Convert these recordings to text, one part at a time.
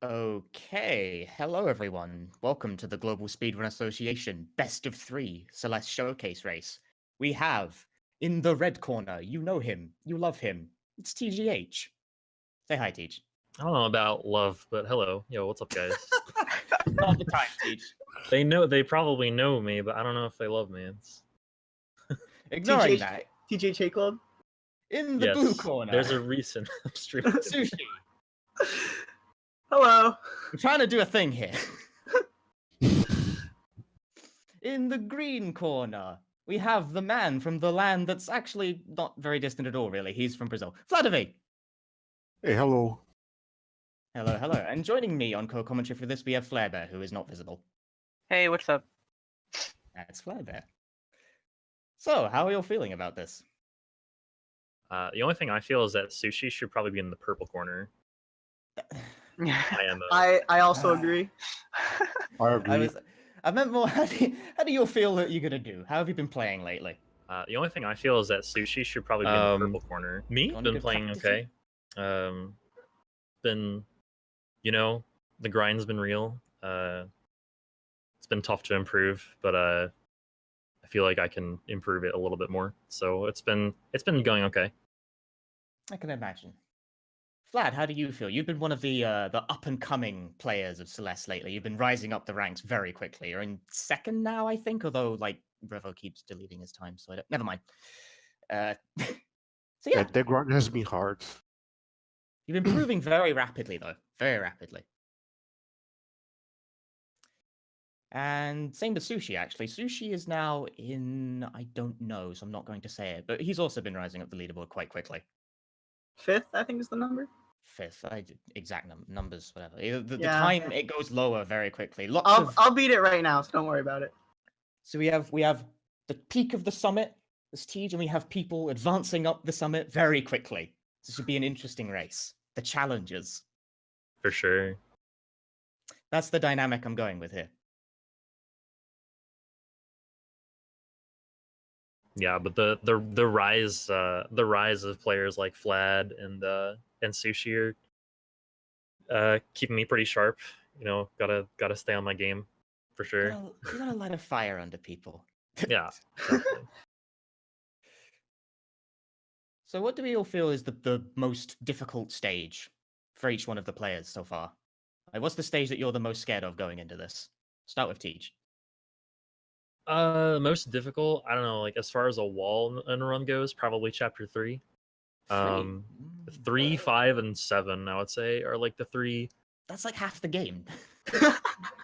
Okay, hello everyone. Welcome to the Global Speedrun Association Best of 3 Celeste Showcase race. We have, in the red corner, you know him, you love him, it's TGH. Say hi, Teach. I don't know about love, but hello. Yo, what's up, guys? Not the time, Teach. They probably know me, but I don't know if they love me. Ignoring TGH that, TGH Club. in the blue corner, There's a reason I'm streaming. Msushi. Hello. I'm trying to do a thing here. In the green corner, we have the man from the land that's actually not very distant at all, really. He's from Brazil. Fladervy. Hey, hello. Hello, hello. And joining me on co-commentary for this, we have Flarebear, who is not visible. Hey, what's up? That's Flarebear. So, how are you all feeling about this? The only thing I feel is that Sushi should probably be in the purple corner. I am. I also agree. I agree. I meant more, how do you all feel that you're going to do? How have you been playing lately? The only thing I feel is that Sushi should probably be in the purple corner. Me? On Been good playing practice. okay. Been, the grind's been real. It's been tough to improve, but I feel like I can improve it a little bit more. So it's been going okay. I can imagine. Vlad, how do you feel? You've been one of the up-and-coming players of Celeste lately. You've been rising up the ranks very quickly. You're in second now, I think, although, Revo keeps deleting his time, so never mind. So yeah, That grind has been hard. you've been improving very rapidly, though. Very rapidly. And same with Sushi, actually. Sushi is now in, I don't know, so I'm not going to say it, but he's also been rising up the leaderboard quite quickly. 5th, I think, is the number. 5th, exact numbers, whatever. The Yeah. time, it goes lower very quickly. I'll beat it right now, so don't worry about it. So we have the peak of the summit, the Siege, and we have people advancing up the summit very quickly. This should be an interesting race. The challenges. For sure. That's the dynamic I'm going with here. Yeah, but the rise of players like Flad and Sushi are keeping me pretty sharp. Gotta stay on my game for sure. You gotta light a fire under people. Yeah. Exactly. So what do we all feel is the most difficult stage for each one of the players so far? What's the stage that you're the most scared of going into this? Start with Teach. Most difficult, I don't know, as far as a wall and run goes, probably chapter 3. 3, 5, and 7, I would say, are the 3. That's like half the game.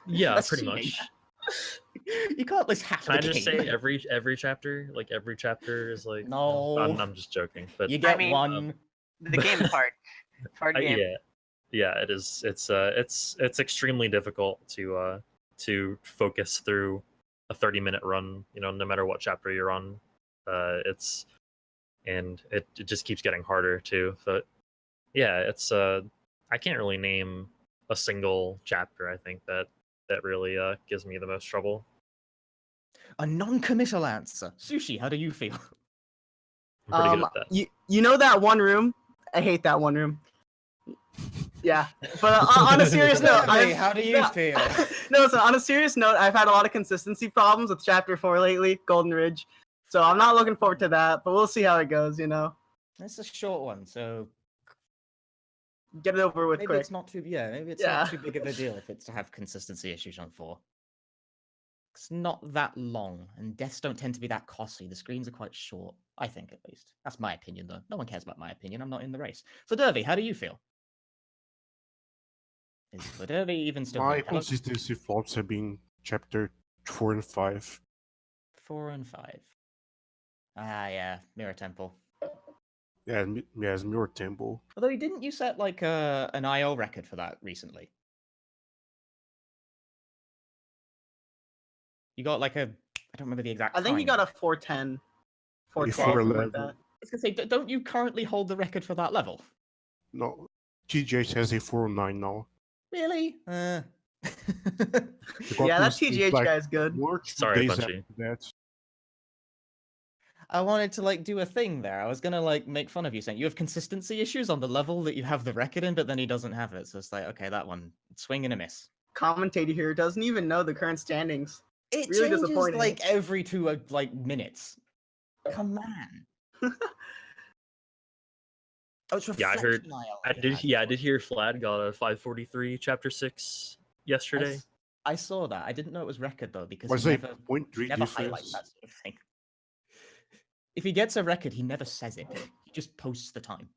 Yeah, That's pretty cheating. much. You can't list half Can the I just game. say every chapter? Every chapter is No. I'm just joking, but You get mean, one. The game is hard. It's a hard game. yeah, it is. It's extremely difficult to focus through a 30-minute run. No matter what chapter you're on, it just keeps getting harder too. But yeah, it's I can't really name a single chapter. I think that really gives me the most trouble. A non-committal answer. Sushi, how do you feel? I'm pretty good at that. You know that one room? I hate that one room. Yeah, but on a serious note, How do you feel? No, so on a serious note, I've had a lot of consistency problems with Chapter 4 lately, Golden Ridge. So I'm not looking forward to that, but we'll see how it goes, It's a short one, so Get it over with maybe quick. it's not too not Yeah. too big of a deal if it's to have consistency issues on 4. It's not that long, and deaths don't tend to be that costly. The screens are quite short, I think, at least. That's my opinion, though. No one cares about my opinion. I'm not in the race. Fladervy, how do you feel? Is Fladervy even still My here? Hello? consistency faults have been chapter 4 and 5. 4 and 5. Ah, yeah, Mirror Temple. Yeah, it's Mirror Temple. Although, didn't you set an IO record for that recently? You got I don't remember the exact I think you time. got a 410. 410, Before something like level. that. I was gonna say, don't you currently hold the record for that level? No, TGH has a 409 now. Really? Yeah, that TGH guy's good. Works Sorry, days Punchy. after that. I wanted to like do a thing there. I was gonna like make fun of you saying you have consistency issues on the level that you have the record in, but then he doesn't have it. So it's like, okay, that one, swing and a miss. Commentator here doesn't even know the current standings. It Really changes disappointing. like every 2 like minutes. Come on. Oh, it's Yeah, I heard. Reflection Isle. I did. Yeah, I did hear Flad got a 543 chapter 6 yesterday. I saw that. I didn't know it was record though because Was he a never, 0.3 never highlights difference. that sort of thing. If he gets a record, he never says it. He just posts the time.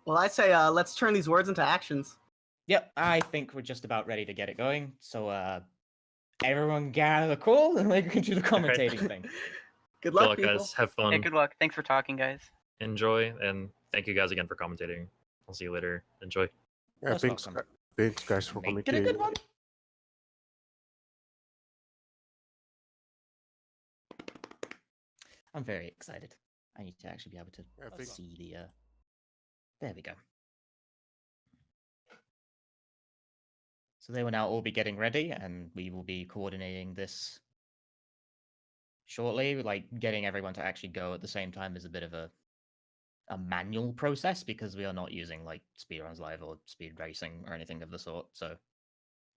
Well, I say let's turn these words into actions. Yep, I think we're just about ready to get it going. So everyone gather the call and we're going to do the commentating thing. Good Good luck, luck, people. guys. Have fun. Hey, good luck. Thanks for talking, guys. Enjoy, and thank you guys again for commentating. I'll see you later. Enjoy. Yeah, Most thanks, welcome. thanks guys for Make it a good commentating. one. I'm very excited. I need to actually be able to Yeah, thanks. see the. There we go. So they will now all be getting ready, and we will be coordinating this shortly. Like getting everyone to actually go at the same time is a bit of a manual process because we are not using like speedruns live or speed racing or anything of the sort. So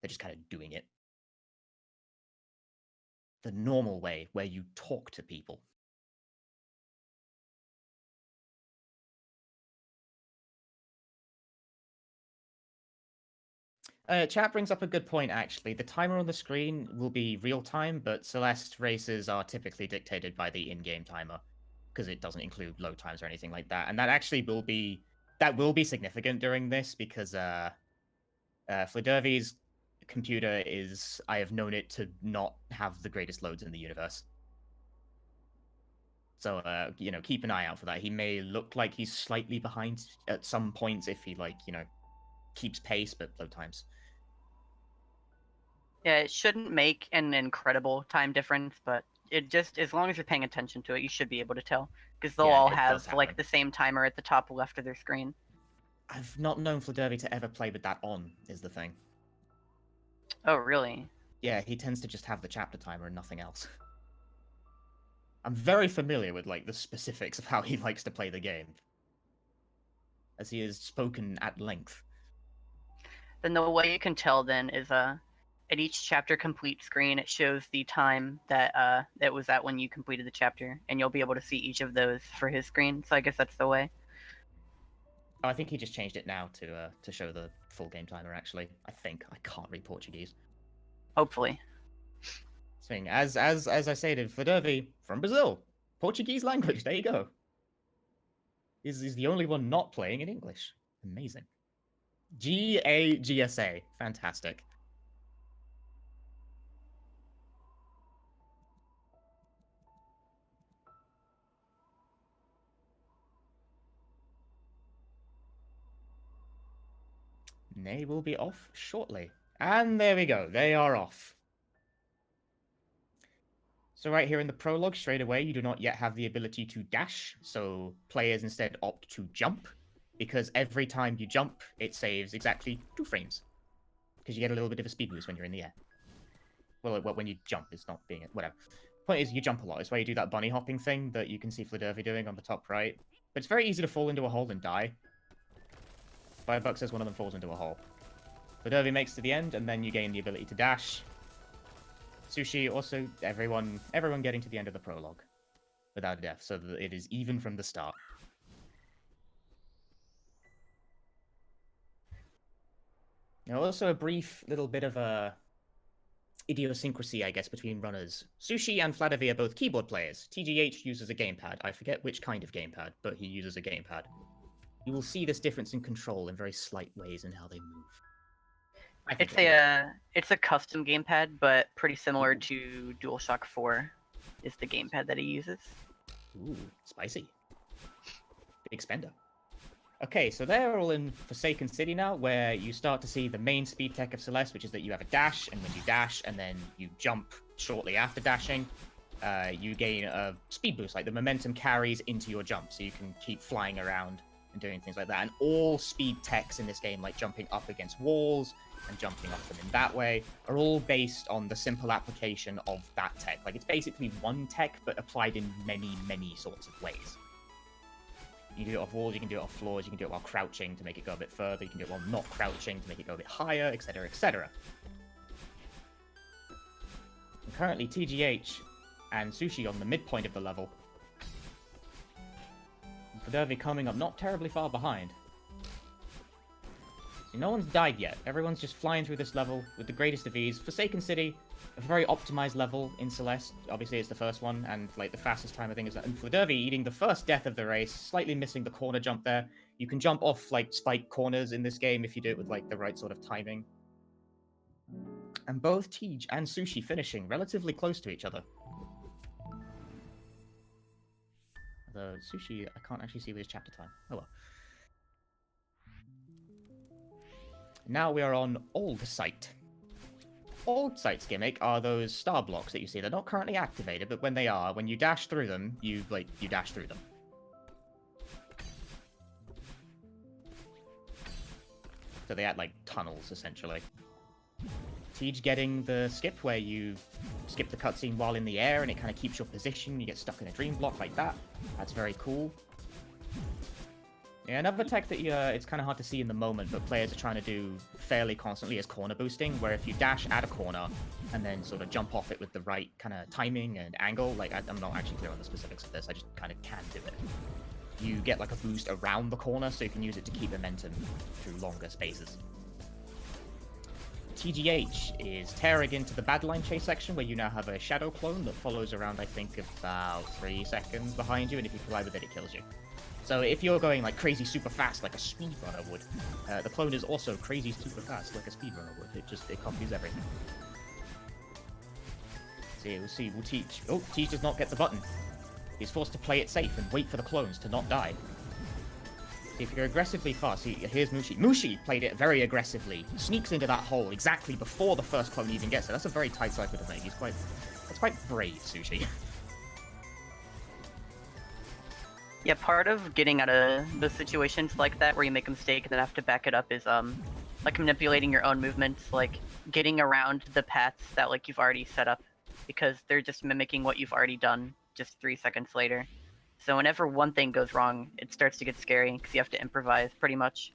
they're just kind of doing it the normal way, where you talk to people. Chat brings up a good point, actually. The timer on the screen will be real time, but Celeste races are typically dictated by the in-game timer because it doesn't include load times or anything like that. And that actually will be significant during this because Fladervy's computer is, I have known it to not have the greatest loads in the universe. So, keep an eye out for that. He may look like he's slightly behind at some points if he, keeps pace, but load times. Yeah, it shouldn't make an incredible time difference, but it just, as long as you're paying attention to it, you should be able to tell. Because they'll Yeah, all it does have, happen. like, the same timer at the top left of their screen. I've not known Fladervy to ever play with that on, is the thing. Oh, really? Yeah, he tends to just have the chapter timer and nothing else. I'm very familiar with, the specifics of how he likes to play the game, as he has spoken at length. Then the way you can tell then is at each chapter complete screen it shows the time that it was at when you completed the chapter, and you'll be able to see each of those for his screen. So I guess that's the way. Oh, I think he just changed it now to show the full game timer. Actually, I think I can't read Portuguese. Hopefully. Thing as I stated, Fladervy from Brazil, Portuguese language. There you go. He's the only one not playing in English. Amazing. GSA, fantastic. They will be off shortly. And there we go. They are off. So right here in the prologue, straight away, you do not yet have the ability to dash. So players instead opt to jump. Because every time you jump, it saves exactly 2 frames. Because you get a little bit of a speed boost when you're in the air. Well, when you jump, it's not being... Whatever. Point is, you jump a lot. It's why you do that bunny hopping thing that you can see Fladervy doing on the top right. But it's very easy to fall into a hole and die. Firebuck says one of them falls into a hole. Fladervy makes to the end, and then you gain the ability to dash. Msushi, also everyone getting to the end of the prologue without a death, so that it is even from the start. Now, also a brief little bit of a idiosyncrasy, I guess, between runners. Msushi and Fladervy are both keyboard players. TGH uses a gamepad. I forget which kind of gamepad, but he uses a gamepad. You will see this difference in control in very slight ways in how they move. It's a custom gamepad, but pretty similar to DualShock 4 is the gamepad that he uses. Ooh, spicy. Big spender. Okay, so they're all in Forsaken City now, where you start to see the main speed tech of Celeste, which is that you have a dash, and when you dash, and then you jump shortly after dashing, you gain a speed boost. Like, the momentum carries into your jump, so you can keep flying around and doing things like that. And all speed techs in this game, like jumping up against walls and jumping off them in that way, are all based on the simple application of that tech. Like, it's basically one tech, but applied in many, many sorts of ways. You can do it off walls, you can do it off floors, you can do it while crouching to make it go a bit further, you can do it while not crouching to make it go a bit higher, etc., etc. Currently, TGH and Msushi on the midpoint of the level. Fladervy coming up not terribly far behind. So no one's died yet. Everyone's just flying through this level with the greatest of ease. Forsaken City, a very optimized level in Celeste. Obviously, it's the first one, and like the fastest time I think is that. And Fladervy eating the first death of the race, slightly missing the corner jump there. You can jump off like spike corners in this game if you do it with like the right sort of timing. And both Tej and Msushi finishing relatively close to each other. The Msushi, I can't actually see with his chapter time. Oh well. Now we are on Old Sight. Old Sight's gimmick are those star blocks that you see. They're not currently activated, but when they are, when you dash through them, you dash through them. So they act like tunnels, essentially. Tej getting the skip where you skip the cutscene while in the air and it kind of keeps your position. You get stuck in a dream block like that. That's very cool. Yeah, another tech that it's kind of hard to see in the moment, but players are trying to do fairly constantly is corner boosting, where if you dash at a corner and then sort of jump off it with the right kind of timing and angle, like I'm not actually clear on the specifics of this, I just kind of can do it. You get like a boost around the corner, so you can use it to keep momentum through longer spaces. TGH is tearing into the Badline chase section, where you now have a shadow clone that follows around, I think, about 3 seconds behind you, and if you collide with it, it kills you. So if you're going like crazy super fast like a speedrunner would, the clone is also crazy super fast like a speedrunner would. It copies everything. See, we'll see. We'll Tej. Oh, Tej does not get the button. He's forced to play it safe and wait for the clones to not die. If you're aggressively fast, see, here's Msushi. Msushi played it very aggressively. Sneaks into that hole exactly before the first clone even gets there. That's a very tight cycle to make. That's quite brave, Msushi. Yeah, part of getting out of those situations like that where you make a mistake and then have to back it up is like manipulating your own movements, like getting around the paths that like you've already set up, because they're just mimicking what you've already done just 3 seconds later. So whenever one thing goes wrong, it starts to get scary because you have to improvise pretty much.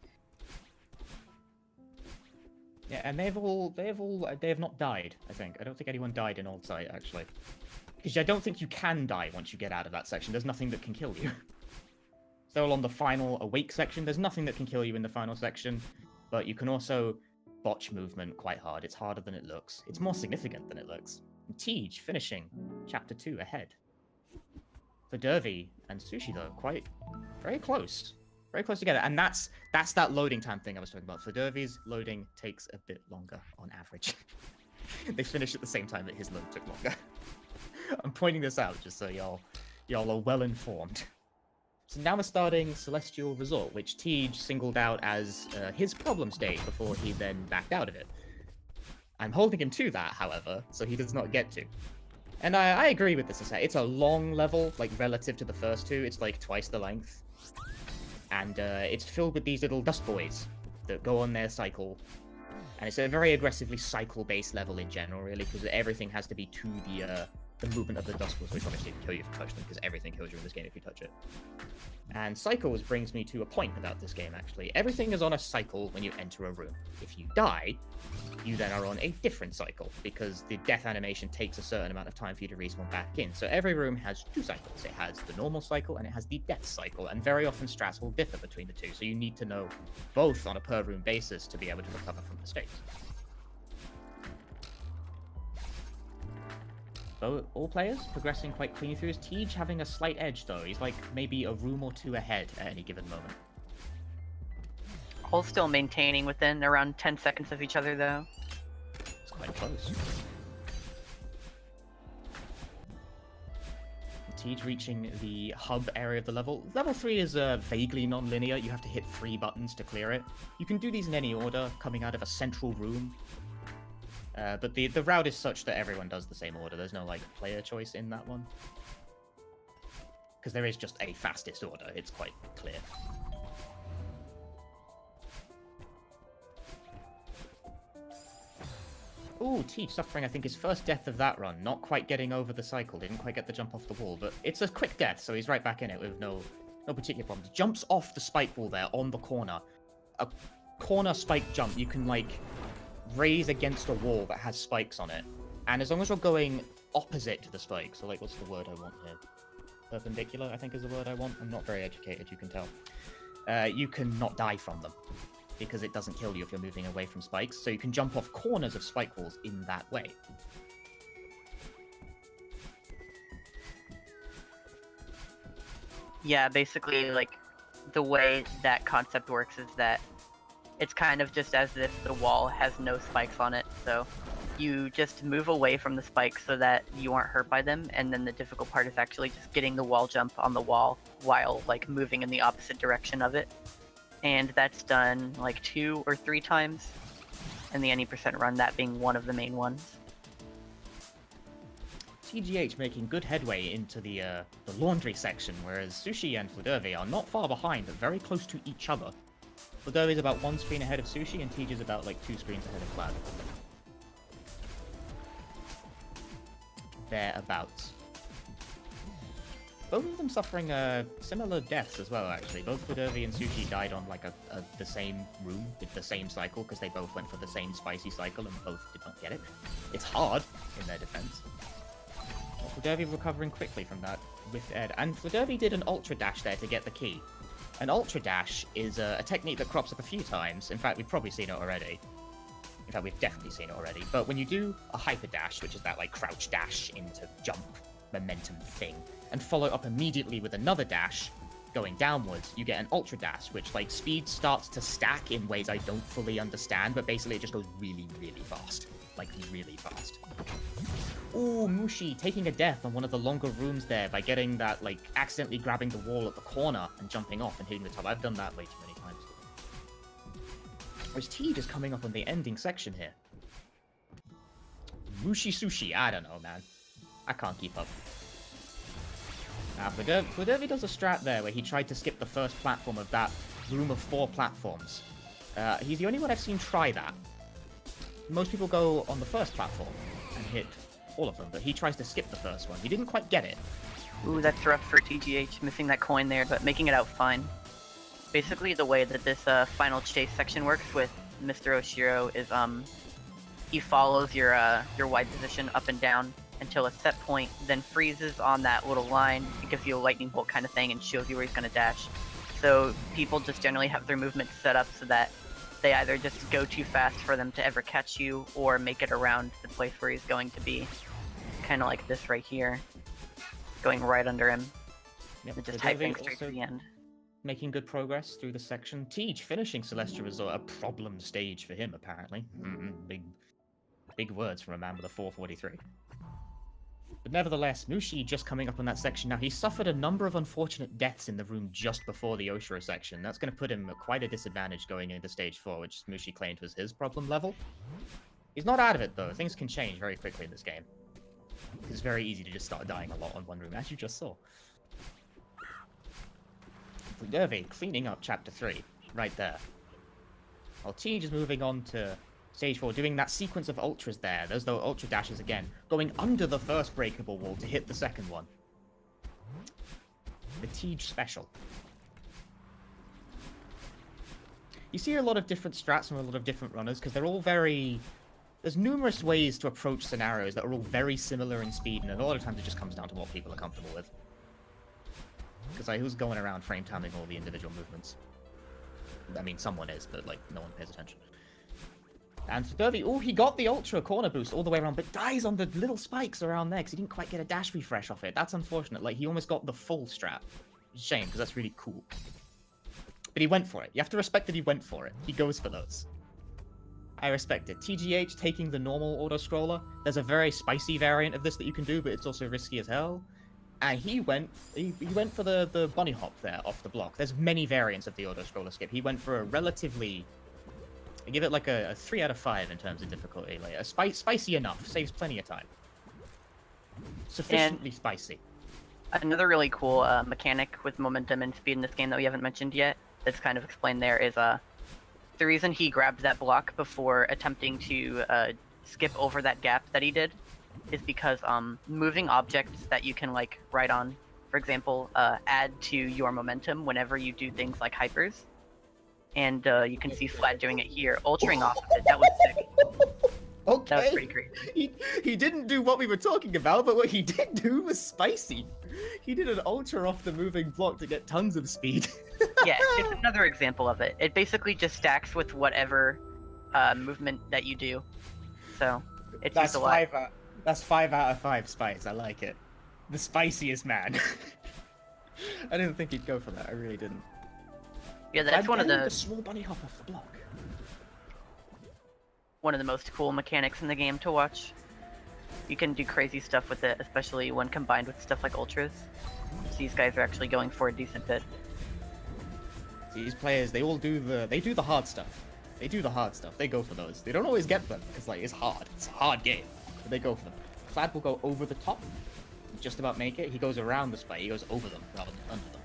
Yeah, and they have not died, I think. I don't think anyone died in Old Sight, actually. Because I don't think you can die once you get out of that section. There's nothing that can kill you. So on the final Awake section, there's nothing that can kill you in the final section, but you can also botch movement quite hard. It's harder than it looks. It's more significant than it looks. And Tej finishing Chapter 2 ahead. Fladervy and Msushi, though, very close. Very close together. And that's that loading time thing I was talking about. Fladervy's loading takes a bit longer on average. They finish at the same time that his load took longer. I'm pointing this out just so y'all are well informed. So now we're starting Celestial Resort, which Tej singled out as his problem state before he then backed out of it. I'm holding him to that, however, so he does not get to. And I agree with this. It's a long level, like relative to the first two. It's like twice the length. And it's filled with these little dust boys that go on their cycle. And it's a very aggressively cycle-based level in general, really, because everything has to be to the movement of the dust boys, which obviously kill you if you touch them, because everything kills you in this game if you touch it. And cycles brings me to a point about this game, actually. Everything is on a cycle when you enter a room. If you die, you then are on a different cycle, because the death animation takes a certain amount of time for you to respawn back in. So every room has 2 cycles. It has the normal cycle, and it has the death cycle, and very often strats will differ between the two, so you need to know both on a per-room basis to be able to recover from mistakes. All players progressing quite cleanly through. Is Tej having a slight edge, though? He's like maybe a room or 2 ahead at any given moment. All still maintaining within around 10 seconds of each other, though. It's quite close. Tej reaching the hub area of the level. Level 3 is vaguely non-linear. You have to hit 3 buttons to clear it. You can do these in any order, coming out of a central room. But the route is such that everyone does the same order. There's no like player choice in that one. Because there is just a fastest order. It's quite clear. Ooh, Teach suffering, I think, his first death of that run. Not quite getting over the cycle. Didn't quite get the jump off the wall, but it's a quick death, so he's right back in it with no particular problems. Jumps off the spike wall there on the corner. A corner spike jump you can, like, raise against a wall that has spikes on it. And as long as you're going opposite to the spike, so, like, what's the word I want here? Perpendicular, I think is the word I want. I'm not very educated, you can tell. You can not die from them, because it doesn't kill you if you're moving away from spikes, so you can jump off corners of spike walls in that way. Yeah, basically, like, the way that concept works is that it's kind of just as if the wall has no spikes on it, so you just move away from the spikes so that you aren't hurt by them, and then the difficult part is actually just getting the wall jump on the wall while, like, moving in the opposite direction of it. And that's done like 2 or 3 times in the any percent run, that being one of the main ones. TGH making good headway into the laundry section, whereas Msushi and Fladervy are not far behind, but very close to each other. Fladervy's about 1 screen ahead of Msushi, and TG's about like 2 screens ahead of Flad. Thereabouts. Both of them suffering similar deaths as well, actually. Both Fladervy and Msushi died on like the same room, with the same cycle, because they both went for the same spicy cycle and both did not get it. It's hard, in their defense. Fladervy recovering quickly from that with Ed. And Fladervy did an Ultra Dash there to get the key. An Ultra Dash is a technique that crops up a few times. In fact, we've probably seen it already. In fact, we've definitely seen it already. But when you do a Hyper Dash, which is that like crouch dash into jump momentum thing, and follow up immediately with another dash going downwards, you get an Ultra Dash, which like speed starts to stack in ways I don't fully understand, but basically it just goes really, really fast. Like, really fast. Ooh, Msushi taking a death on one of the longer rooms there by getting that, like, accidentally grabbing the wall at the corner and jumping off and hitting the top. I've done that way too many times. Whereas T just coming up on the ending section here. Sushi, I don't know, man. I can't keep up. Now, Fladervy does a strat there where he tried to skip the first platform of that room of 4 platforms. He's the only one I've seen try that. Most people go on the first platform and hit all of them, but he tries to skip the first one. He didn't quite get it. Ooh, that's rough for TGH, missing that coin there, but making it out fine. Basically, the way that this final chase section works with Mr. Oshiro is he follows your wide position up and down until a set point, then freezes on that little line. It gives you a lightning bolt kind of thing and shows you where he's going to dash. So people just generally have their movement set up so that they either just go too fast for them to ever catch you, or make it around the place where he's going to be. Kind of like this right here. Going right under him. Yep, And just Fladervy typing straight to the end. Making good progress through the section. Teach finishing Celestial Resort, a problem stage for him, apparently. Big words from a man with a 443. But nevertheless, Msushi just coming up on that section now. He suffered a number of unfortunate deaths in the room just before the Oshiro section. That's going to put him at quite a disadvantage going into stage 4, which Msushi claimed was his problem level. He's not out of it, though. Things can change very quickly in this game. It's very easy to just start dying a lot on one room, as you just saw. Fladervy cleaning up Chapter 3, right there. While Teach is moving on to Stage 4, doing that sequence of ultras there. There's the ultra dashes again, going under the first breakable wall to hit the second one. The Teach special. You see a lot of different strats from a lot of different runners, because they're all very... There's numerous ways to approach scenarios that are all very similar in speed, and a lot of times it just comes down to what people are comfortable with. Because like, who's going around frame timing all the individual movements? I mean, someone is, but like, no one pays attention. And Fladervy, oh, he got the ultra corner boost all the way around, but dies on the little spikes around there because he didn't quite get a dash refresh off it. That's unfortunate. Like, he almost got the full strat. Shame, because that's really cool. But he went for it. You have to respect that he went for it. He goes for those. I respect it. TGH taking the normal auto-scroller. There's a very spicy variant of this that you can do, but it's also risky as hell. And he went for the bunny hop there off the block. There's many variants of the auto-scroller skip. He went for a relatively... I give it like a 3 out of 5 in terms of difficulty. Like spicy enough, saves plenty of time. Sufficiently spicy. Another really cool mechanic with momentum and speed in this game that we haven't mentioned yet, that's kind of explained there, is the reason he grabbed that block before attempting to skip over that gap that he did is because moving objects that you can like ride on, for example, add to your momentum whenever you do things like hypers. And you can see Flad doing it here, ultraing off of it. That was sick. Okay. That was pretty great. He didn't do what we were talking about, but what he did do was spicy. He did an ultra off the moving block to get tons of speed. Yeah, it's another example of it. It basically just stacks with whatever movement that you do. So it's That's used a lot. That's 5 out of 5 spice. I like it. The spiciest man. I didn't think he'd go for that. I really didn't. Yeah, that's one of the the small bunny hop off the block. one of the most cool mechanics in the game to watch. You can do crazy stuff with it, especially when combined with stuff like ultras. These guys are actually going for a decent bit. These players, they all do the hard stuff. They do the hard stuff. They go for those. They don't always get them because like it's hard. It's a hard game, but they go for them. Flad will go over the top, just about make it. He goes around the spike. He goes over them rather than under them.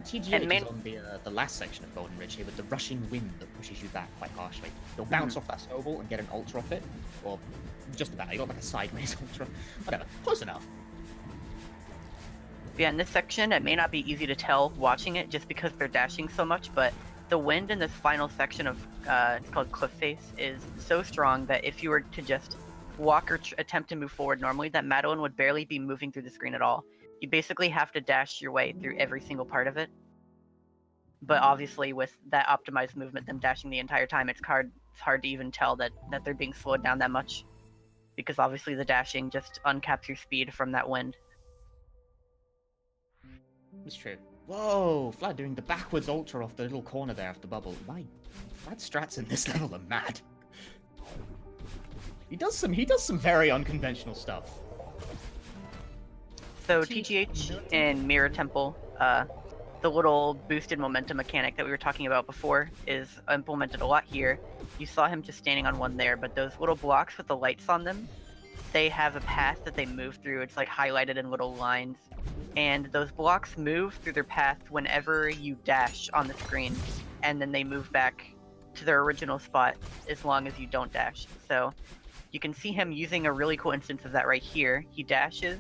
TGH is on the last section of Golden Ridge here with the rushing wind that pushes you back quite harshly. You'll bounce off that snowball and get an ultra off it, or just about. You got like a sideways ultra, whatever. Close enough. Yeah, in this section, it may not be easy to tell watching it just because they're dashing so much, but the wind in this final section of, it's called Cliff Face, is so strong that if you were to just walk or attempt to move forward normally, that Madeline would barely be moving through the screen at all. You basically have to dash your way through every single part of it. But obviously with that optimized movement, them dashing the entire time, it's hard to even tell that they're being slowed down that much. Because obviously the dashing just uncaps your speed from that wind. It's true. Whoa, Flad doing the backwards ultra off the little corner there of the bubble. My Flad strats in this level are mad. He does some very unconventional stuff. So TGH in Mirror Temple, the little boosted momentum mechanic that we were talking about before is implemented a lot here. You saw him just standing on one there, but those little blocks with the lights on them, they have a path that they move through. It's like highlighted in little lines. And those blocks move through their path whenever you dash on the screen, and then they move back to their original spot as long as you don't dash. So you can see him using a really cool instance of that right here. He dashes,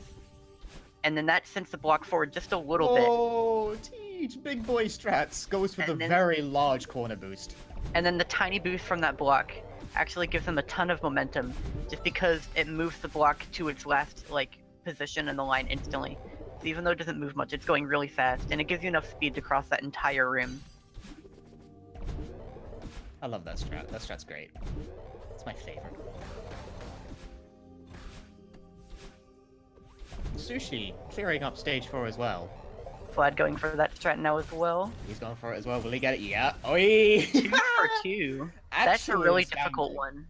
and then that sends the block forward just a little bit. Oh, Teach, big boy strats goes for the very large corner boost. And then the tiny boost from that block actually gives him a ton of momentum, just because it moves the block to its last position in the line instantly. So even though it doesn't move much, it's going really fast, and it gives you enough speed to cross that entire room. I love that strat. That strat's great. It's my favorite. Msushi clearing up stage 4 as well. Flad going for that strat now as well. He's going for it as well. Will he get it? Yeah. Oi! 2 for 2. That's a really difficult one.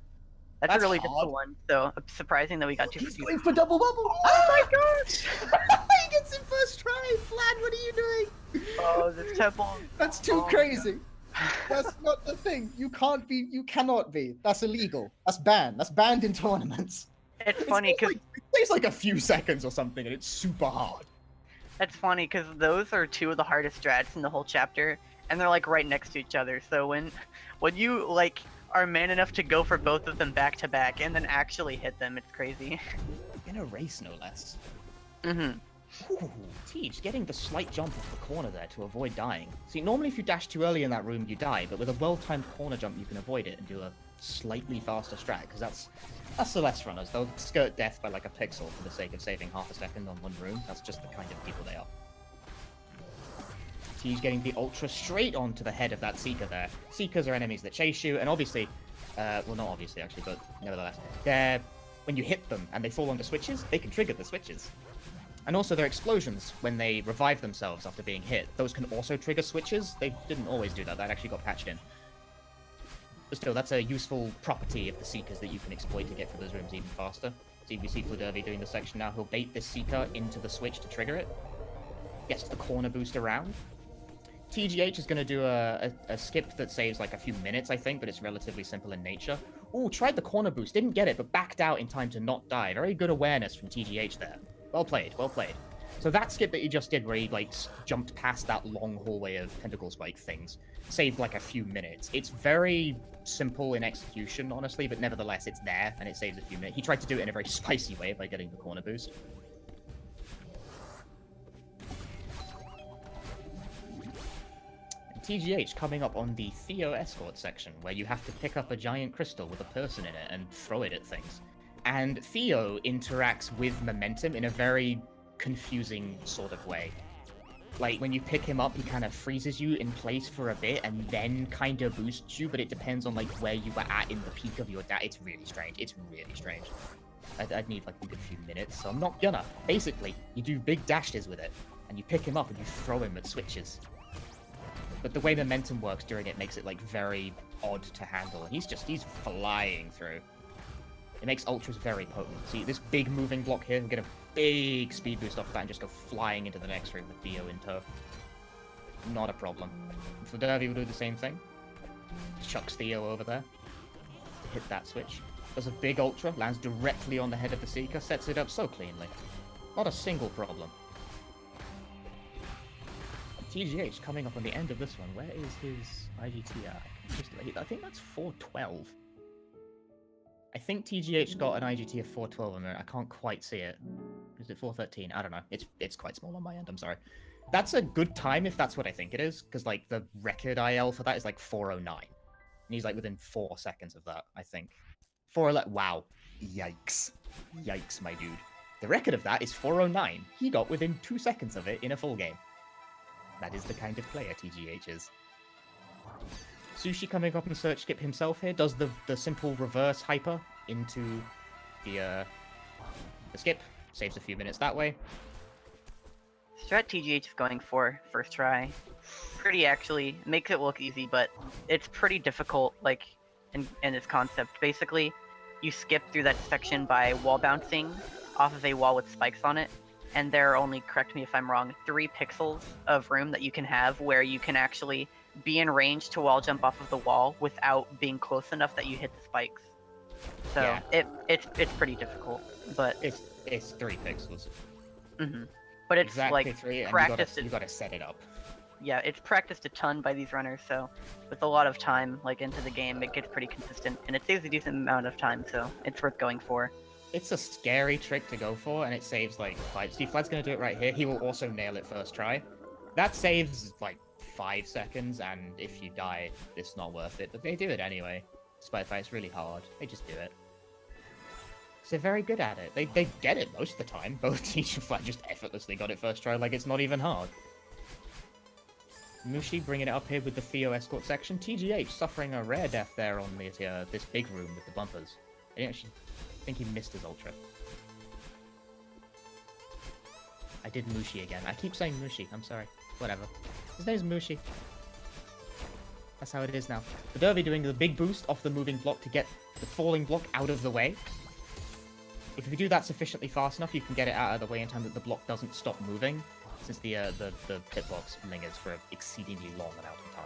That's a really difficult one. So surprising that we got 2 for 2. He's going for double bubble. Oh my gosh! He gets it first try. Flad, what are you doing? Oh, this temple. That's too crazy. That's not the thing. You cannot be. That's illegal. That's banned. That's banned in tournaments. It's funny because it takes like a few seconds or something, and it's super hard. That's funny because those are 2 of the hardest strats in the whole chapter, and they're right next to each other. So when you are man enough to go for both of them back to back and then actually hit them, it's crazy. In a race, no less. Mm-hmm. Ooh, Teach getting the slight jump off the corner there to avoid dying. See, normally if you dash too early in that room, you die, but with a well-timed corner jump, you can avoid it and do a slightly faster strat, because that's Celeste runners. They'll skirt death by a pixel for the sake of saving half a second on one room. That's just the kind of people they are. Teach getting the ultra straight onto the head of that Seeker there. Seekers are enemies that chase you, and obviously, well, not obviously actually, but nevertheless, when you hit them and they fall onto switches, they can trigger the switches. And also their explosions, when they revive themselves after being hit, those can also trigger switches. They didn't always do that. That actually got patched in. But still, that's a useful property of the Seekers that you can exploit to get through those rooms even faster. So we see Fladervy doing the section now. He'll bait this Seeker into the switch to trigger it. Gets the corner boost around. TGH is going to do a skip that saves a few minutes, I think, but it's relatively simple in nature. Ooh, tried the corner boost. Didn't get it, but backed out in time to not die. Very good awareness from TGH there. Well played, well played. So that skip that you just did, where he like jumped past that long hallway of pentacle spike things, saved like a few minutes. It's very simple in execution, honestly, but nevertheless, it's there and it saves a few minutes. He tried to do it in a very spicy way by getting the corner boost. And TGH coming up on the Theo escort section, where you have to pick up a giant crystal with a person in it and throw it at things. And Theo interacts with momentum in a very confusing sort of way. Like, when you pick him up, he kind of freezes you in place for a bit and then kind of boosts you, but it depends on, like, where you were at in the peak of your dash. It's really strange. It's really strange. I'd need, like, a good few minutes, so I'm not gonna. Basically, you do big dashes with it, and you pick him up and you throw him at switches. But the way momentum works during it makes it, like, very odd to handle, and he's flying through. It makes ultras very potent. See, this big moving block here, and get a big speed boost off that and just go flying into the next room with Theo in tow. Not a problem. Fladervy will do the same thing. Chucks Theo over there to hit that switch. Does a big ultra, lands directly on the head of the Seeker, sets it up so cleanly. Not a single problem. TGH coming up on the end of this one. Where is his IGT at? I think that's 412. I think TGH got an IGT of 412 on there. I can't quite see it. Is it 413? I don't know. It's quite small on my end. I'm sorry. That's a good time if that's what I think it is, because like the record IL for that is like 409, and he's like within 4 seconds of that. I think 411. Wow. Yikes. Yikes, my dude. The record of that is 409. He got within 2 seconds of it in a full game. That is the kind of player TGH is. Msushi coming up and search skip himself here, does the simple reverse hyper into the skip, saves a few minutes that way. Strat TGH is going for first try. Pretty actually, makes it look easy, but it's pretty difficult, like, in its concept. Basically, you skip through that section by wall bouncing off of a wall with spikes on it, and there are only, correct me if I'm wrong, 3 pixels of room that you can have where you can actually be in range to wall jump off of the wall without being close enough that you hit the spikes. So yeah. It's pretty difficult, but it's 3 pixels. Mm-hmm. But it's exactly like 3, and practiced. You gotta set it up. Yeah, it's practiced a ton by these runners, so with a lot of time like into the game, it gets pretty consistent, and it saves a decent amount of time, so it's worth going for. It's a scary trick to go for, and it saves like 5. Steve Flad's gonna do it right here. He will also nail it first try. That saves like 5 seconds, and if you die, it's not worth it. But they do it anyway. Despite the fact it's really hard. They just do it. So they're very good at it. They get it most of the time. Both Teach and Flat just effortlessly got it first try, like it's not even hard. Msushi bringing it up here with the Theo escort section. TGH suffering a rare death there on the this big room with the bumpers. I didn't actually think he missed his ultra. I did Msushi again. I keep saying Msushi. I'm sorry. Whatever. His name's Msushi. That's how it is now. Fladervy doing the big boost off the moving block to get the falling block out of the way. If you do that sufficiently fast enough, you can get it out of the way in time that the block doesn't stop moving, since the hitbox lingers for an exceedingly long amount of time.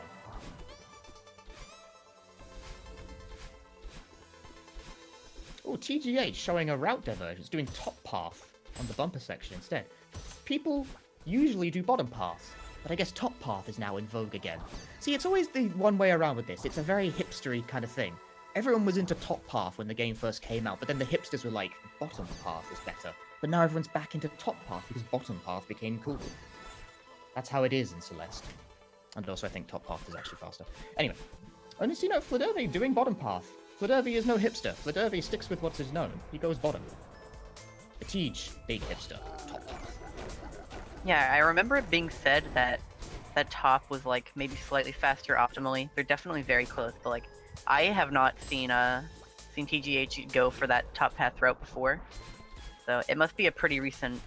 Oh, TGH showing a route divergence, doing top path on the bumper section instead. People usually do bottom path, but I guess top path is now in vogue again. See, it's always the one way around with this. It's a very hipstery kind of thing. Everyone was into top path when the game first came out, but then the hipsters were like, bottom path is better. But now everyone's back into top path because bottom path became cool. That's how it is in Celeste. And also I think top path is actually faster. Anyway, and you know, Fladervy doing bottom path. Fladervy is no hipster. Fladervy sticks with what is known. He goes bottom. The Teach, big hipster. Top path. Yeah, I remember it being said that top was like maybe slightly faster optimally. They're definitely very close, but like I have not seen TGH go for that top path route before, so it must be a pretty recent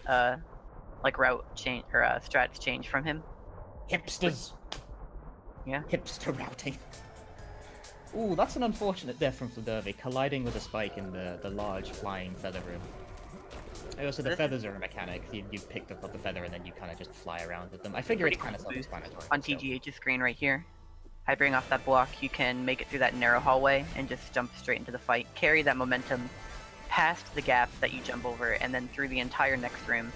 like route change or strats change from him. Hipsters. Yeah. Hipster routing. Ooh, that's an unfortunate death from Fladervy, colliding with a spike in the large flying feather room. Also, the feathers are a mechanic. You pick up the feather and then you kind of just fly around with them. I figure it's kind of self-explanatory. On TGH's screen right here. Hypering off that block, you can make it through that narrow hallway and just jump straight into the fight. Carry that momentum past the gap that you jump over and then through the entire next room.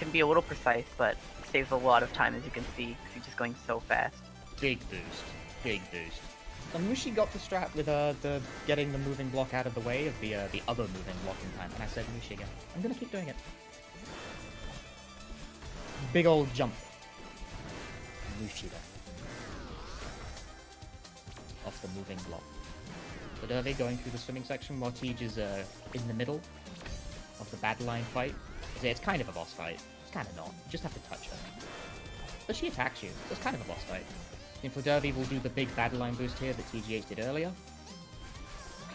can be a little precise, but saves a lot of time, as you can see, because he's just going so fast. Big boost. Big boost. Msushi got the strat with the getting the moving block out of the way of the other moving block in time, and I said Msushi again. I'm gonna keep doing it. Big old jump. Msushi there. Off the moving block. Fladervy going through the swimming section while Tej is in the middle of the battle line fight. It's kind of a boss fight. It's kind of not. You just have to touch her. But she attacks you, so it's kind of a boss fight. And Fladervy will do the big battle line boost here that TGH did earlier.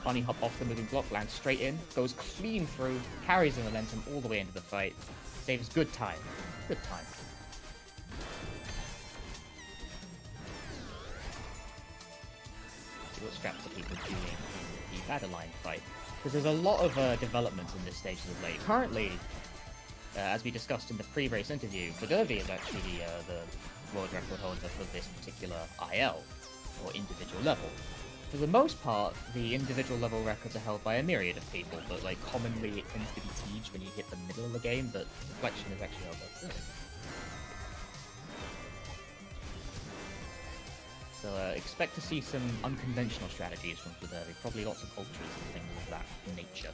Bunny hop off the moving block, lands straight in, goes clean through, carries the momentum all the way into the fight. Saves good time. Good time. See what straps are people doing in the battle line fight. Because there's a lot of developments in this stage of the late. Currently, as we discussed in the pre-race interview, Fladervy is actually the world record holder for this particular IL, or individual level. For the most part, the individual level records are held by a myriad of people, but like commonly it tends to be Tej when you hit the middle of the game, but Reflection is actually held by Fladervy. So expect to see some unconventional strategies from Fladervy, probably lots of ultras and things of that nature.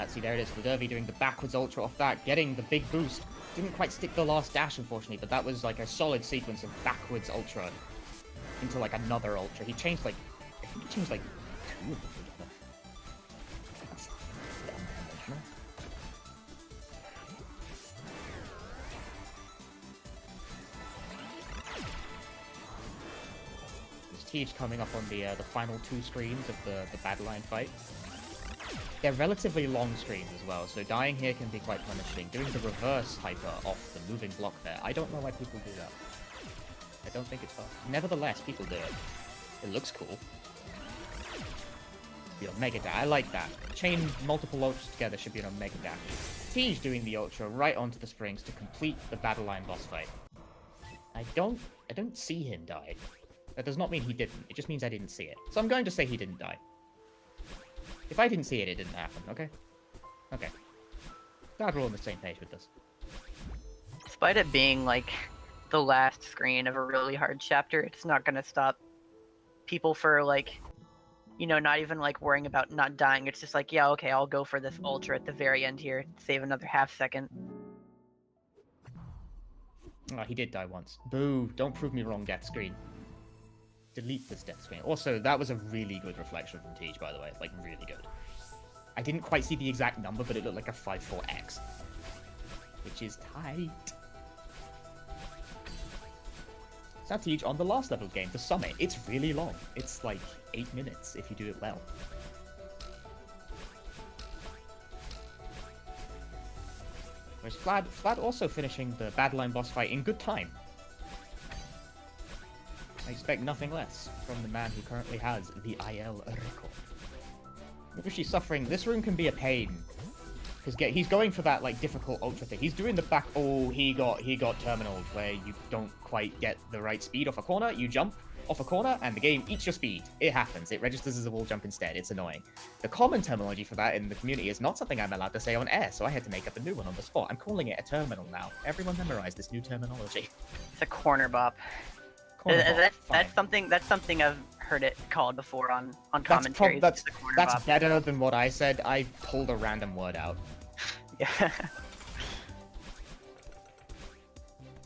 See, there it is, Fladervy doing the backwards ultra off that, getting the big boost. Didn't quite stick the last dash, unfortunately, but that was like a solid sequence of backwards ultra into like another ultra. He changed like, I think he changed like 2 of them together. That's unconventional. There's Tej coming up on the final 2 screens of the battle line fight. They're relatively long screens as well, so dying here can be quite punishing. Doing the reverse hyper off the moving block there, I don't know why people do that. I don't think it's fun. Nevertheless, people do it. It looks cool. The Omega Dash, I like that. Chain multiple ultras together should be an Omega Dash. Tej doing the ultra right onto the springs to complete the battle line boss fight. I don't see him die. That does not mean he didn't, it just means I didn't see it. So I'm going to say he didn't die. If I didn't see it, it didn't happen, okay? Okay. Glad we're all on the same page with this. Despite it being, like, the last screen of a really hard chapter, it's not gonna stop people for, like, you know, not even, like, worrying about not dying. It's just like, yeah, okay, I'll go for this ultra at the very end here, save another half second. Oh, he did die once. Boo, don't prove me wrong, death screen. Delete this death screen. Also, that was a really good reflection from Tej, by the way. Like, really good. I didn't quite see the exact number, but it looked like a 5-4x. Which is tight. It's now Tej on the last level game, the Summit. It's really long. It's like 8 minutes if you do it well. Whereas Flad also finishing the battle line boss fight in good time. I expect nothing less from the man who currently has the IL record. Msushi suffering. This room can be a pain. Because he's going for that like difficult ultra thing. He's doing the back. Oh, he got terminaled where you don't quite get the right speed off a corner. You jump off a corner and the game eats your speed. It happens. It registers as a wall jump instead. It's annoying. The common terminology for that in the community is not something I'm allowed to say on air, so I had to make up a new one on the spot. I'm calling it a terminal now. Everyone memorize this new terminology. It's a corner bop. That's something I've heard it called before on commentaries. That's better than what I said. I pulled a random word out. Yeah.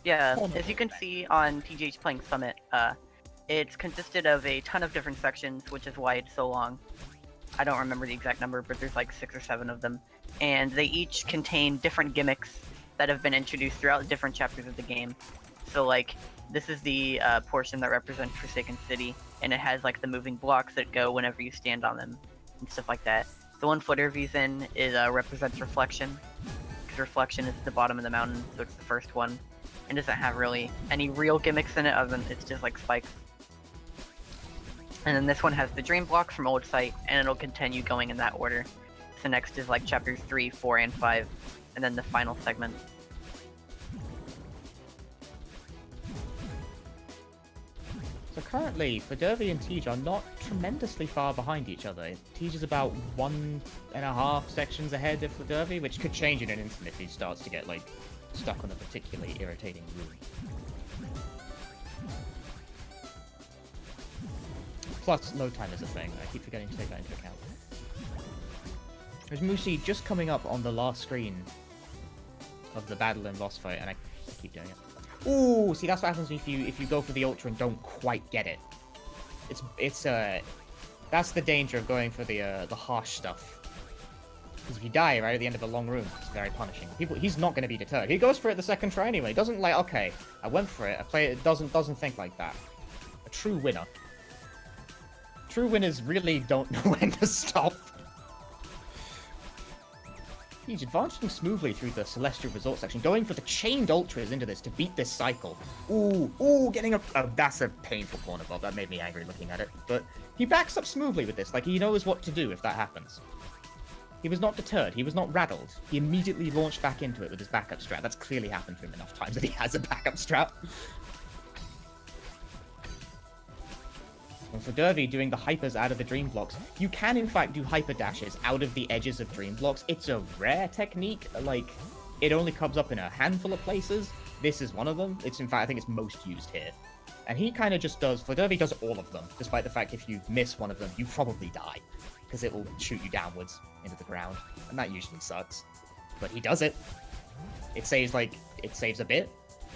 Yeah, as you can see on TGH Playing Summit, it's consisted of a ton of different sections, which is why it's so long. I don't remember the exact number, but there's like 6 or 7 of them. And they each contain different gimmicks that have been introduced throughout the different chapters of the game. So like, this is the portion that represents Forsaken City, and it has like the moving blocks that go whenever you stand on them, and stuff like that. The one Fladervy's in is represents Reflection, because Reflection is at the bottom of the mountain, so it's the first one, and doesn't have really any real gimmicks in it other than it's just like spikes. And then this one has the Dream Block from Old Site, and it'll continue going in that order. So next is like chapters 3, 4, and 5, and then the final segment. So currently, Fladervy and TGH are not tremendously far behind each other. TGH is about 1.5 sections ahead of Fladervy, which could change in an instant if he starts to get, like, stuck on a particularly irritating room. Plus, load time is a thing. I keep forgetting to take that into account. There's Msushi just coming up on the last screen of the battle and boss fight, and I keep doing it. Ooh, see, that's what happens if you go for the ultra and don't quite get it. That's the danger of going for the harsh stuff. Because if you die right at the end of a long room, it's very punishing. He's not going to be deterred. He goes for it the second try anyway. He doesn't like, okay, I went for it. I play it. Doesn't think like that. A true winner. True winners really don't know when to stop. He's advancing smoothly through the Celestial Resort section, going for the chained ultras into this to beat this cycle. Ooh, getting a... Oh, that's a painful corner bob. That made me angry looking at it. But he backs up smoothly with this, like he knows what to do if that happens. He was not deterred. He was not rattled. He immediately launched back into it with his backup strat. That's clearly happened to him enough times that he has a backup strat. And for Fladervy doing the hypers out of the dream blocks, you can in fact do hyper dashes out of the edges of dream blocks. It's a rare technique, like, it only comes up in a handful of places. This is one of them. It's in fact, I think it's most used here. And he kind of just does, Fladervy does all of them, despite the fact if you miss one of them, you probably die, because it will shoot you downwards into the ground, and that usually sucks. But he does it. It saves a bit.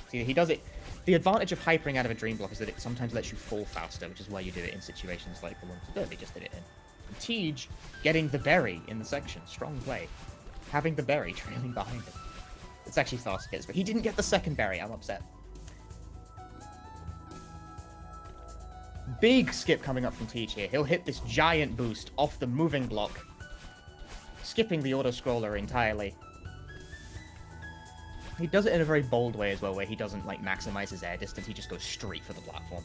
See, he does it. The advantage of hypering out of a dream block is that it sometimes lets you fall faster, which is why you do it in situations like the one Fladervy just did it in. And TGH getting the berry in the section, strong play. Having the berry trailing behind him. It's actually fast hits, but he didn't get the second berry, I'm upset. Big skip coming up from TGH here. He'll hit this giant boost off the moving block, skipping the auto-scroller entirely. He does it in a very bold way as well, where he doesn't, like, maximize his air distance, he just goes straight for the platform.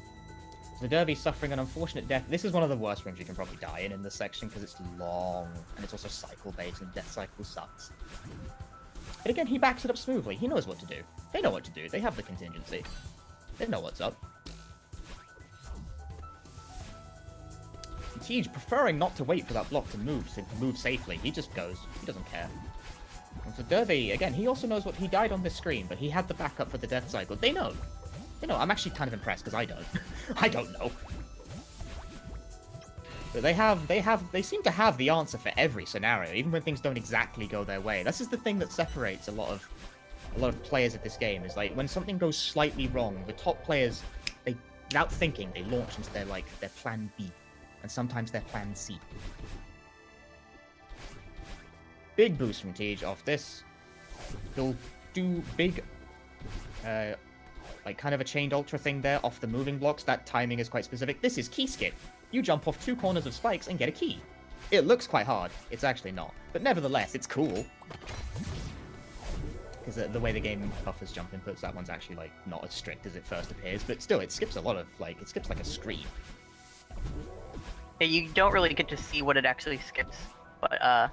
So Fladervy's suffering an unfortunate death. This is one of the worst rooms you can probably die in this section, because it's long, and it's also cycle-based, and death cycle sucks. But again, he backs it up smoothly. He knows what to do. They know what to do. They have the contingency. They know what's up. TGH preferring not to wait for that block to move safely. He just goes. He doesn't care. And for Fladervy, again, he also knows what he died on this screen, but he had the backup for the death cycle. They know. They know. I'm actually kind of impressed because I don't. I don't know. But they seem to have the answer for every scenario, even when things don't exactly go their way. This is the thing that separates a lot of players of this game. Is like when something goes slightly wrong, the top players, without thinking, they launch into their plan B, and sometimes their plan C. Big boost from TGH off this. He'll do big, kind of a chained ultra thing there off the moving blocks. That timing is quite specific. This is key skip. You jump off 2 corners of spikes and get a key. It looks quite hard. It's actually not. But nevertheless, it's cool. Because the way the game buffers jump inputs, that one's actually, not as strict as it first appears. But still, it skips a lot of, it skips like a screen. Yeah, you don't really get to see what it actually skips. But,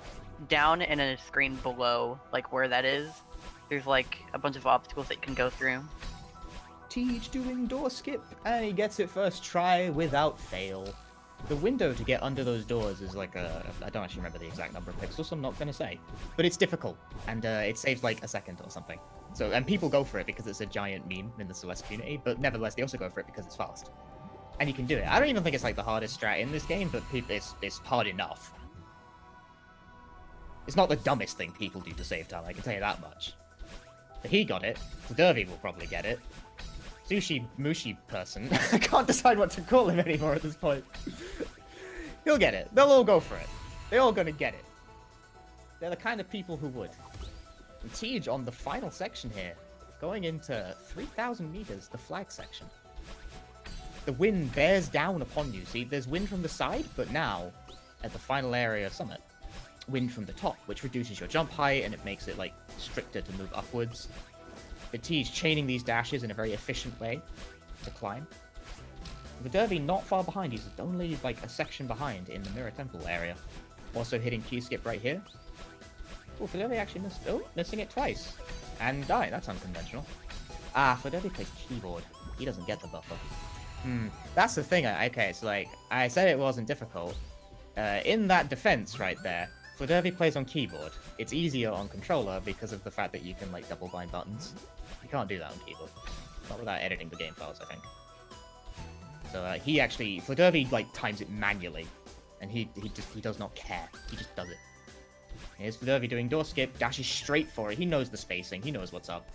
down in a screen below, where that is, there's, a bunch of obstacles that you can go through. TGH doing door skip, and he gets it first try without fail. The window to get under those doors is I don't actually remember the exact number of pixels, so I'm not going to say. But it's difficult, and it saves a second or something. And people go for it because it's a giant meme in the Celeste community, but nevertheless, they also go for it because it's fast. And you can do it. I don't even think it's the hardest strat in this game, but it's hard enough. It's not the dumbest thing people do to save time, I can tell you that much. But he got it. Fladervy will probably get it. Mushi person. I can't decide what to call him anymore at this point. He'll get it. They'll all go for it. They're all gonna get it. They're the kind of people who would. And TGH on the final section here, going into 3,000 meters, the flag section. The wind bears down upon you. See, there's wind from the side, but now, at the final area summit, wind from the top, which reduces your jump height and it makes it stricter to move upwards. But TGH's chaining these dashes in a very efficient way to climb. Fladervy not far behind, he's only a section behind in the Mirror Temple area. Also hitting Q skip right here. Oh, Fladervy actually missing it twice. And die, that's unconventional. Fladervy plays keyboard. He doesn't get the buffer. That's the thing. Okay, so like I said, it wasn't difficult. In that defense right there, Fladervy plays on keyboard. It's easier on controller because of the fact that you can like double bind buttons. You can't do that on keyboard. Not without editing the game files, I think. So Fladervy like times it manually, and he does not care. He just does it. Here's Fladervy doing door skip, dashes straight for it. He knows the spacing. He knows what's up.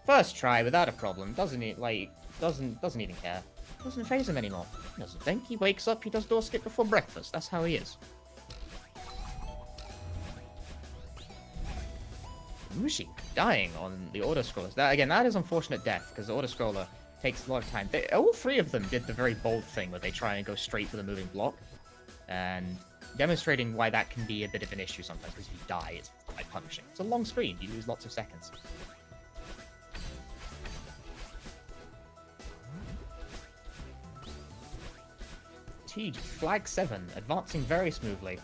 First try without a problem. Doesn't even care. Doesn't phase him anymore. He doesn't think. He wakes up. He does door skip before breakfast. That's how he is. Msushi dying on the auto-scrollers. That is unfortunate death, because the auto-scroller takes a lot of time. All three of them did the very bold thing where they try and go straight for the moving block, and demonstrating why that can be a bit of an issue sometimes, because if you die, it's quite punishing. It's a long screen. You lose lots of seconds. TGH, flag 7, advancing very smoothly.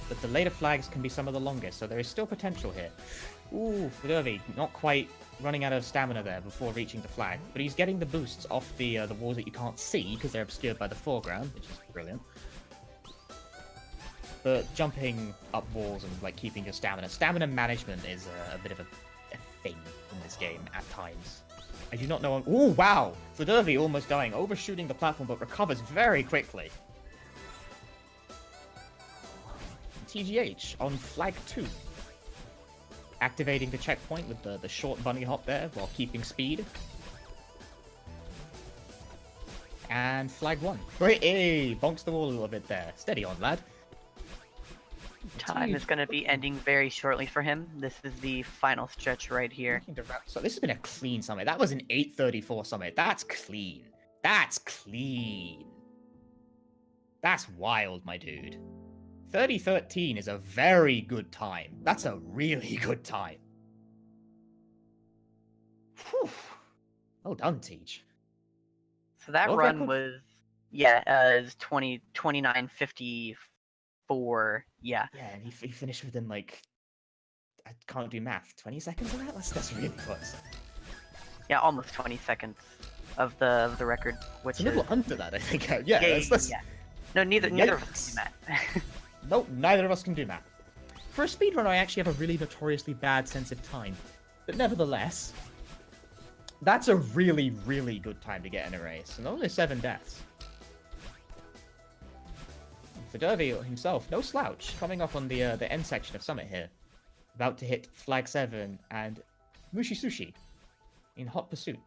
But the later flags can be some of the longest, so there is still potential here. Ooh, Fladervy not quite running out of stamina there before reaching the flag, but he's getting the boosts off the walls that you can't see because they're obscured by the foreground, which is brilliant. But jumping up walls and like keeping your stamina management is a bit of a thing in this game at times. I do not know. Oh wow, Fladervy almost dying, overshooting the platform, but recovers very quickly. TGH on flag 2. Activating the checkpoint with the short bunny hop there while keeping speed. And flag 1. Hey, bonks the wall a little bit there. Steady on, lad. Time is going to be ending very shortly for him. This is the final stretch right here. So this has been a clean summit. That was an 8:34 summit. That's clean. That's clean. That's wild, my dude. 30:13 is a very good time. That's a really good time. Whew. Well done, Teach. So that World run record? was, is 29:54. Yeah. Yeah, and he finished within like, I can't do math, 20 seconds of that? That's really close. Yeah, almost 20 seconds of the record, which It's a little is... under that, I think. Yeah. No, neither of us Yikes. can do that. Nope, neither of us can do math. For a speedrun, I actually have a really notoriously bad sense of time. But nevertheless, that's a really, really good time to get in a race. And only 7 deaths. Fladervy himself, no slouch, coming up on the end section of Summit here. About to hit flag 7, and Msushi in hot pursuit,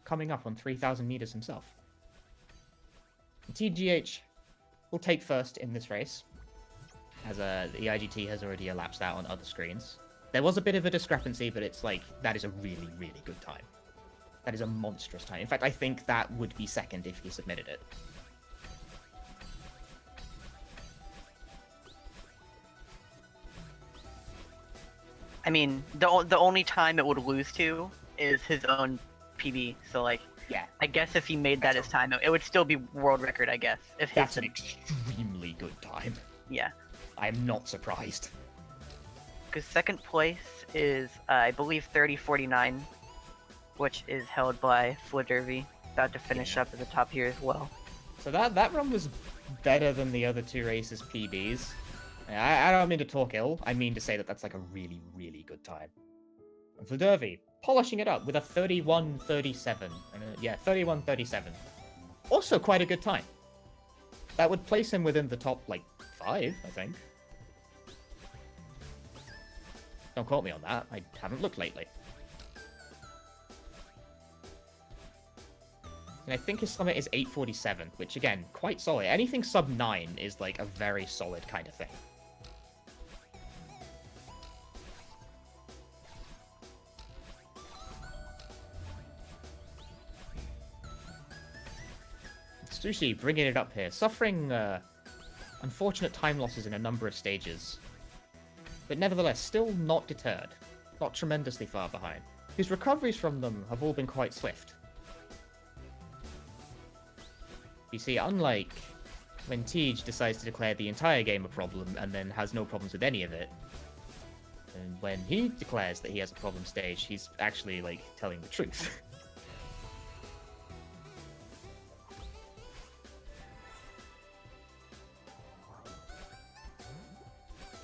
coming up on 3,000 meters himself. And TGH will take first in this race, as the IGT has already elapsed out on other screens. There was a bit of a discrepancy, but it's like, that is a really, really good time. That is a monstrous time. In fact, I think that would be second if he submitted it. I mean, the only time it would lose to is his own PB. So like, Yeah, I guess if he made that his time, it would still be world record. I guess if that's his, an extremely good time. yeah. I'm not surprised. Because second place is I believe 30:49, which is held by Fladervy. About to finish up at the top here as well. So that run was better than the other 2 races' PBs. I don't mean to talk ill. I mean to say that that's like a really, really good time. And Fladervy polishing it up with a 31:37. 31:37. Also quite a good time. That would place him within the top, like, 5, I think. Don't quote me on that. I haven't looked lately. And I think his summit is 8:47, which, again, quite solid. Anything sub 9 is, like, a very solid kind of thing. Msushi bringing it up here, suffering unfortunate time losses in a number of stages, but nevertheless still not deterred, not tremendously far behind. His recoveries from them have all been quite swift. You see, unlike when TGH decides to declare the entire game a problem and then has no problems with any of it, and when he declares that he has a problem stage, he's actually, like, telling the truth.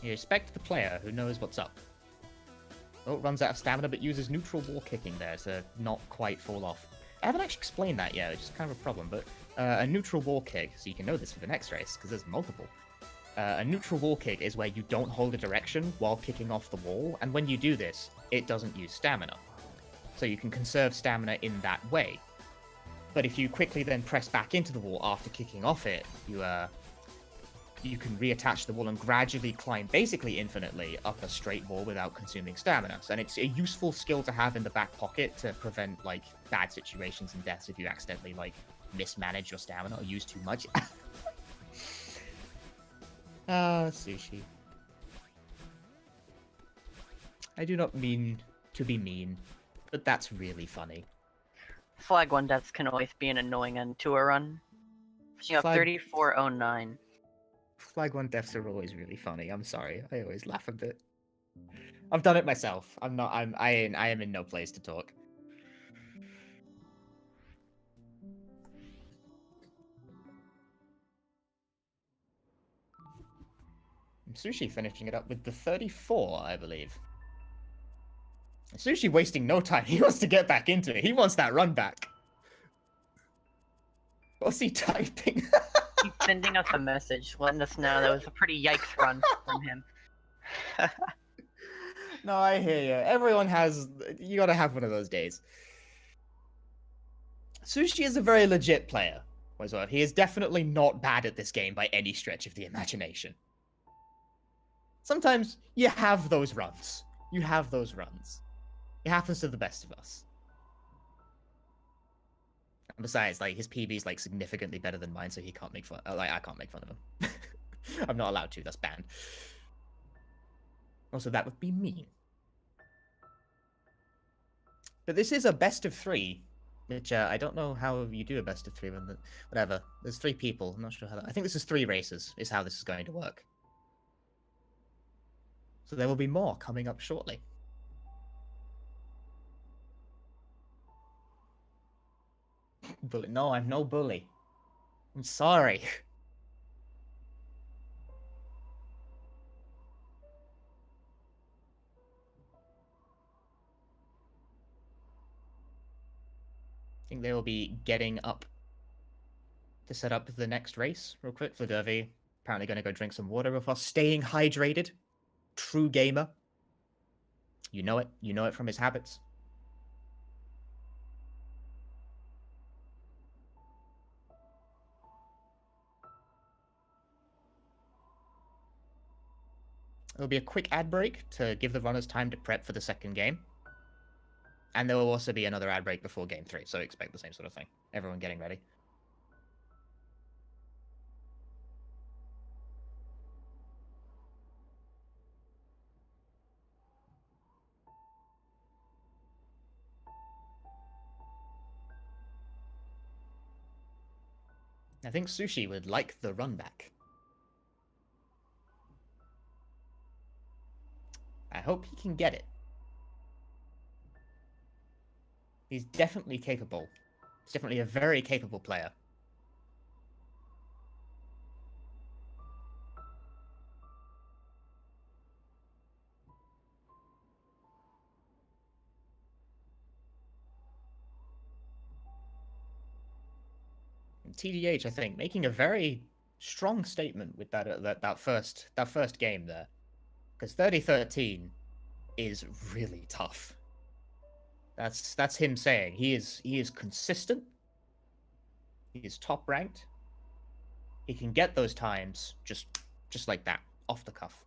You respect the player who knows what's up. Oh, runs out of stamina, but uses neutral wall kicking there to not quite fall off. I haven't actually explained that yet, which is kind of a problem, but a neutral wall kick, so you can know this for the next race, because there's multiple. A neutral wall kick is where you don't hold a direction while kicking off the wall, and when you do this, it doesn't use stamina. So you can conserve stamina in that way. But if you quickly then press back into the wall after kicking off it, you can reattach the wall and gradually climb basically infinitely up a straight wall without consuming stamina. And it's a useful skill to have in the back pocket to prevent like bad situations and deaths if you accidentally like mismanage your stamina or use too much. Sushi. I do not mean to be mean, but that's really funny. Flag 1 deaths can always be an annoying end to a run. You have Flag- 3409. Flag 1 deaths are always really funny. I'm sorry. I always laugh a bit. I've done it myself. I am in no place to talk. Sushi finishing it up with the 34, I believe. Sushi wasting no time. He wants to get back into it. He wants that run back. What's he typing? He's sending us a message letting us know that was a pretty yikes run from him. No, I hear you. Everyone has... You gotta have one of those days. Sushi is a very legit player. He is definitely not bad at this game by any stretch of the imagination. Sometimes you have those runs. You have those runs. It happens to the best of us. And besides, like, his PB is like significantly better than mine, so he can't make fun. Like, I can't make fun of him. I'm not allowed to. That's banned. Also, that would be mean. But this is a best of 3, which I don't know how you do a best of 3 when whatever. There's 3 people. I'm not sure how. I think this is 3 races. Is how this is going to work. So there will be more coming up shortly. Bully? No, I'm no bully. I'm sorry. I think they will be getting up to set up the next race real quick. Fladervy apparently going to go drink some water with us. Staying hydrated. True gamer. You know it. You know it from his habits. There'll be a quick ad break to give the runners time to prep for the second game. And there will also be another ad break before game 3, so expect the same sort of thing. Everyone getting ready. I think Sushi would like the run back. I hope he can get it. He's definitely capable. He's definitely a very capable player. And TGH, I think, making a very strong statement with that first game there, because 30-13 is really tough. That's him saying he is consistent. He is top ranked. He can get those times just like that, off the cuff.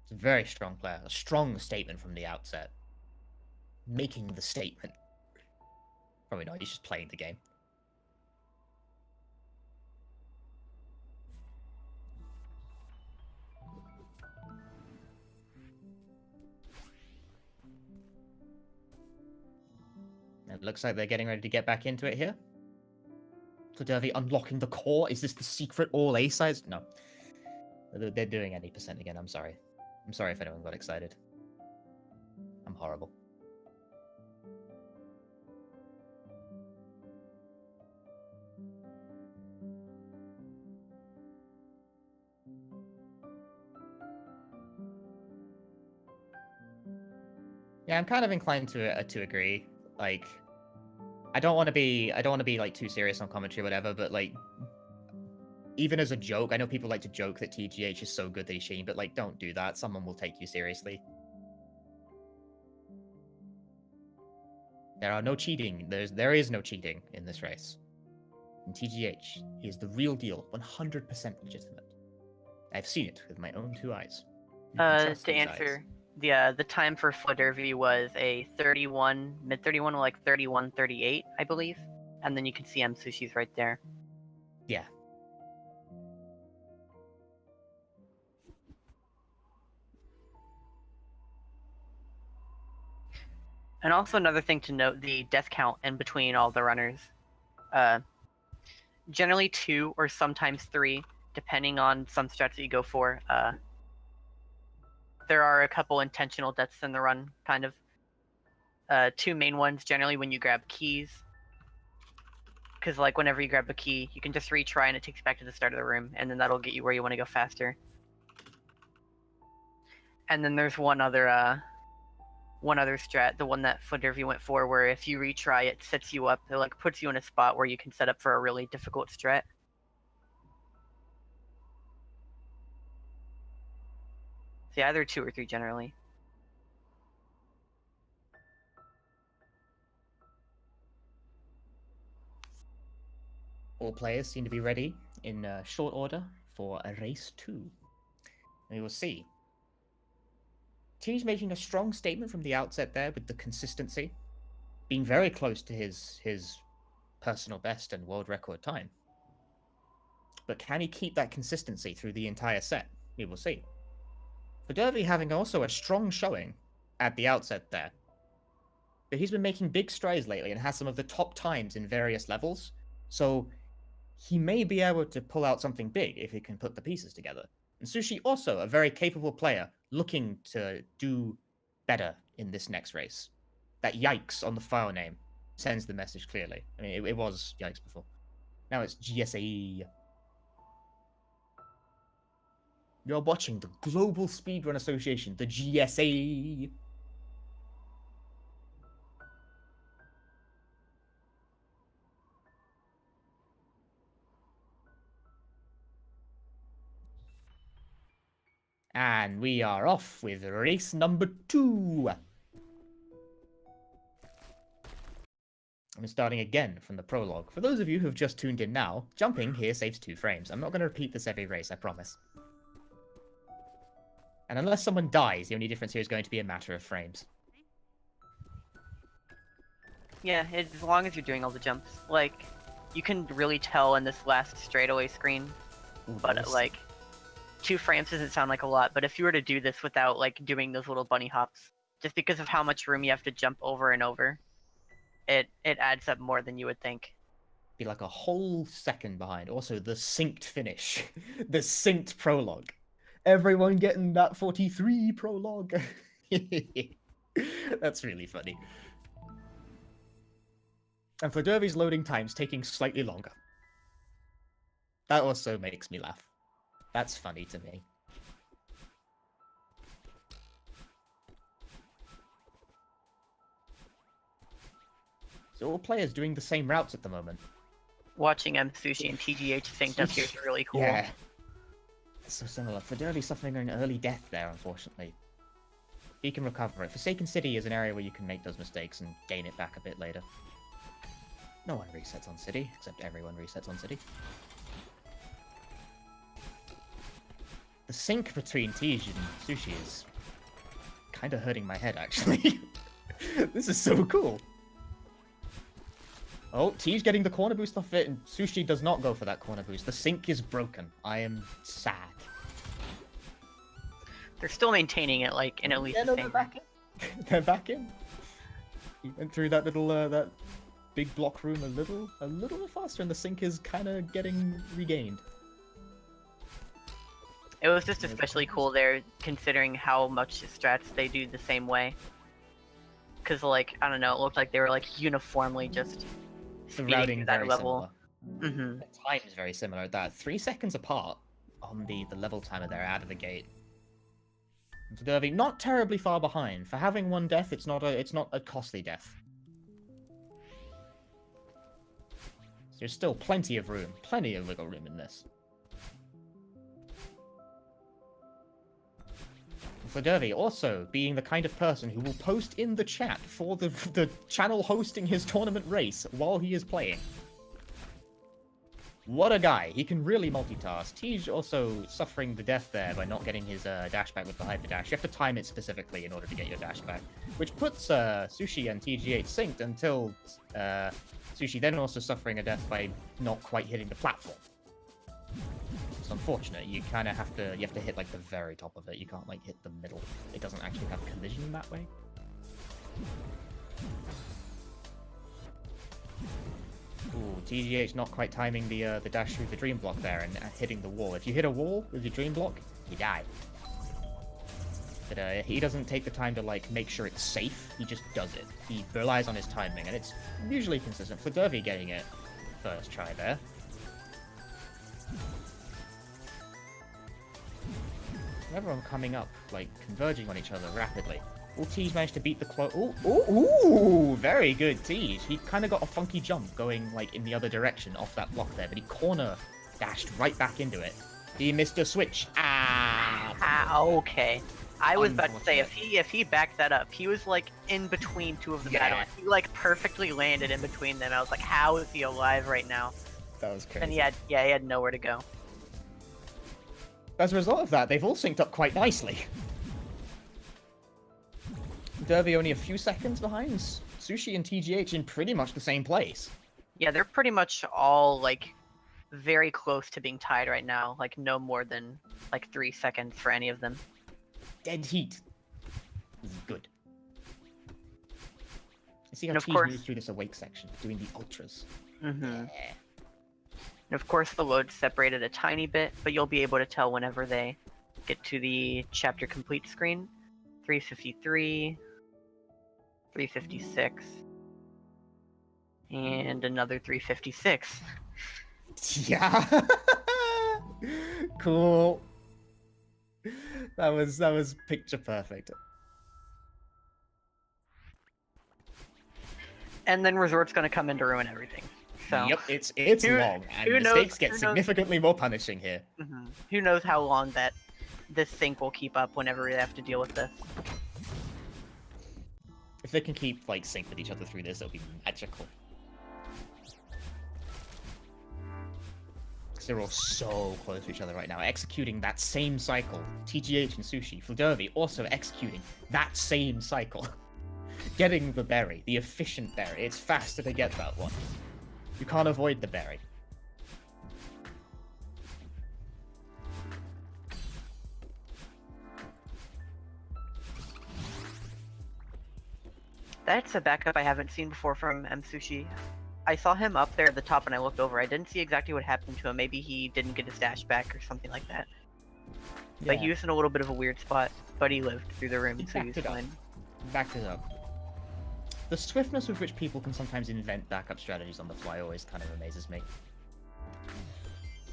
It's a very strong player. A strong statement from the outset. Making the statement. Probably not, he's just playing the game. It looks like they're getting ready to get back into it here. Fladervy unlocking the core. Is this the secret all A sides? No. They're doing any percent again. I'm sorry. I'm sorry if anyone got excited. I'm horrible. Yeah, I'm kind of inclined to agree. Like, I don't want to be like too serious on commentary or whatever, but like, even as a joke, I know people like to joke that TGH is so good that he's cheating, but like, don't do that. Someone will take you seriously. There are no cheating. There is no cheating in this race. In TGH, he is the real deal, 100% legitimate. I've seen it with my own 2 eyes. You can trust To these answer, eyes. the time for Fladervy was a 31, mid 31, like 31:38, I believe. And then you can see Msushi's right there. Yeah. And also another thing to note, the death count in between all the runners. Generally 2 or sometimes 3, depending on some strats that you go for. There are a couple intentional deaths in the run, kind of. 2 main ones, generally when you grab keys. Because like whenever you grab a key, you can just retry and it takes you back to the start of the room, and then that'll get you where you want to go faster. And then there's one other strat, the one that Fladervy went for, where if you retry, it sets you up. It like puts you in a spot where you can set up for a really difficult strat. So either 2 or 3 generally. All players seem to be ready in short order for a race 2. We will see. T's making a strong statement from the outset there with the consistency, being very close to his personal best and world record time. But can he keep that consistency through the entire set? We will see. Fladervy having also a strong showing at the outset there. But he's been making big strides lately and has some of the top times in various levels, so he may be able to pull out something big if he can put the pieces together. And Msushi also a very capable player looking to do better in this next race. That yikes on the file name sends the message clearly. I mean, it was yikes before. Now it's GSA. You're watching the Global Speedrun Association, the GSA. And we are off with race number 2. I'm starting again from the prologue. For those of you who have just tuned in now, jumping here saves 2 frames. I'm not going to repeat this every race, I promise. And unless someone dies, the only difference here is going to be a matter of frames. Yeah, as long as you're doing all the jumps. Like, you can really tell in this last straightaway screen, Ooh, but nice. like, 2 frames doesn't sound like a lot, but if you were to do this without like doing those little bunny hops, just because of how much room you have to jump over and over, it adds up more than you would think. Be like a whole second behind. Also, the synced finish. The synced prologue. Everyone getting that 43 prologue. That's really funny. And Fladervy's loading times taking slightly longer. That also makes me laugh. That's funny to me. So all players doing the same routes at the moment. Watching Msushi and TGH synced up here is really cool. Yeah. It's so similar. Fladervy suffering an early death there, unfortunately. He can recover it. Forsaken City is an area where you can make those mistakes and gain it back a bit later. No one resets on City, except everyone resets on City. The sync between TG and Msushi is kind of hurting my head, actually. This is so cool. Oh, T's getting the corner boost off it, and Msushi does not go for that corner boost. The sync is broken. I am sad. They're still maintaining it, like, in at least the they're same. back in. They're back in. He went through that little, that big block room a little bit faster, and the sync is kind of getting regained. It was just especially cool there, considering how much strats they do the same way. Because, like, I don't know, it looked like they were, like, uniformly just The routing through that very level. similar. Mm-hmm. The time is very similar at that. 3 seconds apart on the level timer there out of the gate. Fladervy not terribly far behind. For having one death, it's not a costly death. There's still plenty of room, plenty of wiggle room in this. Fladervy also being the kind of person who will post in the chat for the channel hosting his tournament race while he is playing. What a guy. He can really multitask. Tej also suffering the death there by not getting his dash back with the hyper dash. You have to time it specifically in order to get your dash back, which puts Msushi and TGH synced until Msushi then also suffering a death by not quite hitting the platform. It's unfortunate. You kind of have to hit like the very top of it. You can't like hit the middle. It doesn't actually have collision that way. Ooh, TGH not quite timing the dash through the dream block there and hitting the wall. If you hit a wall with your dream block, you die. But he doesn't take the time to like make sure it's safe. He just does it. He relies on his timing, and it's usually consistent. Fladervy getting it first try there. Everyone coming up, like converging on each other rapidly. Oh, Tej managed to beat the close. Ooh, very good, Tej. He kind of got a funky jump going like in the other direction off that block there, but he corner dashed right back into it. He missed a switch. Okay. I was about to say if he backed that up, he was like in between two of the battles. He like perfectly landed in between them. I was like, how is he alive right now? That was crazy. And he had nowhere to go. As a result of that, they've all synced up quite nicely. Derby only a few seconds behind. Msushi and TGH in pretty much the same place. Yeah, they're pretty much all like very close to being tied right now. Like no more than like 3 seconds for any of them. Dead heat. This is good. I see how And Tej moves through this awake section, doing the ultras. Mm-hmm. Yeah. And of course the load's separated a tiny bit, but you'll be able to tell whenever they get to the chapter complete screen. 353, 356, and another 356. Yeah. Cool. That was picture perfect. And then Resort's gonna come in to ruin everything. So Yep, it's long, and mistakes get significantly more punishing here. Mm-hmm. Who knows how long that this sync will keep up whenever we have to deal with this. If they can keep like sync with each other through this, it'll be magical. Because they're all so close to each other right now, executing that same cycle. TGH and Msushi, Fladervy also executing that same cycle. Getting the berry, the efficient berry. It's faster to get that one. You can't avoid the berry. That's a backup I haven't seen before from Msushi. I saw him up there at the top and I looked over. I didn't see exactly what happened to him. Maybe he didn't get his dash back or something like that. Yeah. But he was in a little bit of a weird spot, but he lived through the room, so he was fine. Backed it up. The swiftness with which people can sometimes invent backup strategies on the fly always kind of amazes me.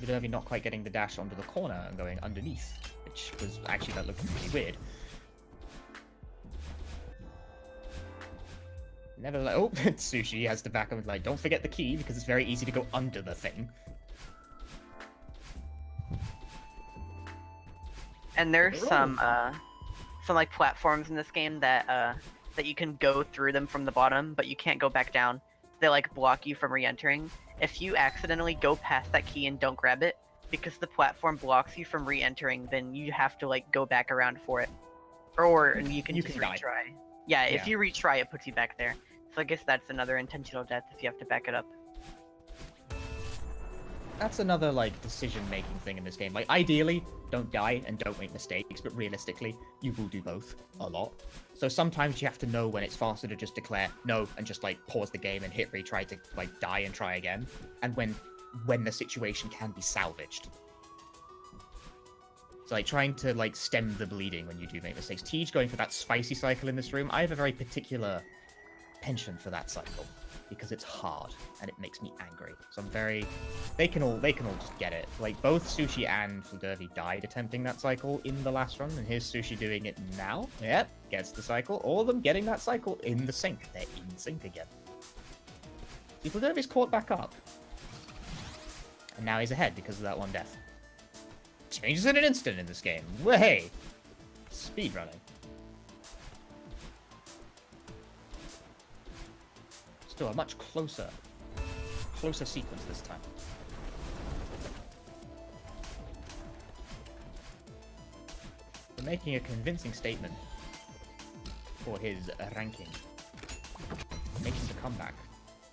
Fladervy not quite getting the dash onto the corner and going underneath, which was actually, that looked really weird. Never like, oh, Msushi has to back up and like, don't forget the key because it's very easy to go under the thing. And there's some like platforms in this game that that you can go through them from the bottom, but you can't go back down. They like block you from re-entering. If you accidentally go past that key and don't grab it, because the platform blocks you from re-entering, then you have to like go back around for it, or you can just retry. Yeah, if you retry, it puts you back there. So I guess that's another intentional death if you have to back it up. That's another like decision-making thing in this game. Like ideally, don't die and don't make mistakes, but realistically, you will do both a lot. So sometimes you have to know when it's faster to just declare no and just like pause the game and hit retry to like die and try again, and when the situation can be salvaged. So like trying to like stem the bleeding when you do make mistakes. Tej going for that spicy cycle in this room. I have a very particular penchant for that cycle. because it's hard and it makes me angry. So I'm very, they can all just get it. Like both Sushi and Fladervy died attempting that cycle in the last run, and here's Sushi doing it now. Yep, gets the cycle. All of them getting that cycle in the sync. They're in sync again. See, Fladervy's caught back up, and now he's ahead because of that one death. Changes in an instant in this game. Way, speedrunning. Still a much closer sequence this time. We're making a convincing statement for his ranking, making the comeback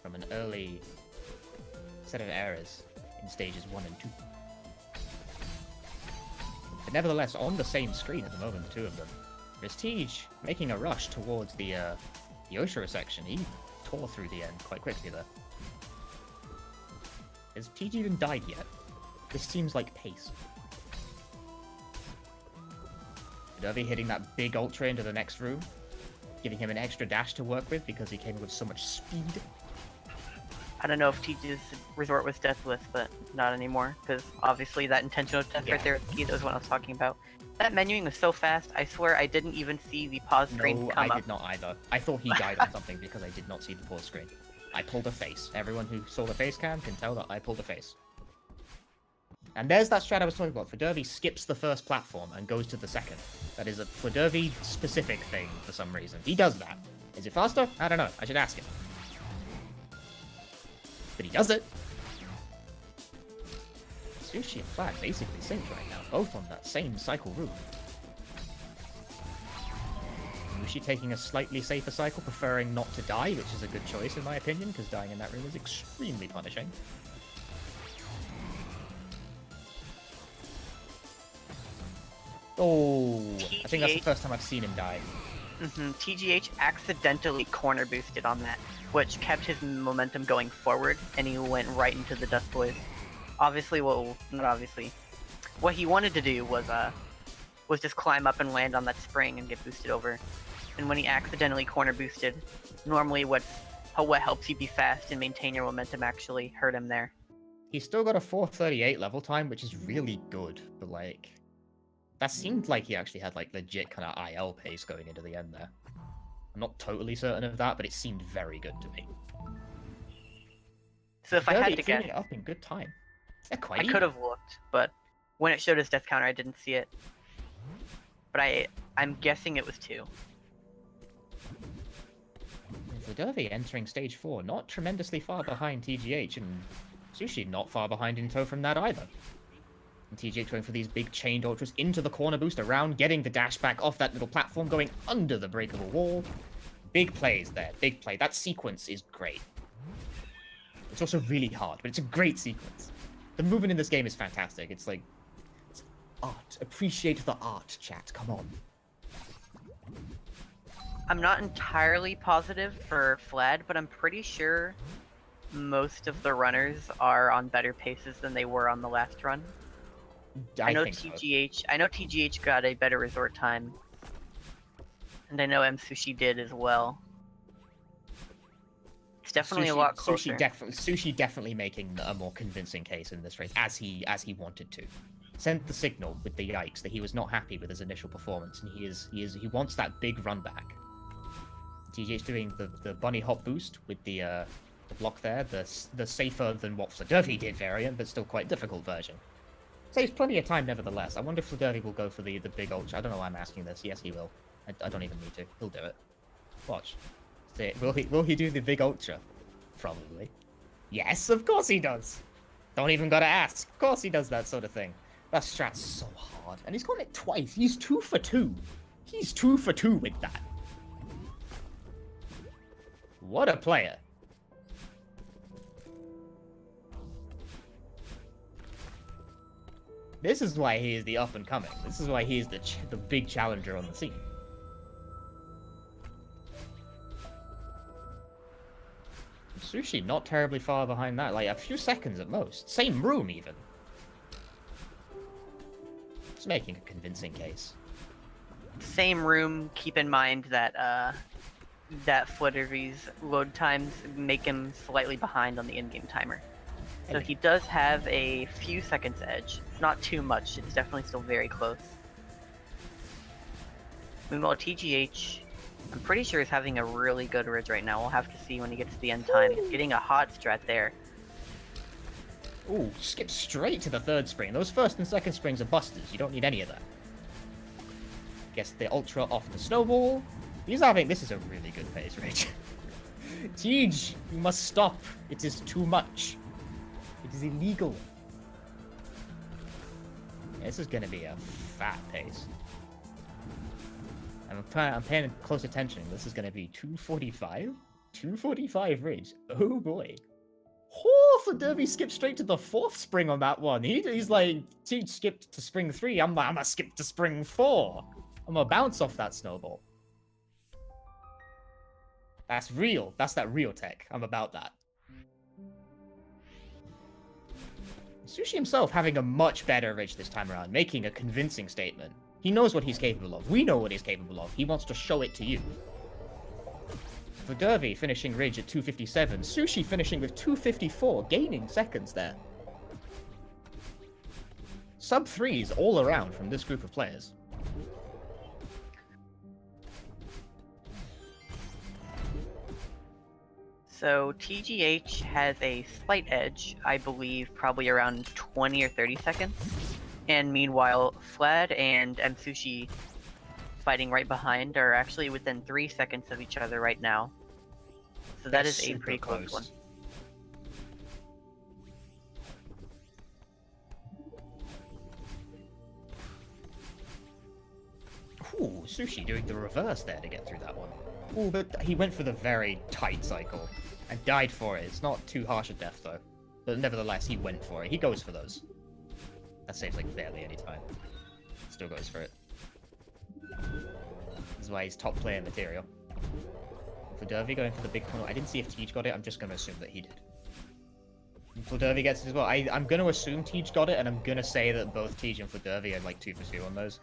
from an early set of errors in stages 1 and 2. But nevertheless, on the same screen at the moment, the two of them. There's TGH making a rush towards the Yoshiro section. He tore through the end quite quickly there. Has TGH even died yet? This seems like pace. Fladervy hitting that big ultra into the next room, giving him an extra dash to work with because he came with so much speed. I don't know if TG's resort was deathless, but not anymore, because obviously that intentional death right there is key. That was what I was talking about. That menuing was so fast, I swear I didn't even see the pause screen come up. No, I did not either. I thought he died on something because I did not see the pause screen. I pulled a face. Everyone who saw the face cam can tell that I pulled a face. And there's that strat I was talking about. Fladervy skips the first platform and goes to the second. That is a Fladervy specific thing for some reason. He does that. Is it faster? I don't know. I should ask him. But he does it. Sushi and Flag basically synced right now, both on that same cycle route. Mushi taking a slightly safer cycle, preferring not to die, which is a good choice in my opinion, because dying in that room is extremely punishing. Oh, TGH. I think that's the first time I've seen him die. TGH accidentally corner boosted on that, which kept his momentum going forward, and he went right into the Dust Boys. Obviously, well, not obviously. What he wanted to do was just climb up and land on that spring and get boosted over. And when he accidentally corner boosted, normally what helps you be fast and maintain your momentum actually hurt him there. He's still got a 438 level time, which is really good, but like, that seemed like he actually had like legit kind of IL pace going into the end there. I'm not totally certain of that, but it seemed very good to me. So if I had to guess, it up in good time. Yeah, quite I even. could have looked, but when it showed his death counter, I didn't see it. But I'm guessing it was 2. Fladervy entering stage 4, not tremendously far behind TGH, and Sushi not far behind in tow from that either. And TGH going for these big chained ultras into the corner boost around, getting the dash back off that little platform, going under the breakable wall. Big plays there, big play. That sequence is great. It's also really hard, but it's a great sequence. The movement in this game is fantastic. It's like, it's art. Appreciate the art, chat. Come on. I'm not entirely positive for Flad, but I'm pretty sure most of the runners are on better paces than they were on the last run. I know TGH. I know TGH got a better resort time, and I know Msushi did as well. It's definitely a lot closer. Sushi definitely making a more convincing case in this race, as he wanted to. Sent the signal with the yikes that he was not happy with his initial performance, and he wants that big run back. TGH doing the bunny hop boost with the block there, the safer than what Fladervy did variant, but still quite difficult version. Saves plenty of time nevertheless. I wonder if Fladervy will go for the big ultra. I don't know why I'm asking this. Yes, he will. I don't even need to. He'll do it. Watch. See, will he do the big ultra? Probably. Yes, of course he does. Don't even gotta ask. Of course he does that sort of thing. That strat's so hard. And he's gotten it twice. He's 2 for 2. He's 2 for 2 with that. What a player. This is why he is the up-and-coming. This is why he is the big challenger on the scene. Sushi not terribly far behind that, like a few seconds at most. Same room, even. It's making a convincing case. Same room. Keep in mind that that Fladervy's load times make him slightly behind on the in-game timer. So he does have a few seconds edge. Not too much, it's definitely still very close. Meanwhile, TGH, I'm pretty sure is having a really good ridge right now. We'll have to see when he gets to the end time. He's getting a hot strat there. Ooh, skip straight to the third spring. Those first and second springs are busters. You don't need any of that. Gets the ultra off the snowball. He's having... This is a really good pace, Rich. Tej, you must stop. It is too much. It is illegal. Yeah, this is going to be a fat pace. I'm paying close attention. This is going to be 245? 245 Ridge. Oh boy. Oh, Fladervy skipped straight to the fourth spring on that one. He's like, Tej skipped to spring 3. I'm gonna skip to spring 4. I'm gonna bounce off that snowball. That's real. That's that real tech. I'm about that. Msushi himself having a much better ridge this time around, making a convincing statement. He knows what he's capable of. We know what he's capable of. He wants to show it to you. Fladervy finishing ridge at 257. Msushi finishing with 254, gaining seconds there. Sub 3s all around from this group of players. So TGH has a slight edge, I believe, probably around 20 or 30 seconds. And meanwhile, Flad and Msushi, fighting right behind, are actually within 3 seconds of each other right now. So that is a pretty close one. Ooh, Sushi doing the reverse there to get through that one. Ooh, but he went for the very tight cycle and died for it. It's not too harsh a death, though. But nevertheless, he went for it. He goes for those. That saves, like, barely any time. Still goes for it. This is why he's top player material. Fladervy going for the big corner. I didn't see if Tej got it. I'm just going to assume that he did. Fladervy gets it as well. I'm going to assume Tej got it, and I'm going to say that both Tej and Fladervy are, like, 2 for 2 on those.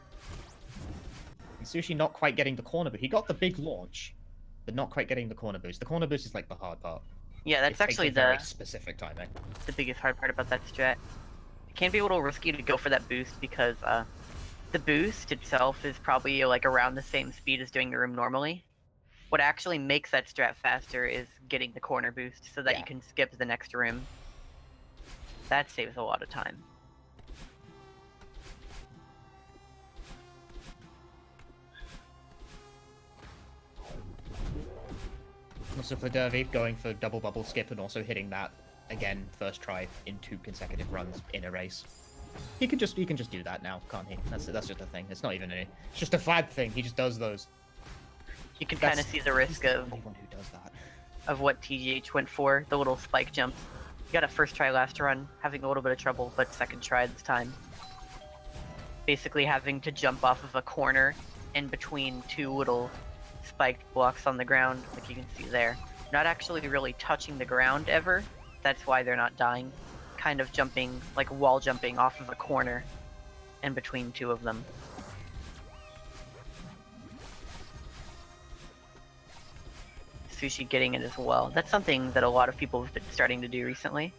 Sushi not quite getting the corner boost. He got the big launch, but not quite getting the corner boost. The corner boost is like the hard part. Yeah, that's actually the very specific timing. The biggest hard part about that strat. It can be a little risky to go for that boost because the boost itself is probably like around the same speed as doing the room normally. What actually makes that strat faster is getting the corner boost so that you can skip the next room. That saves a lot of time. Also Fladervy going for double bubble skip and also hitting that again first try in 2 consecutive runs in a race. He can just do that now, can't he? That's just a thing. It's not even it's just a Flad thing. He just does those. You can kind of see the risk of anyone who does that. Of what TGH went for, the little spike jump. He got a first try last run, having a little bit of trouble, but second try this time. Basically having to jump off of a corner in between 2 little spiked blocks on the ground, like you can see there. Not actually really touching the ground ever. That's why they're not dying. Kind of jumping, like wall jumping off of a corner in between 2 of them. Sushi getting it as well. That's something that a lot of people have been starting to do recently.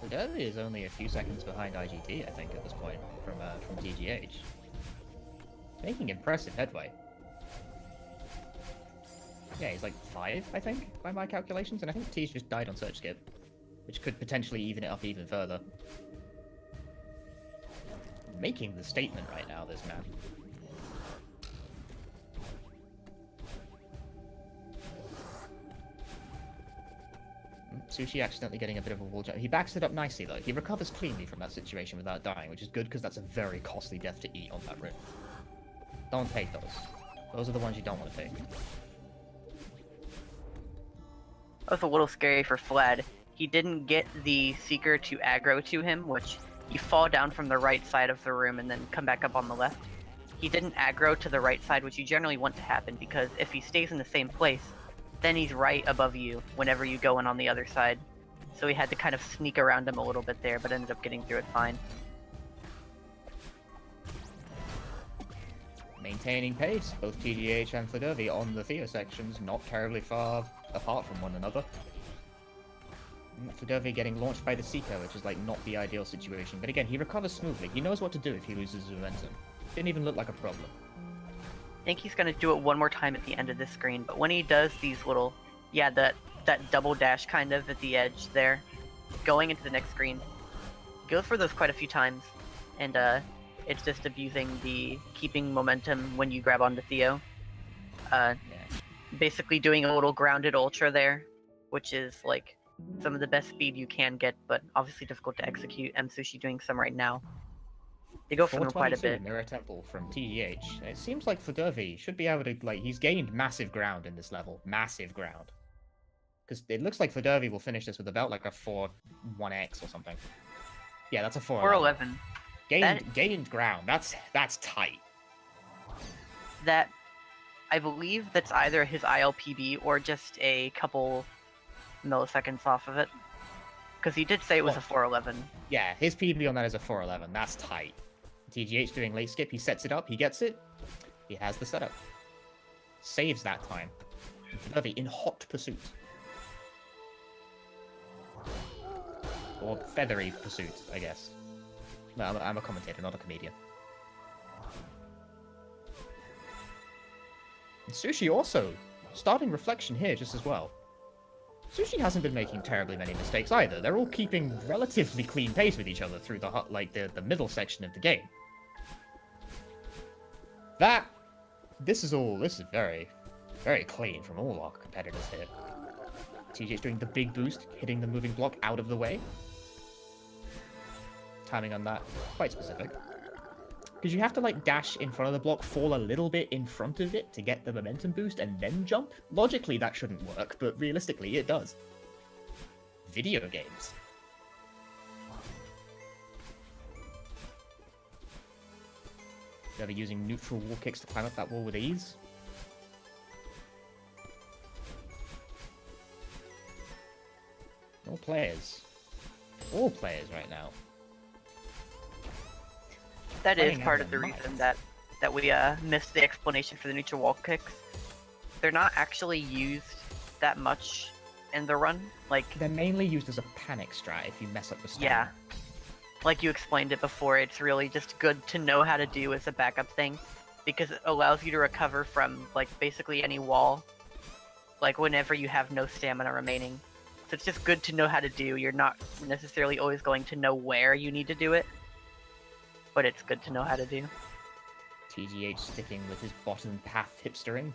Fladervy is only a few seconds behind IGT, I think, at this point, from TGH. Making impressive headway. Yeah, he's like 5, I think, by my calculations, and I think T's just died on search skip, which could potentially even it up even further. Making the statement right now, this man. Sushi accidentally getting a bit of a wall jump. He backs it up nicely, though. He recovers cleanly from that situation without dying, which is good because that's a very costly death to eat on that route. Don't take those. Those are the ones you don't want to take. That was a little scary for Flad. He didn't get the Seeker to aggro to him, which you fall down from the right side of the room and then come back up on the left. He didn't aggro to the right side, which you generally want to happen, because if he stays in the same place, then he's right above you whenever you go in on the other side. So he had to kind of sneak around him a little bit there, but ended up getting through it fine. maintaining pace. Both TGH and Fladervy on the Theo sections, not terribly far apart from one another. Fladervy getting launched by the Seeker, which is like not the ideal situation. But again, he recovers smoothly. He knows what to do if he loses momentum. Didn't even look like a problem. I think he's gonna do it one more time at the end of this screen, but when he does these little, yeah, that double dash kind of at the edge there, going into the next screen, he goes for those quite a few times, and it's just abusing the keeping momentum when you grab onto Theo. Basically doing a little grounded ultra there, which is like some of the best speed you can get, but obviously difficult to execute. Msushi doing some right now. They go for them quite a bit. Mirror Temple from TGH. It seems like Fladervy should be able to, like, he's gained massive ground in this level. Massive ground. Because it looks like Fladervy will finish this with about like a 4-1x or something. Yeah, that's a 411. 411. Gained ground. That's tight. That, I believe that's either his ILPB or just a couple milliseconds off of it. Because he did say it was a 411. Yeah, his PB on that is a 411. That's tight. TGH doing late skip. He sets it up. He gets it. He has the setup. Saves that time. Fladervy in hot pursuit. Or feathery pursuit, I guess. No, I'm a commentator, not a comedian. And Sushi also starting reflection here just as well. Sushi hasn't been making terribly many mistakes either. They're all keeping relatively clean pace with each other through the middle section of the game. This is very, very clean from all our competitors here. TJ's doing the big boost, hitting the moving block out of the way. Timing on that, quite specific. Because you have to like dash in front of the block, fall a little bit in front of it to get the momentum boost, and then jump. Logically, that shouldn't work, but realistically, it does. Video games. They'll be using neutral wall kicks to climb up that wall with ease. All players right now. That is part of the reason that we missed the explanation for the neutral wall kicks. They're not actually used that much in the run. Like, they're mainly used as a panic strat if you mess up the stamina. Yeah. Like you explained it before, it's really just good to know how to do as a backup thing, because it allows you to recover from like basically any wall, like whenever you have no stamina remaining. So it's just good to know how to do. You're not necessarily always going to know where you need to do it, but it's good to know how to do. TGH sticking with his bottom path hipstering.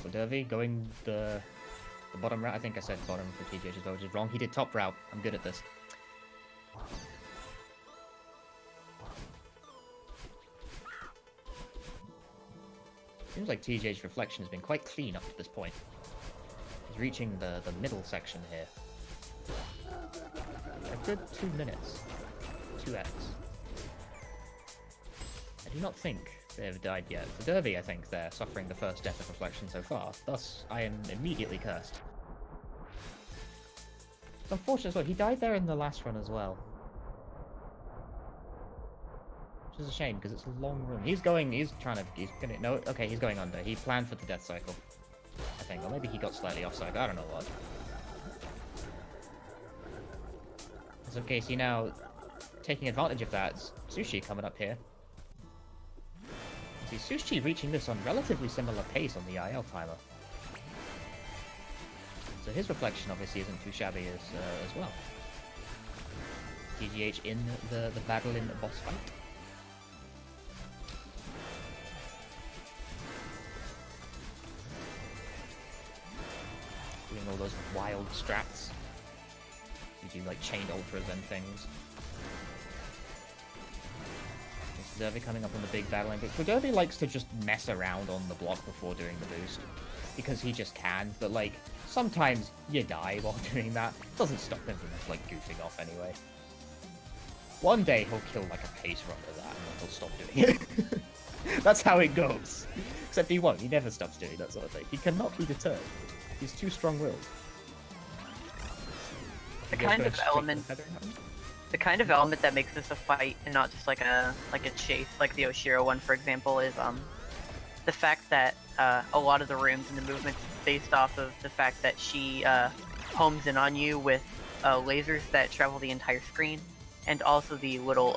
Fladervy going the bottom route. I think I said bottom for TGH as well, which is wrong. He did top route. I'm good at this. Seems like TGH's reflection has been quite clean up to this point. He's reaching the middle section here. A good 2 minutes. 2x. I do not think they have died yet. For Derby, I think they're suffering the first death of reflection so far. Thus, I am immediately cursed. It's unfortunate as well. He died there in the last run as well. Which is a shame, because it's a long run. He's gonna, no, okay, he's going under. He planned for the death cycle, I think. Or maybe he got slightly offside, I don't know what. So, okay, so now, taking advantage of that, Sushi coming up here. See, Sushi reaching this on relatively similar pace on the IL timer. So his reflection obviously isn't too shabby as well. TGH in the battle in the boss fight. Doing all those wild strats. You do like chained ultras and things. Fladervy coming up on the big battling, but Fladervy likes to just mess around on the block before doing the boost. Because he just can, but like, sometimes you die while doing that. It doesn't stop him from like goofing off anyway. One day he'll kill like a pace run to that and then he'll stop doing it. That's how it goes. Except he won't, he never stops doing that sort of thing. He cannot be deterred. He's too strong-willed. The kind of element that makes this a fight and not just like a chase, like the Oshiro one, for example, is the fact that a lot of the rooms and the movements based off of the fact that she homes in on you with lasers that travel the entire screen, and also the little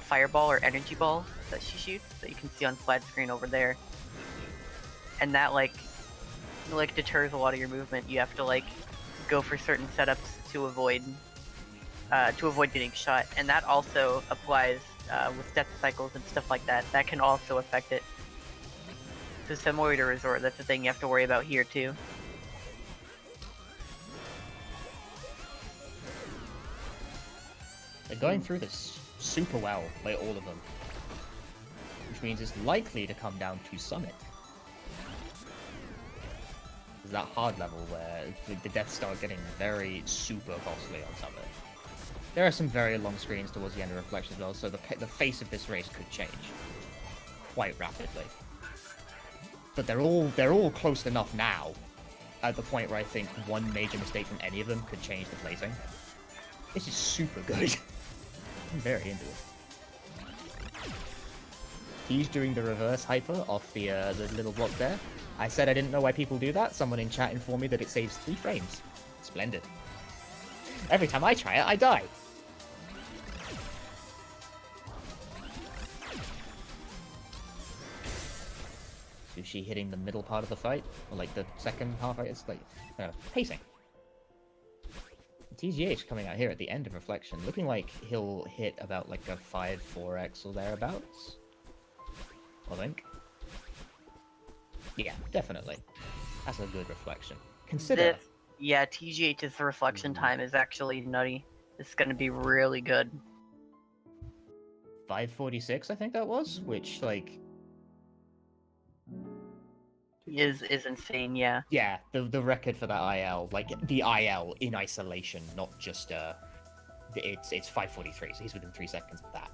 fireball or energy balls that she shoots that you can see on flat screen over there. And that like deters a lot of your movement. You have to like go for certain setups to avoid getting shot, and that also applies with death cycles and stuff like that. That can also affect it. So similar to Resort, that's the thing you have to worry about here too. They're going through this super well, like all of them. Which means it's likely to come down to Summit. There's that hard level where the deaths start getting very super costly on Summit. There are some very long screens towards the end of Reflection as well, so the face of this race could change quite rapidly. But they're all close enough now, at the point where I think one major mistake from any of them could change the placing. This is super good. I'm very into it. He's doing the reverse hyper off the little block there. I said I didn't know why people do that. Someone in chat informed me that it saves 3 frames. Splendid. Every time I try it, I die. Msushi hitting the middle part of the fight, or like the second half. It's like pacing. TGH coming out here at the end of Reflection, looking like he'll hit about like a 5-4x or thereabouts. I think. Yeah, definitely. That's a good Reflection. Consider. Yeah, TGH's reflection time is actually nutty. It's gonna be really good. 546, I think that was, which like is insane. Yeah. Yeah, the record for that IL, like the IL in isolation, not just it's 543, so he's within 3 seconds of that.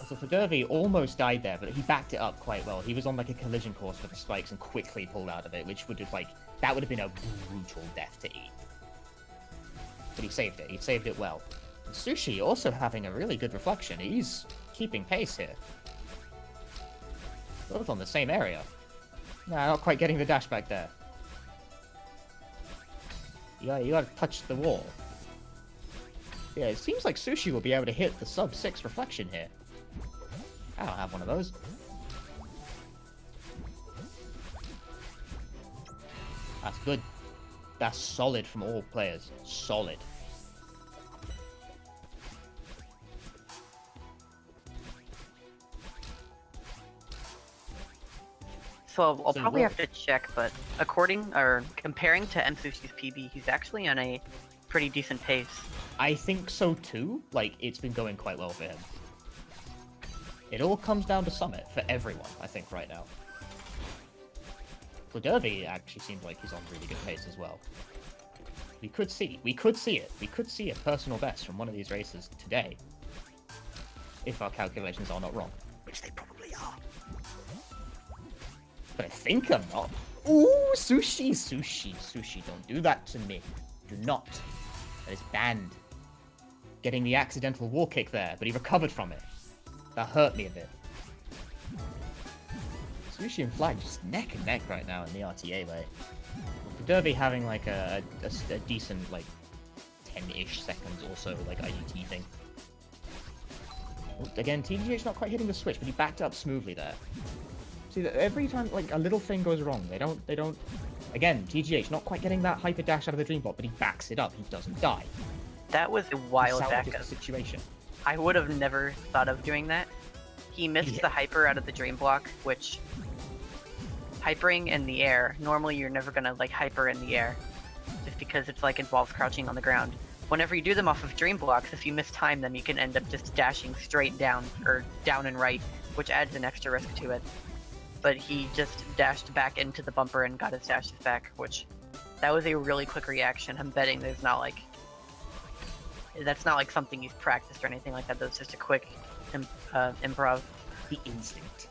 So Fladervy almost died there, but he backed it up quite well. He was on like a collision course for the spikes and quickly pulled out of it, which would have that would have been a brutal death to eat. But he saved it. He saved it well. And Msushi also having a really good reflection. He's keeping pace here. Both on the same area. Nah, not quite getting the dash back there. You gotta touch the wall. Yeah, it seems like Msushi will be able to hit the sub-6 reflection here. I don't have one of those. That's good. That's solid from all players. Solid. So I'll probably have to check, but comparing to Msushi's PB, he's actually on a pretty decent pace. I think so too. Like, it's been going quite well for him. It all comes down to Summit for everyone, I think, right now. Fladervy actually seems like he's on really good pace as well. We could see it. We could see a personal best from one of these races today. If our calculations are not wrong. Which they probably are. But I think I'm not. Ooh, Sushi, don't do that to me. Do not. That is banned. Getting the accidental wall kick there, but he recovered from it. That hurt me a bit. Msushi and Flag just neck and neck right now in the RTA way. Fladervy having like a decent like 10-ish seconds or so like IGT thing. Again, TGH not quite hitting the switch, but he backed up smoothly there. See, every time like a little thing goes wrong, they don't. Again, TGH not quite getting that hyper dash out of the dream block, but he backs it up. He doesn't die. That was a wild backup. Situation. I would have never thought of doing that. He missed the hyper out of the dream block, which hypering in the air, normally you're never gonna like hyper in the air, just because it's like involves crouching on the ground. Whenever you do them off of dream blocks, if you mistime them, you can end up just dashing straight down, or down and right, which adds an extra risk to it. But he just dashed back into the bumper and got his dashes back, which that was a really quick reaction. I'm betting that's not like something he's practiced or anything like that. That's just a quick improv. The instinct.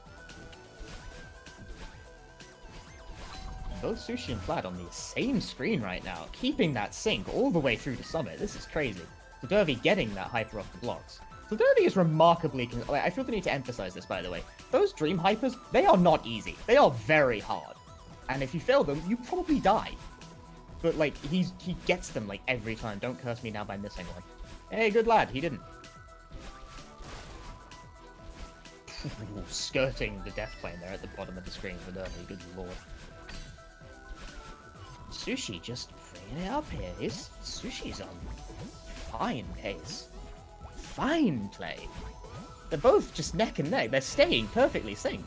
Both Sushi and Flat on the same screen right now, keeping that sync all the way through to Summit. This is crazy. Fladervy getting that hyper off the blocks. Fladervy is remarkably... I feel the need to emphasize this, by the way. Those Dream Hypers, they are not easy. They are very hard. And if you fail them, you probably die. But, like, he gets them, like, every time. Don't curse me now by missing one. Hey, good lad, he didn't. Ooh, skirting the death plane there at the bottom of the screen for Fladervy, good lord. Msushi just bringing it up here. Sushi's on fine pace. Fine play. They're both just neck and neck. They're staying perfectly synced.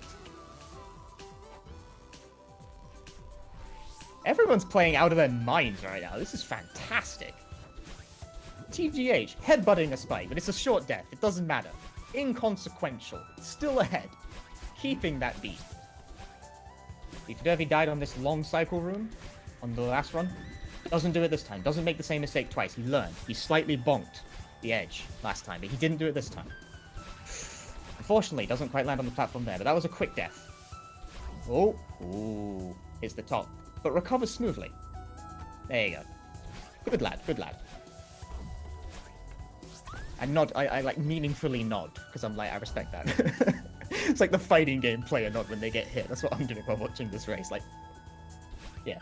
Everyone's playing out of their minds right now. This is fantastic. TGH, headbutting a spike, but it's a short death. It doesn't matter. Inconsequential. Still ahead. Keeping that beat. If Fladervy died on this long cycle room, on the last run, doesn't do it this time. Doesn't make the same mistake twice. He learned. He slightly bonked the edge last time, but he didn't do it this time. Unfortunately, doesn't quite land on the platform there, but that was a quick death. Oh, ooh, hits the top, but recovers smoothly. There you go. Good lad, good lad. And nod, I like meaningfully nod, because I'm like, I respect that. It's like the fighting game player nod when they get hit. That's what I'm doing while watching this race. Like, yeah.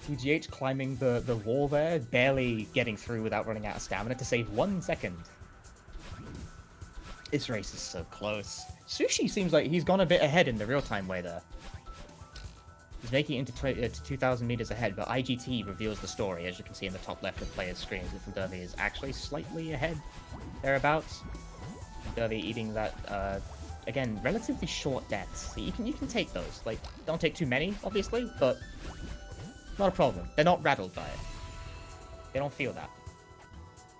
TGH climbing the wall there, barely getting through without running out of stamina to save 1 second. This race is so close. Msushi seems like he's gone a bit ahead in the real-time way there. He's making it into 2,000 meters ahead, but IGT reveals the story, as you can see in the top left of players' screens. Fladervy is actually slightly ahead, thereabouts. Fladervy eating that, again, relatively short deaths. So you can take those. Like, don't take too many, obviously, but not a problem. They're not rattled by it. They don't feel that.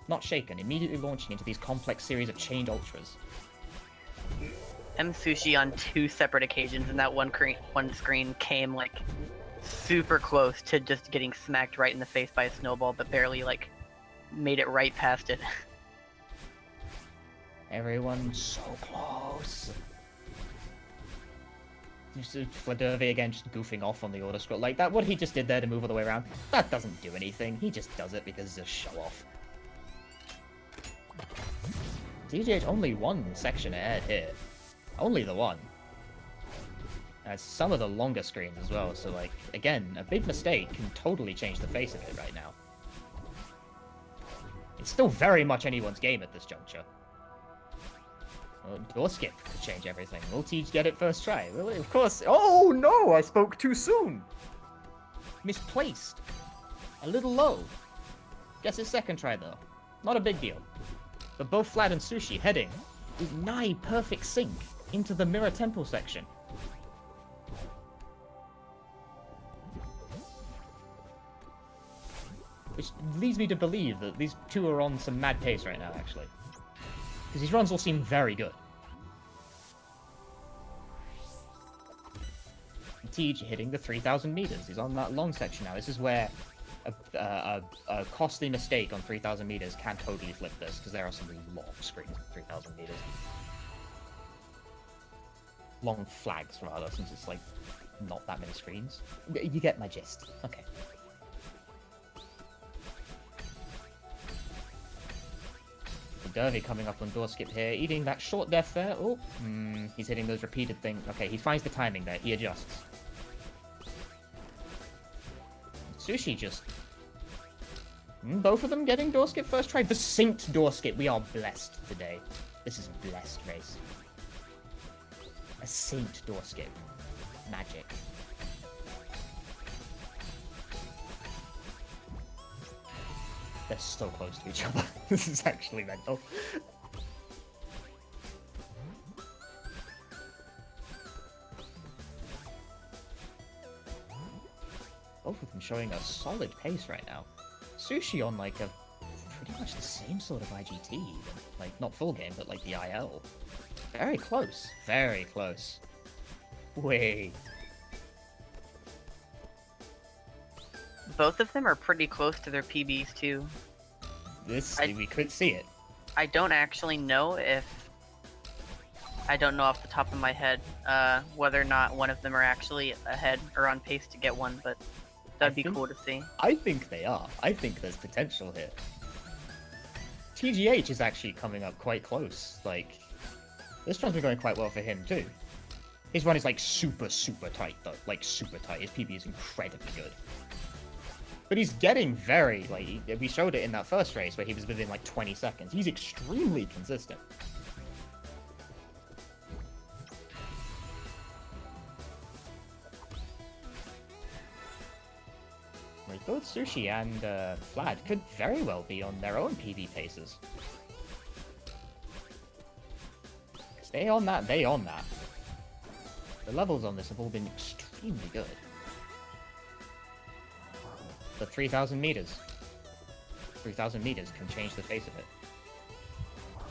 Not shaken, immediately launching into these complex series of chained ultras. Msushi on 2 separate occasions in that one screen came like super close to just getting smacked right in the face by a snowball, but barely like made it right past it. Everyone's so close. Fladervy again just goofing off on the auto scroll. Like that, what he just did there to move all the way around, that doesn't do anything. He just does it because it's a show off. TGH only one section ahead here. Only the one. That's some of the longer screens as well, so like, again, a big mistake can totally change the face of it right now. It's still very much anyone's game at this juncture. Well, door skip could change everything. Will Tej get it first try? Really? Of course. Oh no, I spoke too soon! Misplaced. A little low. Guess his second try though. Not a big deal. But both Flad and Msushi heading with nigh perfect sync into the Mirror Temple section. Which leads me to believe that these two are on some mad pace right now, actually. Because these runs all seem very good. Tej hitting the 3,000 meters. He's on that long section now. This is where a costly mistake on 3,000 meters can totally flip this, because there are some long screens at 3,000 meters. Long flags, rather, since it's, like, not that many screens. You get my gist. Okay. Fladervy coming up on door skip here, eating that short death there. Oh, he's hitting those repeated things. Okay, he finds the timing there. He adjusts. Msushi just... both of them getting door skip first try. The synced door skip. We are blessed today. This is a blessed race. A synced door skip. Magic. They're so close to each other. This is actually mental. Both of them showing a solid pace right now. Msushi on like a pretty much the same sort of IGT even. Like not full game, but like the IL. Very close. Very close. Wait. Both of them are pretty close to their PBs too. We could see it. I don't actually know if... I don't know off the top of my head whether or not one of them are actually ahead or on pace to get one, but that'd be cool to see. I think they are. I think there's potential here. TGH is actually coming up quite close. Like, this run's been going quite well for him too. His run is like super tight though, like super tight. His PB is incredibly good. But he's getting very, like, we showed it in that first race where he was within like 20 seconds. He's extremely consistent. Like, both Sushi and Flad could very well be on their own PB paces. Stay on that, they on that. The levels on this have all been extremely good. The 3,000 meters. 3,000 meters can change the face of it.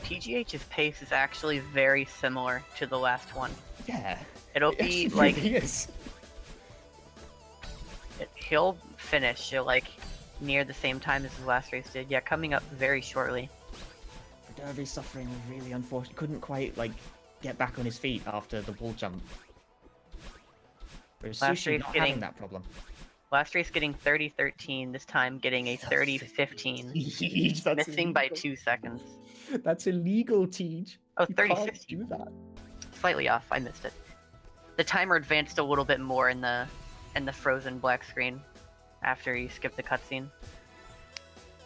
TGH's pace is actually very similar to the last one. Yeah. It'll It be actually like really is. he'll finish like near the same time as his last race did. Yeah, coming up very shortly. Fladervy suffering was really unfortunate. Couldn't quite like get back on his feet after the wall jump. Whereas Last Sushi race not getting- having that problem. Last race getting 30-13, this time getting a 30-15. Teej, that's Missing by illegal. 2 seconds. That's illegal, Teej. Oh, You 30-15. can't do that. Slightly off, I missed it. The timer advanced a little bit more in the frozen black screen after you skip the cutscene.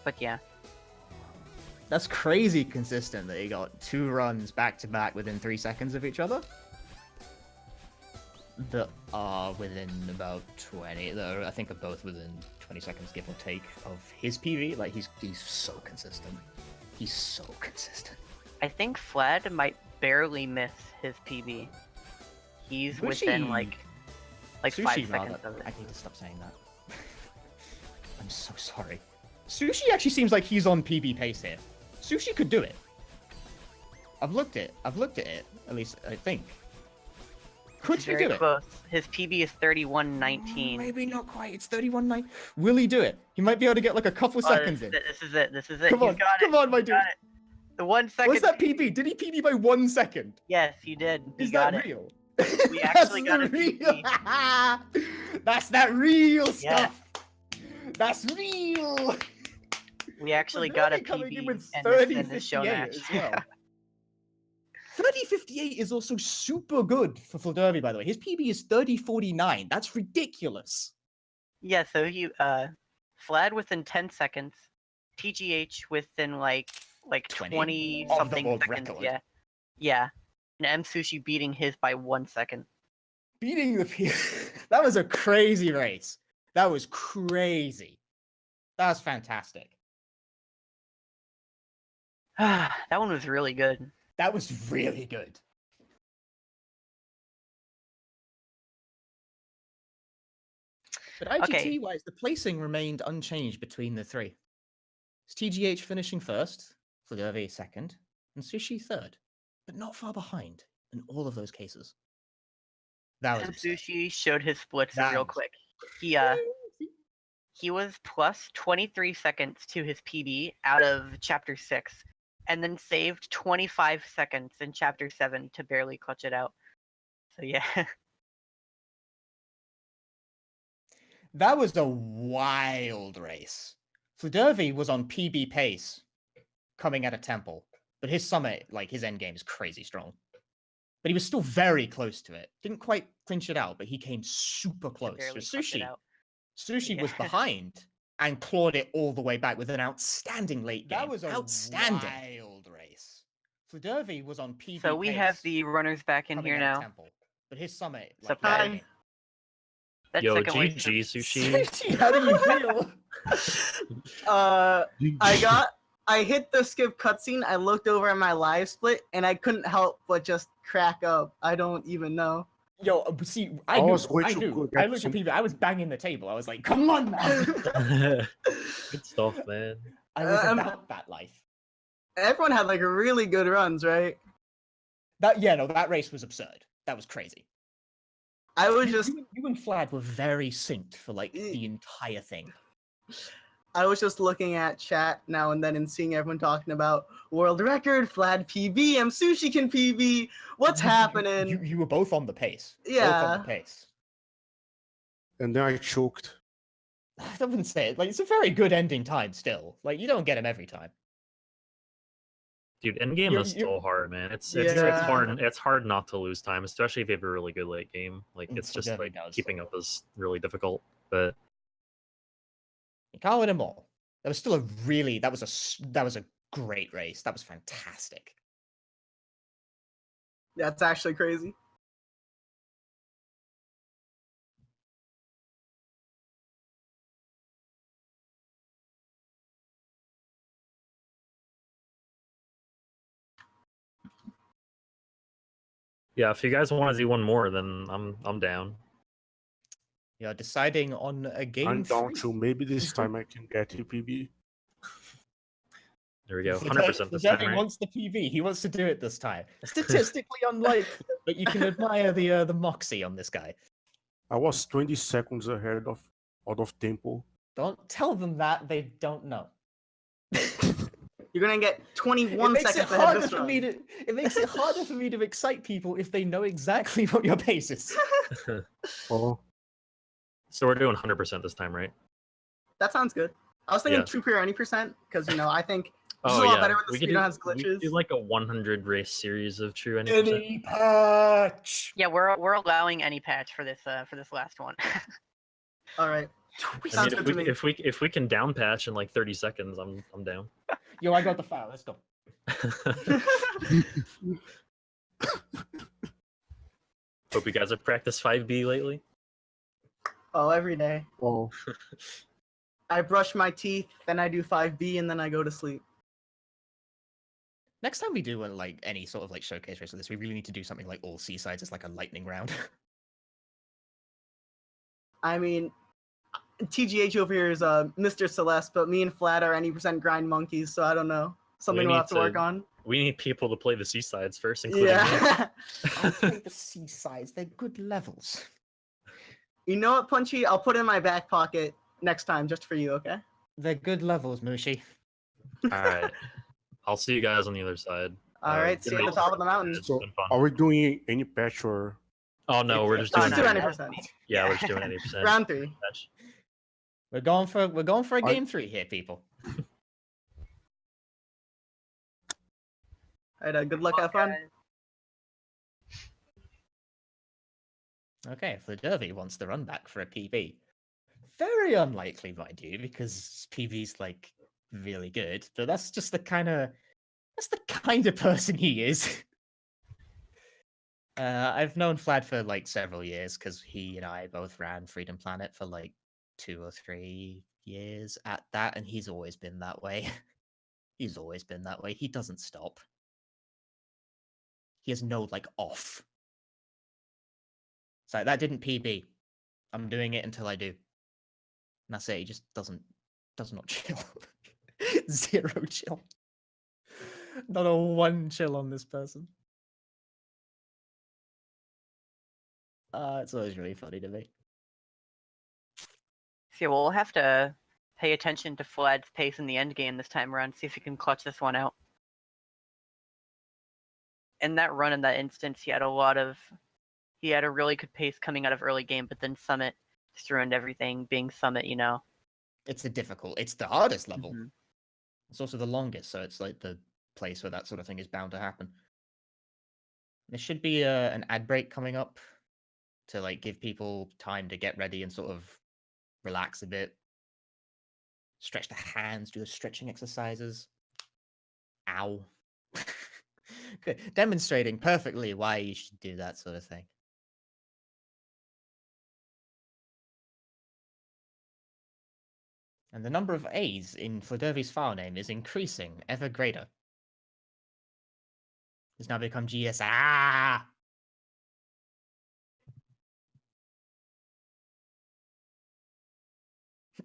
But yeah. That's crazy consistent that he got 2 runs back to back within 3 seconds of each other. That are within about 20. I think are both within 20 seconds, give or take, of his PV. Like he's so consistent. He's so consistent. I think Flad might barely miss his PB. He's within Sushi- like Sushi, 5 rather. seconds of it. I need to stop saying that. I'm so sorry. Sushi actually seems like he's on PB pace here. Sushi could do it. I've looked at it, at least I think. Could He's he very do it? close. His PB is 31-19. Maybe not quite. It's 31-9. Will he do it? He might be able to get like a couple Oh, seconds in. This is it. This is it. Come He's on, got it. come on, my He's dude. got it. The 1 second. What's that PB? Did he PB by 1 second? Yes, he did. He Is got that it. real? We actually got That's a the real. PB. That's that real Yeah. stuff. That's real. We actually got a Fladervy coming in PB, with and 30, this is shown 58 match. as well. 30-58 is also super good for Fladervy, by the way. His PB is 30-49. That's ridiculous. Yeah, so he Flad within 10 seconds, TGH within like 20 of the something world seconds. record. Yeah, yeah, and Msushi beating his by 1 second. Beating the PB. That was a crazy race. That was crazy. That was fantastic. That one was really good. That was really good. But IGT-wise, the placing remained unchanged between the three. It's TGH finishing first, Fladervy second, and Sushi third, but not far behind in all of those cases. That was absurd. Msushi showed his splits That real was quick. He was plus 23 seconds to his PB out of chapter 6, and then saved 25 seconds in chapter 7 to barely clutch it out. So yeah. That was a wild race. Fladervy was on PB pace coming at a temple, but his summit, like his end game, is crazy strong. But he was still very close to it. Didn't quite clinch it out, but he came super close. So barely clutch it Sushi, out. Sushi was Yeah. behind and clawed it all the way back with an outstanding late game. That was a outstanding wild race. Fladervy was on PB So we have pace the runners back in coming here at a now. temple, but his summit, like, Surprise. late game. That Yo, second place- GG Sushi. Sushi, how do you feel? I hit the skip cutscene. I looked over at my live split, and I couldn't help but just crack up. I don't even know. Yo, see, I Oh, knew. it's way I too knew. quick. I looked at people. I was banging the table. I was like, "Come on, man!" Good stuff, man. I was Um, about that life. Everyone had like really good runs, right? That race was absurd. That was crazy. I was just You and Flad were very synced for like the entire thing. looking at chat now and then and seeing everyone talking about world record, Flad PB, Msushi can PB. What's happening? You were both on the pace. Both on Yeah. the pace. And then I choked. I wouldn't say it. Like, it's a very good ending time still. Like, you don't get him every time. Dude, endgame You're- is you're- so hard, man. It's Yeah. hard not to lose time, especially if you have a really good late game. Like it's just Fladervy like does. keeping up is really difficult. But You can't win them all. That was still that was a great race. That was fantastic. That's actually crazy. yeah, if you guys want to do one more, then I'm down. You're deciding on a game. I'm down 3. to maybe this time I can get a PB. There we go. Fladervy 100% this time, right? wants the PV. He wants to do it this time. Statistically unlikely, but you can admire the moxie on this guy. I was 20 seconds ahead of out of tempo. Don't tell them that. They don't know. You're gonna get It 21 makes it seconds ahead harder this for run. me to. It makes it harder for me to excite people if they know exactly what your pace is. Oh, So we're doing 100% this time, right? That sounds good. I was thinking Yeah. true pure any percent because I think this is Oh a lot yeah, better when we the could speedrun has we could glitches. do like a 100 race series of true any percent. Any patch. Yeah, we're allowing any patch for this last one. All right. I Sounds mean, good to me. if we can down patch in like 30 seconds, I'm down. Yo, I got the foul. Let's go. Hope you guys have practiced 5B lately. Oh, every day. oh, I brush my teeth, then I do 5B, and then I go to sleep. Next time we do like any sort of like showcase race like this, we really need to do something like all seasides. It's like a lightning round. I mean, TGH over here is Mr. Celeste, but me and Flat are any percent grind monkeys, so I don't know. Something we'll need have to work to- on. We need people to play the seasides first, including me. Yeah. I'll play the seasides. They're good levels. You know what, Punchy? I'll put it in my back pocket next time just for you, okay? They're good levels, Mushi. All right. I'll see you guys on the other side. All right, good see you at the race. top of the mountain. It's so been fun. are we doing any patch or? Oh no, we're just Let's doing do no, any no. percent. Yeah, we're just doing 80%. Round 3. Patch. We're going for a I- game 3 here, people. All right, good luck, have fun. Okay, Fladervy wants the run back for a PB. Very unlikely, mind you, because PB's like really good. But that's just the kind of person he is. I've known Flad for like several years because he and I both ran Freedom Planet for like 2 or 3 years at that, and he's always been that way. He's always been that way. He doesn't stop. He has no like off. It's like that didn't PB. I'm doing it until I do. And that's it. He just does not chill. Zero chill. Not a one chill on this person. It's always really funny to me. So we'll have to pay attention to Flad's pace in the end game this time around. See if he can clutch this one out. In that run, in that instance, he had a really good pace coming out of early game, but then Summit just ruined everything. Being Summit, It's the hardest level. Mhm. It's also the longest, so it's like the place where that sort of thing is bound to happen. There should be an ad break coming up to like give people time to get ready and sort of relax a bit. Stretch the hands, do the stretching exercises. Ow. Good. Demonstrating perfectly why you should do that sort of thing. And the number of A's in Fladervy's file name is increasing ever greater. It's now become GSA.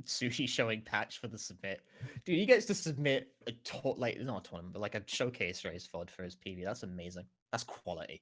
Sushi showing patch for the submit. Dude, he gets to submit not a tournament, but like a showcase race FOD for his PB. That's amazing. That's quality.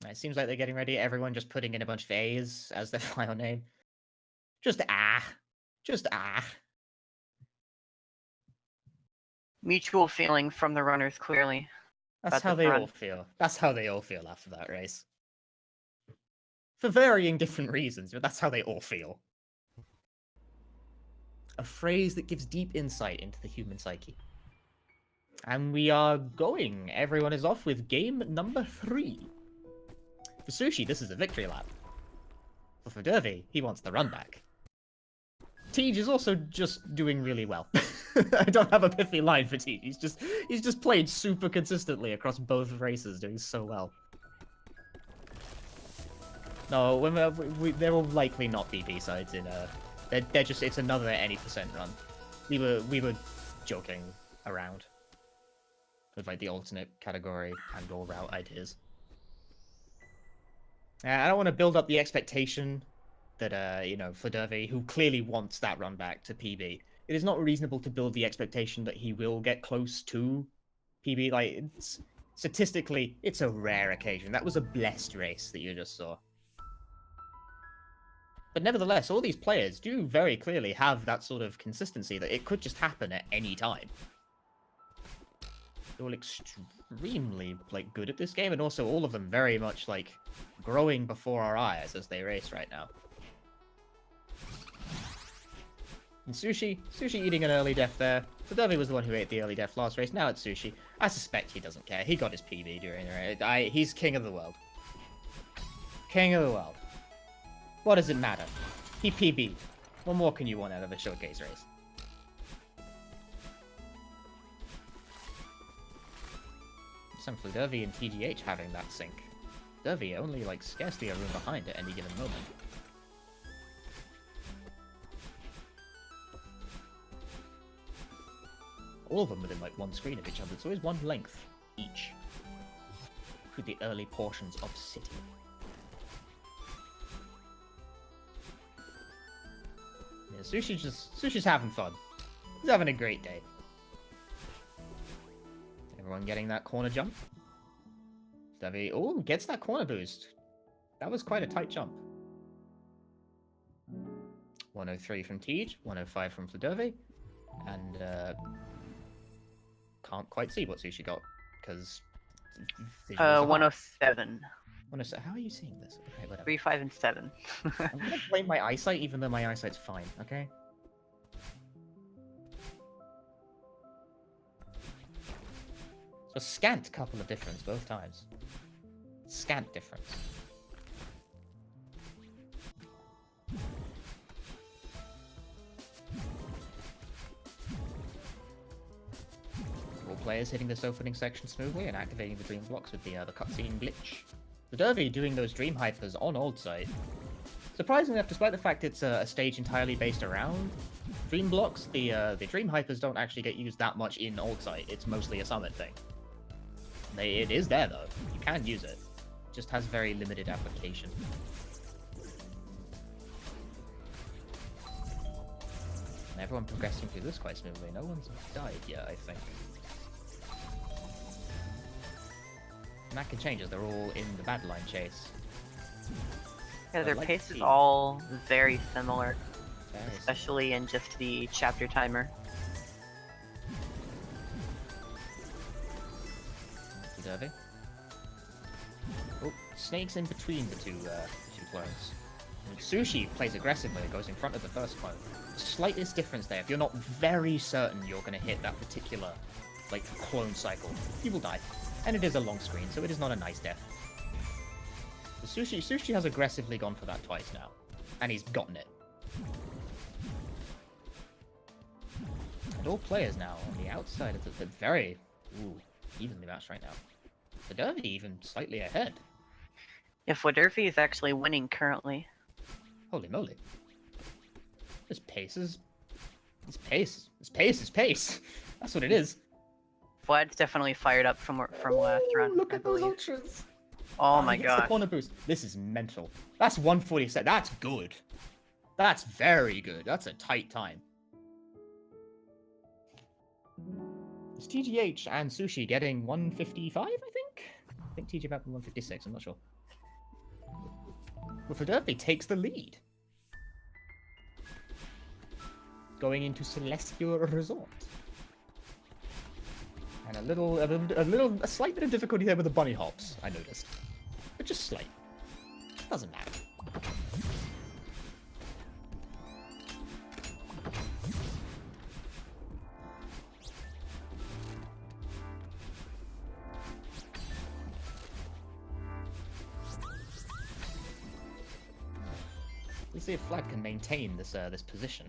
It seems like they're getting ready. Everyone just putting in a bunch of A's as their final name. Just Just Mutual feeling from the runners, clearly. That's About how this they run. all feel. That's how they all feel after that race. For varying different reasons, but that's how they all feel. A phrase that gives deep insight into the human psyche. And we are going. Everyone is off with game number 3. For Sushi, this is a victory lap. For Fladervy, he wants the run back. Tej is also just doing really well. I don't have a pithy line for Tej. He's just played super consistently across both races, doing so well. No, there will likely not be B-sides in they're just, it's another any percent run. We were joking around with like the alternate category and all route ideas. I don't want to build up the expectation that you know, Fladervy, who clearly wants that run back to PB, it is not reasonable to build the expectation that he will get close to PB. Like, statistically, it's a rare occasion. That was a blessed race that you just saw. But nevertheless, all these players do very clearly have that sort of consistency that it could just happen at any time. They're all extremely like good at this game, and also all of them very much like growing before our eyes as they race right now. And Sushi eating an early death there. Fladervy was the one who ate the early death last race. Now it's Sushi. I suspect he doesn't care. He got his PB during the race. He's king of the world. King of the world. What does it matter? He PB'd. What more can you want out of a showcase race? Some Fladervy and TGH having that sync. Fladervy only like scarcely a room behind at any given moment. All of them within like one screen of each other. It's always one length each. Through the early portions of City. Yeah, Sushi's having fun. He's having a great day. Everyone getting that corner jump. Fladervy, oh, gets that corner boost. That was quite a tight jump. 103 from Tej, 105 from Fladervy, and can't quite see what Sushi got because 107. How are you seeing this? Okay, whatever. 3, 5, and 7. I'm gonna blame my eyesight, even though my eyesight's fine. Okay. So a scant couple of difference both times. Scant difference. All players hitting this opening section smoothly and activating the dream blocks with the cutscene glitch. Fladervy doing those dream hypers on old site. Surprisingly enough, despite the fact it's a stage entirely based around dream blocks, the dream hypers don't actually get used that much in old site. It's mostly a summit thing. It is there though. You can use it. It just has very limited application. And everyone progressing through this quite smoothly. No one's died yet, I think. And that can change as they're all in the bad line chase. Yeah, their I'd like pace to is see- all very similar, Very especially in just the chapter timer. Fladervy. Oh, snakes in between the two clones. And Sushi plays aggressively and goes in front of the first clone. Slightest difference there. If you're not very certain you're going to hit that particular like clone cycle, you will die. And it is a long screen, so it is not a nice death. But Sushi has aggressively gone for that twice now, and he's gotten it. And all players now on the outside of the very evenly matched right now. Fladervy even slightly ahead. If Fladervy is actually winning currently. Holy moly. This pace is... This pace is pace. That's what it is. Vlad's definitely fired up from last run. Look I at those believe. ultras. Oh my he gets the gosh. corner boost. This is mental. That's 147. That's good. That's very good. That's a tight time. Is TGH and Sushi getting 155, I think? I think TG about 156, I'm not sure. Well, Fladervy takes the lead. Going into Celestial Resort. And a slight bit of difficulty there with the bunny hops, I noticed. But just slight. Doesn't matter. Let's see if Flad can maintain this this position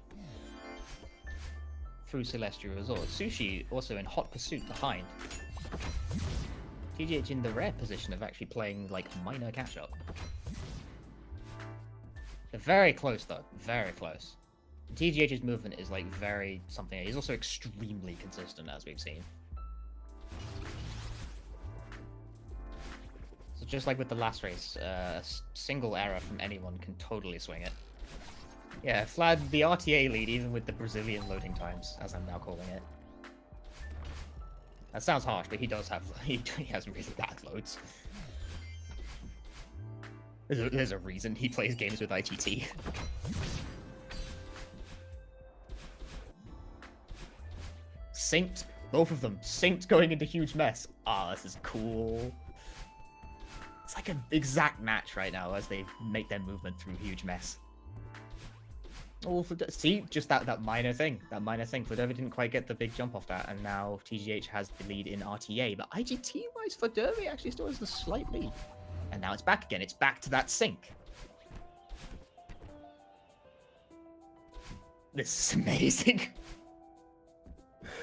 through Celestial Resort. Msushi also in hot pursuit behind. TGH in the rare position of actually playing like minor catch-up. They're very close though, very close. TGH's movement is like very something. He's also extremely consistent, as we've seen. So just like with the last race, a single error from anyone can totally swing it. Yeah, Flad the RTA lead even with the Brazilian loading times, as I'm now calling it. That sounds harsh, but he does have he has really bad loads. There's a reason he plays games with ITT. Synced, both of them synced going into huge mess. Ah, this is cool. It's like an exact match right now as they make their movement through huge mess. Oh, see, just that minor thing. That minor thing. Fladervy didn't quite get the big jump off that, and now TGH has the lead in RTA. But IGT-wise, Fladervy actually still has the slight lead. And now it's back again. It's back to that sync. This is amazing.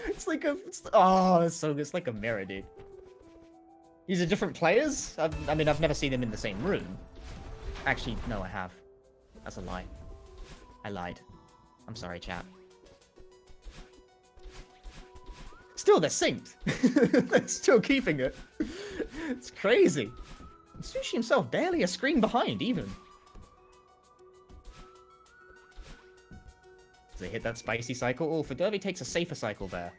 It's like a... It's like a mirror, dude. These are different players? I mean, I've never seen them in the same room. Actually, no, I have. That's a lie. I lied. I'm sorry, chat. Still, they're synced. They're still keeping it. It's crazy. Msushi himself barely a screen behind, even. Does they hit that spicy cycle? Oh, Fladervy takes a safer cycle there.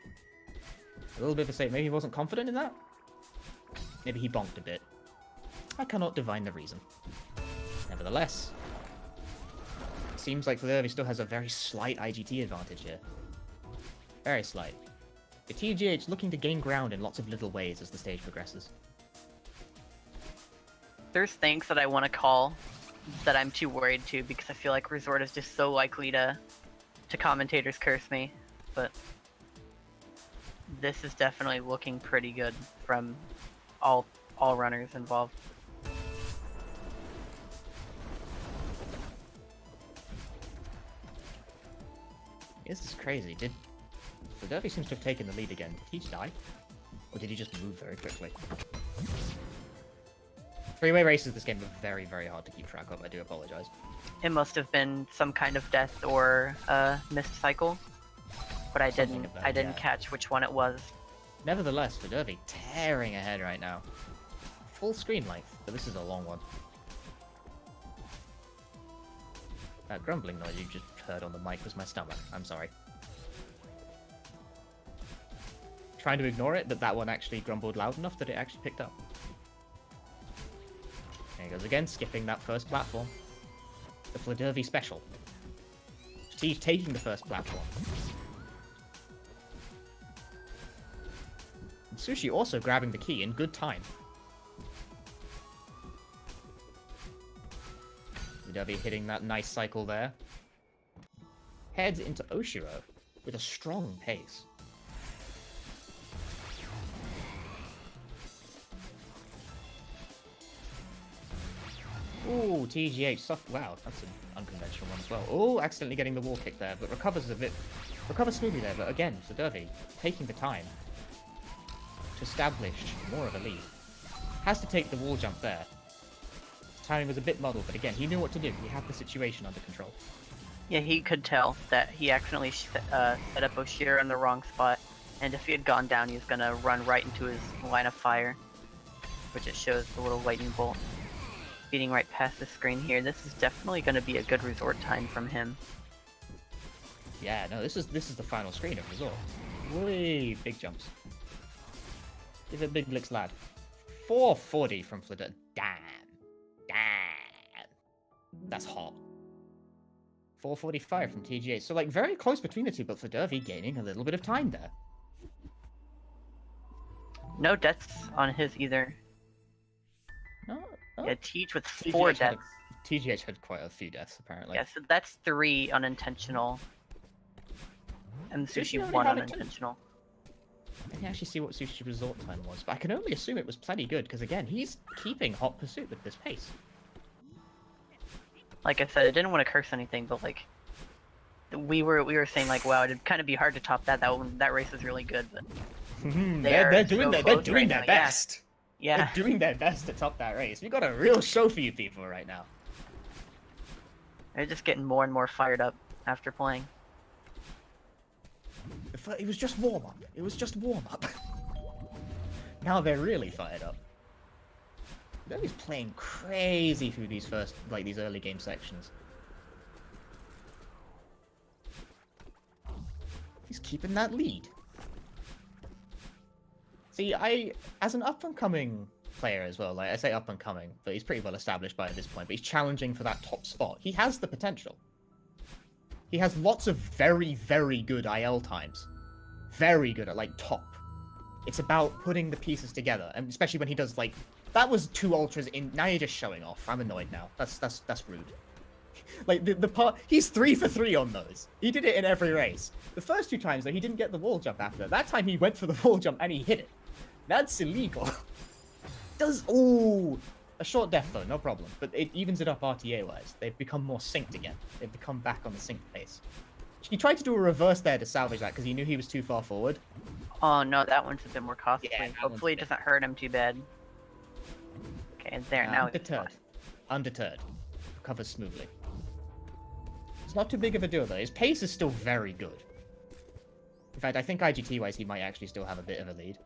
A little bit of a safe. Maybe he wasn't confident in that? Maybe he bonked a bit. I cannot divine the reason. Nevertheless, it seems like Fladervy still has a very slight IGT advantage here. Very slight. The TGH looking to gain ground in lots of little ways as the stage progresses. There's things that I want to call that I'm too worried to because I feel like Resort is just so likely to commentators curse me, but this is definitely looking pretty good from all runners involved. This is crazy. Fladervy seems to have taken the lead again. Did he die? Or did he just move very quickly? Three-way races this game are very, very hard to keep track of. I do apologize. It must have been some kind of death or missed cycle, but I didn't catch which one it was. Nevertheless, Fladervy tearing ahead right now. Full screen length, but this is a long one. That grumbling noise you just heard on the mic was my stomach. I'm sorry. Trying to ignore it, but that one actually grumbled loud enough that it actually picked up. There he goes again, skipping that first platform. The Fladervy special. Steve taking the first platform. Msushi also grabbing the key in good time. Fladervy hitting that nice cycle there. Heads into Oshiro with a strong pace. Ooh, TGH. Wow, that's an unconventional one as well. Oh, accidentally getting the wall kick there, but recovers smoothly there. But again, Fladervy taking the time to establish more of a lead. Has to take the wall jump there. Timing was a bit muddled, but again, he knew what to do. He had the situation under control. Yeah, he could tell that he accidentally set up Oshiro in the wrong spot, and if he had gone down, he was gonna run right into his line of fire, which it shows the little lightning bolt beating right past the screen here. This is definitely gonna be a good resort time from him. Yeah, no, this is the final screen of Resort. Way big jumps. Give it big licks, lad. 440 from Fladervy. Damn. That's hot. 445 from TGH. So, like, very close between the two, but Fladervy gaining a little bit of time there. No deaths on his either. No, oh. Yeah, Teach with 4 TGH had deaths. TGH had quite a few deaths, apparently. Yeah, so that's 3 unintentional. And Sushi Sushi only 1 had a unintentional. I didn't actually see what Sushi's resort time was, but I can only assume it was plenty good, because again, he's keeping hot pursuit with this pace. Like I said, I didn't want to curse anything, but like we were saying like, wow, it'd kind of be hard to top that. That race was really good, but they're doing their now, best. Yeah. They're doing their best to top that race. We got a real show for you people right now. They're just getting more and more fired up after playing. It was just warm up. It was just warm up. Now they're really fired up. He's playing crazy through these these early game sections. He's keeping that lead. See, as an up-and-coming player as well, like I say up-and-coming, but he's pretty well established by this point, but he's challenging for that top spot. He has the potential. He has lots of very, very good IL times. Very good at, like, top. It's about putting the pieces together, and especially when he does, like, that was 2 ultras in. Now you're just showing off. I'm annoyed now. That's rude. Like the part, he's 3 for 3 on those. He did it in every race. The first 2 times though, he didn't get the wall jump after. That time he went for the wall jump and he hit it. That's illegal. A short death though, no problem. But it evens it up RTA wise. They've become more synced again. They've become back on the sync pace. He tried to do a reverse there to salvage that because he knew he was too far forward. Oh no, that one's a bit more costly. Yeah, Hopefully it doesn't hurt him too bad. Okay, there, now it's Undeterred. Undeterred. Recovers smoothly. It's not too big of a deal though. His pace is still very good. In fact, I think IGT-wise he might actually still have a bit of a lead.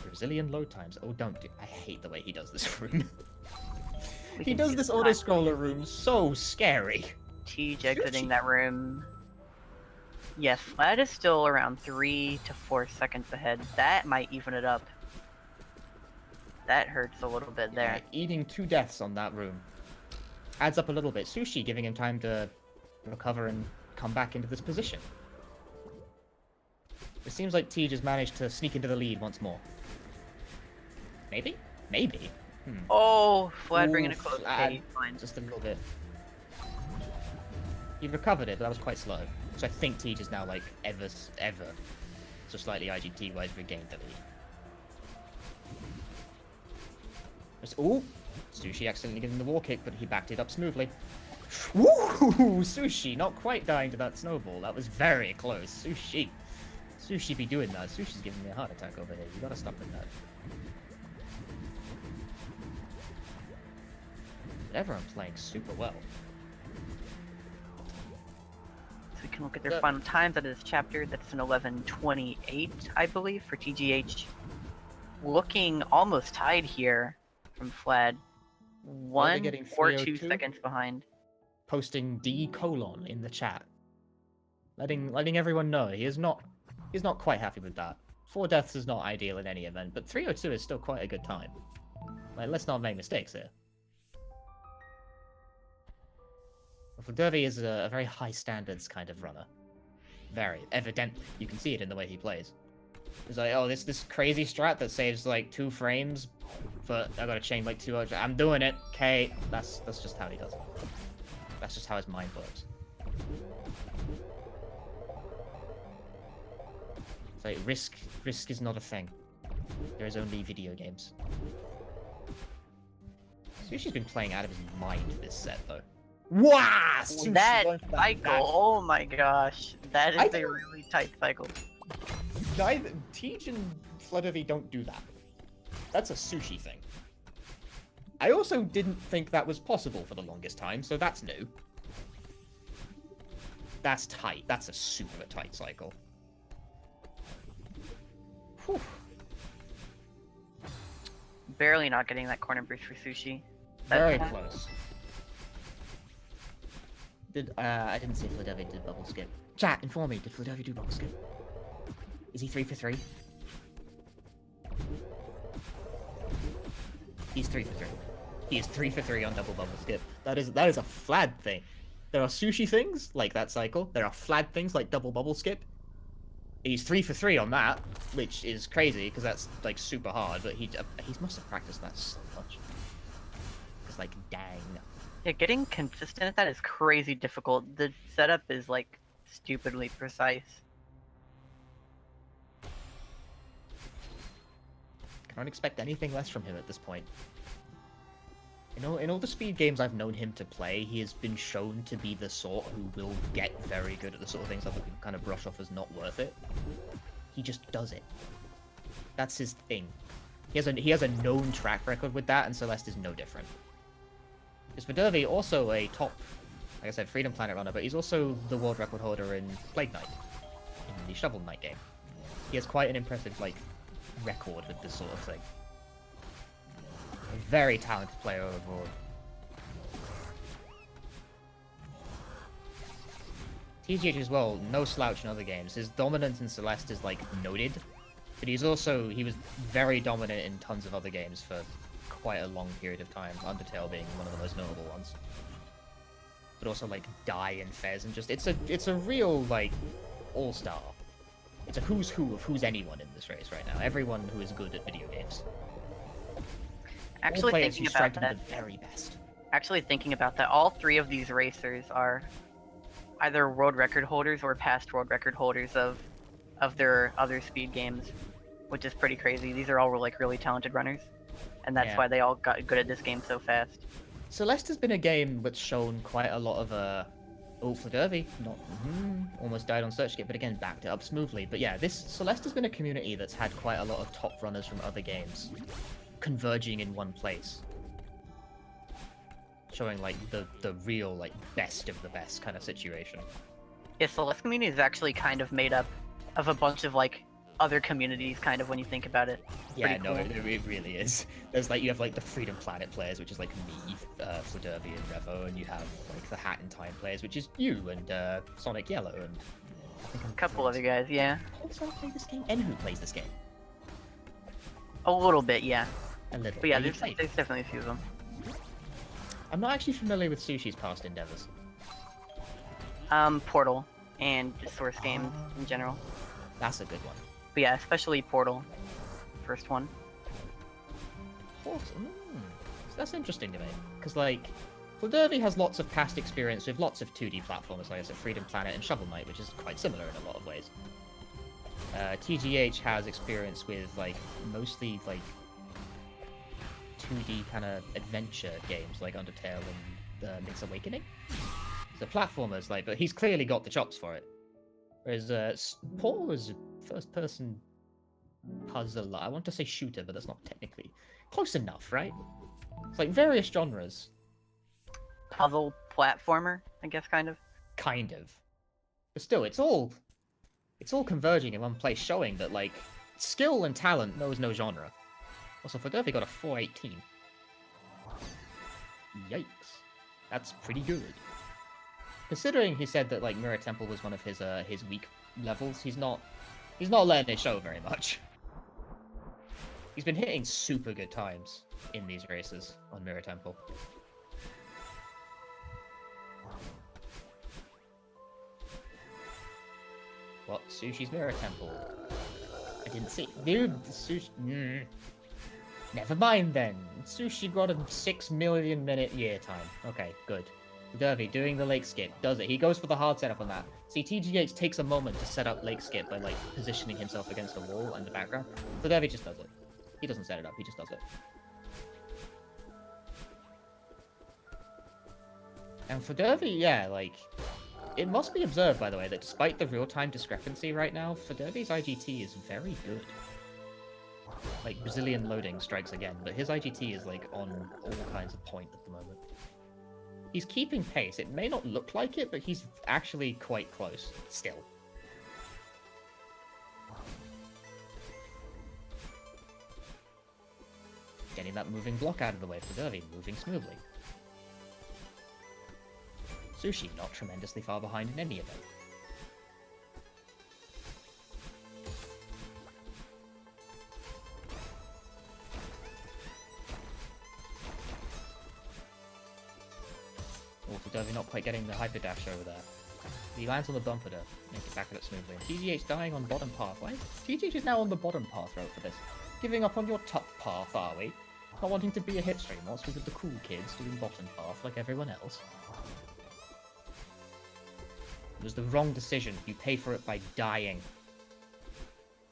Brazilian load times. Oh, don't do... I hate the way he does this room. He does this auto-scroller room so scary. TJ exiting that room. Yes, Flad is still around 3 to 4 seconds ahead. That might even it up. That hurts a little bit there. Yeah, eating 2 deaths on that room. Adds up a little bit. Sushi giving him time to recover and come back into this position. It seems like Tej has managed to sneak into the lead once more. Maybe? Maybe. Oh, Flad bringing it close. Flad. Okay, fine. Just a little bit. He recovered it, but that was quite slow. So I think Tej is now, like, ever, so slightly IGT-wise regained the lead. Ooh! Sushi accidentally giving the wall kick, but he backed it up smoothly. Woo! Sushi not quite dying to that snowball. That was very close. Sushi be doing that. Sushi's giving me a heart attack over here. You gotta stop with that. But everyone playing super well. So we can look at their final times out of this chapter. That's an 11:28, I believe, for TGH. Looking almost tied here from Flad. 1 or 2 seconds behind. Posting D: in the chat. Letting everyone know he's not quite happy with that. 4 deaths is not ideal in any event, but 302 is still quite a good time. Like, let's not make mistakes here. Fladervy is a very high standards kind of runner. Very evidently, you can see it in the way he plays. He's like, oh, this crazy strat that saves like 2 frames, but I gotta chain like 2 ultra. I'm doing it. Okay, that's just how he does it. That's just how his mind works. It's like risk is not a thing. There is only video games. Sushi's been playing out of his mind this set though. Wow! That cycle, oh my gosh. That is a really tight cycle. Tej and Fladervy don't do that. That's a Sushi thing. I also didn't think that was possible for the longest time, so that's new. That's tight. That's a super tight cycle. Whew. Barely not getting that corner boost for Sushi. Very close. I didn't see Fladervy did bubble skip. Chat, inform me, did Fladervy do bubble skip? Is he 3 for 3? He's 3 for 3. He is 3 for 3 on double bubble skip. That is a Flad thing. There are Sushi things like that cycle. There are Flad things like double bubble skip. He's 3 for 3 on that, which is crazy because that's like super hard. But he must have practiced that so much. It's like dang. Yeah, getting consistent at that is crazy difficult. The setup is like stupidly precise. Can't expect anything less from him at this point. In all the speed games I've known him to play, he has been shown to be the sort who will get very good at the sort of things that we can kind of brush off as not worth it. He just does it. That's his thing. He has a known track record with that, and Celeste is no different. Because Fladervy also a top, like I said, Freedom Planet runner, but he's also the world record holder in Plague Knight, in the Shovel Knight game. He has quite an impressive like record with this sort of thing. A very talented player overall. TGH as well, no slouch in other games. His dominance in Celeste is like noted, but he was very dominant in tons of other games for quite a long period of time, Undertale being one of the most notable ones. But also like Die and Fez, and just it's a real like all-star. It's a who's who of who's anyone in this race right now. Everyone who is good at video games. Actually, players thinking who strike about them that, the very best. actually thinking about that, all three of these racers are either world record holders or past world record holders of their other speed games, which is pretty crazy. These are all like really talented runners, and that's why they all got good at this game so fast. Celeste has been a game that's shown quite a lot of Fladervy, not almost died on search skip, but again backed it up smoothly. But yeah, this Celeste has been a community that's had quite a lot of top runners from other games converging in one place, showing like the real like best of the best kind of situation. Yeah, Celeste community is actually kind of made up of a bunch of like other communities, kind of, when you think about it. Yeah, Pretty no, cool. it really is. There's like, you have like the Freedom Planet players, which is like me, Fladervy and Revo, and you have like the Hat in Time players, which is you and Sonic Yellow, and I think A couple other guys, yeah. Also play this game, and who plays this game? A little bit, yeah. A little. But yeah, You there's play. definitely a few of them. I'm not actually familiar with Sushi's past endeavors. Portal and just Source games in general. That's a good one. But yeah, especially Portal, first one. Portal. That's interesting to me, because like, Fladervy has lots of past experience with lots of 2D platformers, like I said, Freedom Planet and Shovel Knight, which is quite similar in a lot of ways. TGH has experience with like mostly like 2D kind of adventure games like Undertale and Link's Awakening. So platformers, like, but he's clearly got the chops for it. Whereas Paul is a first-person puzzle. I want to say shooter, but that's not technically close enough, right? It's like various genres. Puzzle platformer, I guess, kind of. Kind of. But still, it's all converging in one place, showing that like skill and talent knows no genre. Also, Fladervy got a 418. Yikes. That's pretty good. Considering he said that like Mirror Temple was one of his weak levels, he's not letting it show very much. He's been hitting super good times in these races on Mirror Temple. What? Sushi's Mirror Temple? I didn't see. Dude, Sushi. Never mind then. Sushi got a 6 million minute year time. Okay, good. Fladervy doing the lake skip does it. He goes for the hard setup on that. See, TGH takes a moment to set up lake skip by like positioning himself against a wall and the background. Fladervy just does it. He doesn't set it up. He just does it. And Fladervy, yeah, like, it must be observed, by the way, that despite the real-time discrepancy right now, Fladervy's IGT is very good. Like, Brazilian loading strikes again, but his IGT is, like, on all kinds of point at the moment. He's keeping pace. It may not look like it, but he's actually quite close, still. Getting that moving block out of the way for Fladervy, moving smoothly. Sushi not tremendously far behind in any event. Fladervy not quite getting the hyper dash over there. He lands on the bumper to make it back up smoothly. TGH dying on bottom path. Why? TGH is now on the bottom path route for this. Giving up on your top path, are we? Not wanting to be a hit streamer, what's with the cool kids doing bottom path like everyone else? It was the wrong decision. You pay for it by dying.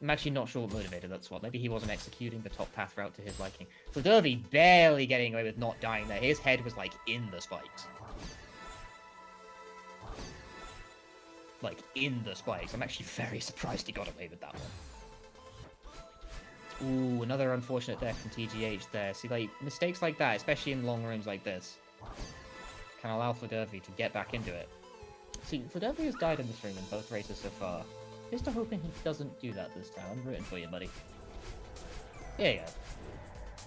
I'm actually not sure what motivated that's what. Maybe he wasn't executing the top path route to his liking. Fladervy barely getting away with not dying there. His head was like in the spikes. Like in the spikes. I'm actually very surprised he got away with that one. Ooh, another unfortunate death from TGH there. See, like, mistakes like that, especially in long rooms like this, can allow Fladervy to get back into it. See, Fladervy has died in this room in both races so far. Here's to hoping he doesn't do that this time. I'm rooting for you, buddy. There you go.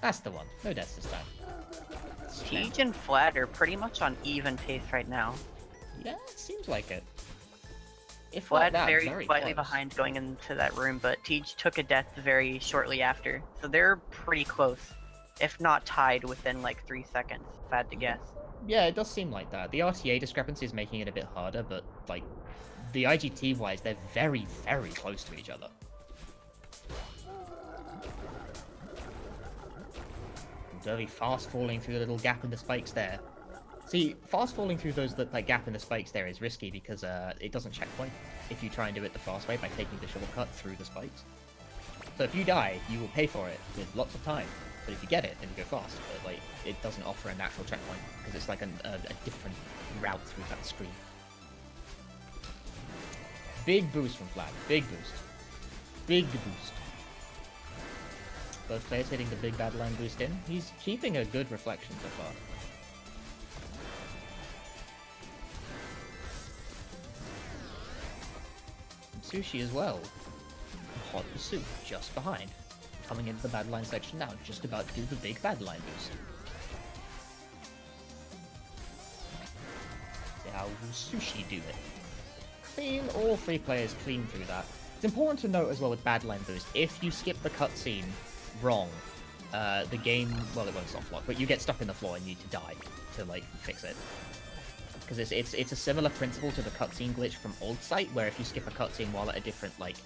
That's the one. No deaths this time. Teej and Flat are pretty much on even pace right now. Yeah, it seems like it. If Flat that, very slightly close. behind going into that room, but Teej took a death very shortly after. So they're pretty close. If not tied within like 3 seconds, if I had to guess. Yeah, it does seem like that. The RTA discrepancy is making it a bit harder, but, like, the IGT-wise, they're very, very close to each other. Fladervy fast falling through the little gap in the spikes there. See, fast falling through that gap in the spikes there is risky because it doesn't checkpoint if you try and do it the fast way by taking the shortcut through the spikes. So if you die, you will pay for it with lots of time. But if you get it, then you go fast. But like, it doesn't offer a natural checkpoint because it's like a different route through that screen. Big boost from Flag. Big boost. Big boost. Both players hitting the big battle line boost in. He's keeping a good reflection so far. Msushi as well. Hot pursuit just behind. Coming into the battle line section now, just about to do the big battle line boost. See how Msushi do it. Clean, all three players clean through that. It's important to note as well with battle line boost, if you skip the cutscene wrong, the game, well, it won't soft lock, but you get stuck in the floor and you need to die to like fix it. Because it's a similar principle to the cutscene glitch from Old Site, where if you skip a cutscene while at a different like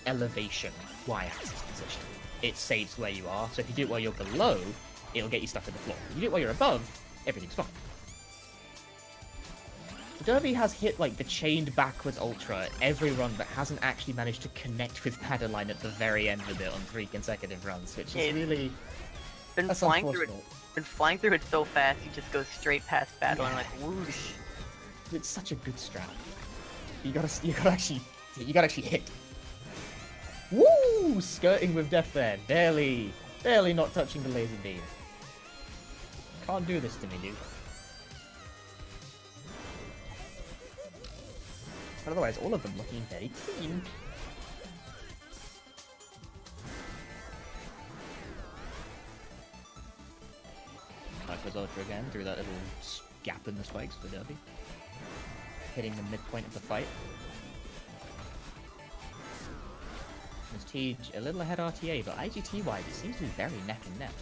elevation y-axis position, it saves where you are. So if you do it while you're below, it'll get you stuck in the floor. If you do it while you're above, everything's fine. Fladervy has hit like the chained backwards ultra every run, but hasn't actually managed to connect with Padaline at the very end of it on 3 consecutive runs, which is really Been flying through it so fast, he just goes straight past battle and like whoosh. It's such a good strat. You gotta actually hit. Woo! Skirting with death there, barely not touching the laser beam. Can't do this to me, dude. But otherwise, all of them looking very clean. Goes ultra again through that little gap in the spikes for Derby. Hitting the midpoint of the fight. There's Tej a little ahead RTA, but IGT wise it seems to be very neck and neck.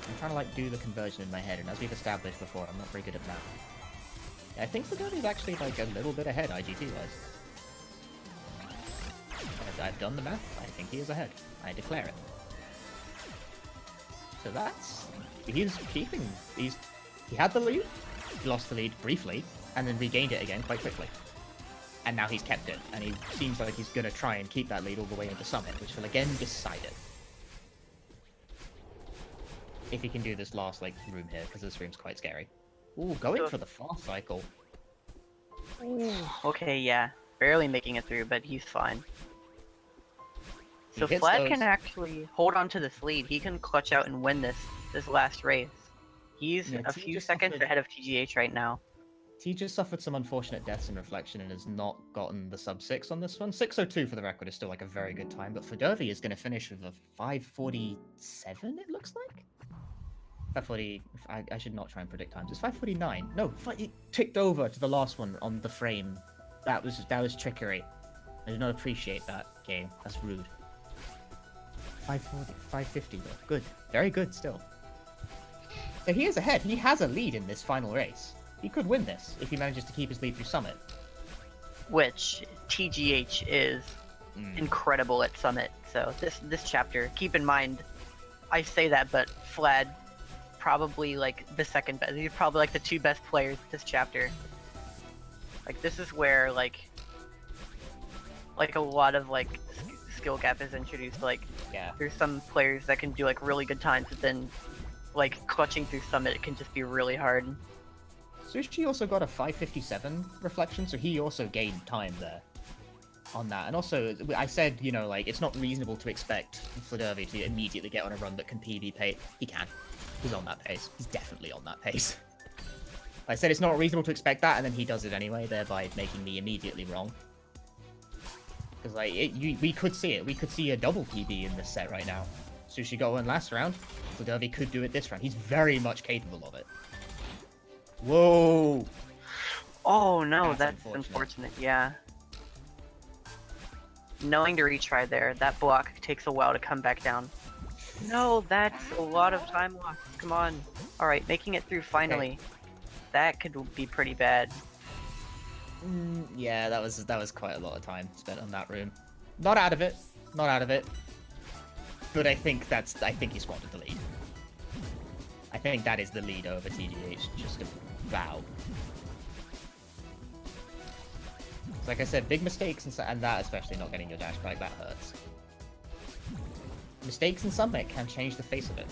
I'm trying to like do the conversion in my head, and as we've established before, I'm not very good at math. Yeah, I think the Derby's actually like a little bit ahead IGT wise. As I've done the math, I think he is ahead. I declare it. So that's... he's keeping... he had the lead, he lost the lead briefly, and then regained it again quite quickly. And now he's kept it, and he seems like he's gonna try and keep that lead all the way into Summit, which will again decide it. If he can do this last, like, room here, because this room's quite scary. Ooh, going for the fast cycle. Ooh, okay, yeah. Barely making it through, but he's fine. So Flat can actually hold on to this lead. He can clutch out and win this last race. He's a few seconds ahead of TGH right now. T just suffered some unfortunate deaths in reflection and has not gotten the sub 6 on this one. 6:02 for the record is still like a very good time, but Fladervy is going to finish with a 5:47, it looks like? 5:40, I should not try and predict times. It's 5:49. No, it ticked over to the last one on the frame. That was trickery. I do not appreciate that game. That's rude. 540, 550 though. Good. Very good still. So he is ahead. He has a lead in this final race. He could win this if he manages to keep his lead through Summit. Which TGH is incredible at Summit. So this chapter, keep in mind, I say that, but Flad probably like the second best. He's probably like the 2 best players this chapter. Like this is where like a lot of like skill gap is introduced. Like Yeah. there's some players that can do like really good times, but then like clutching through Summit can just be really hard. Sushi also got a 557 reflection, so he also gained time there on that. And also, I said, you know, like, it's not reasonable to expect Fladervy to immediately get on a run that can PB pace. He can. He's on that pace. He's definitely on that pace. I said it's not reasonable to expect that, and then he does it anyway, thereby making me immediately wrong. Because, like, we could see it. We could see a double PB in this set right now. Sushi got one last round. Fladervy could do it this round. He's very much capable of it. Whoa! Oh no, That's that's unfortunate. Yeah. Knowing to retry there, that block takes a while to come back down. No, that's a lot of time lost. Come on. Alright, making it through finally. That could be pretty bad. Yeah, that was quite a lot of time spent on that room. Not out of it. Not out of it. But I think he squandered the lead. I think that is the lead over TGH, just about. Like I said, big mistakes and that, especially not getting your dash back, that hurts. Mistakes in Summit can change the face of it.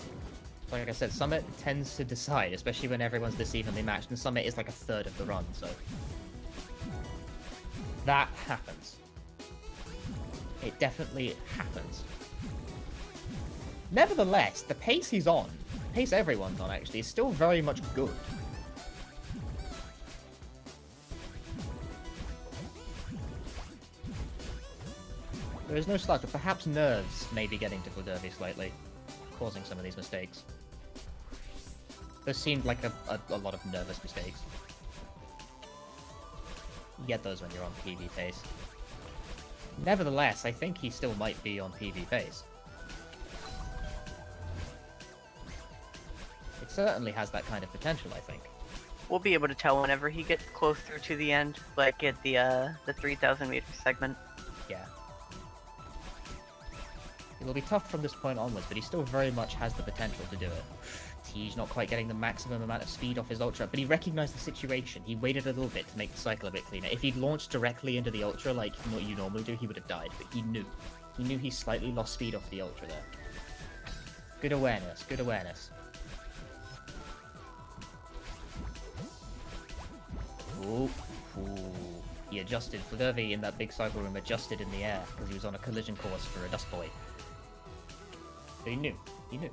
Like I said, Summit tends to decide, especially when everyone's this evenly matched, and Summit is like a third of the run, so... That happens. It definitely happens. Nevertheless, the pace he's on, the pace everyone's on actually, is still very much good. There is no slouch, but perhaps nerves may be getting to Fladervy slightly, causing some of these mistakes. There seemed like a lot of nervous mistakes. You get those when you're on PB pace. Nevertheless, I think he still might be on PB pace. It certainly has that kind of potential, I think. We'll be able to tell whenever he gets closer to the end, like at the 3,000 meter segment. Yeah. It'll be tough from this point onwards, but he still very much has the potential to do it. He's not quite getting the maximum amount of speed off his Ultra, but he recognized the situation. He waited a little bit to make the cycle a bit cleaner. If he'd launched directly into the Ultra like what you normally do, he would have died, but he knew. He knew he slightly lost speed off the Ultra there. Good awareness, good awareness. Ooh. Ooh. He adjusted. Fladervy in that big cycle room adjusted in the air because he was on a collision course for a Dust Boy. So he knew. He knew.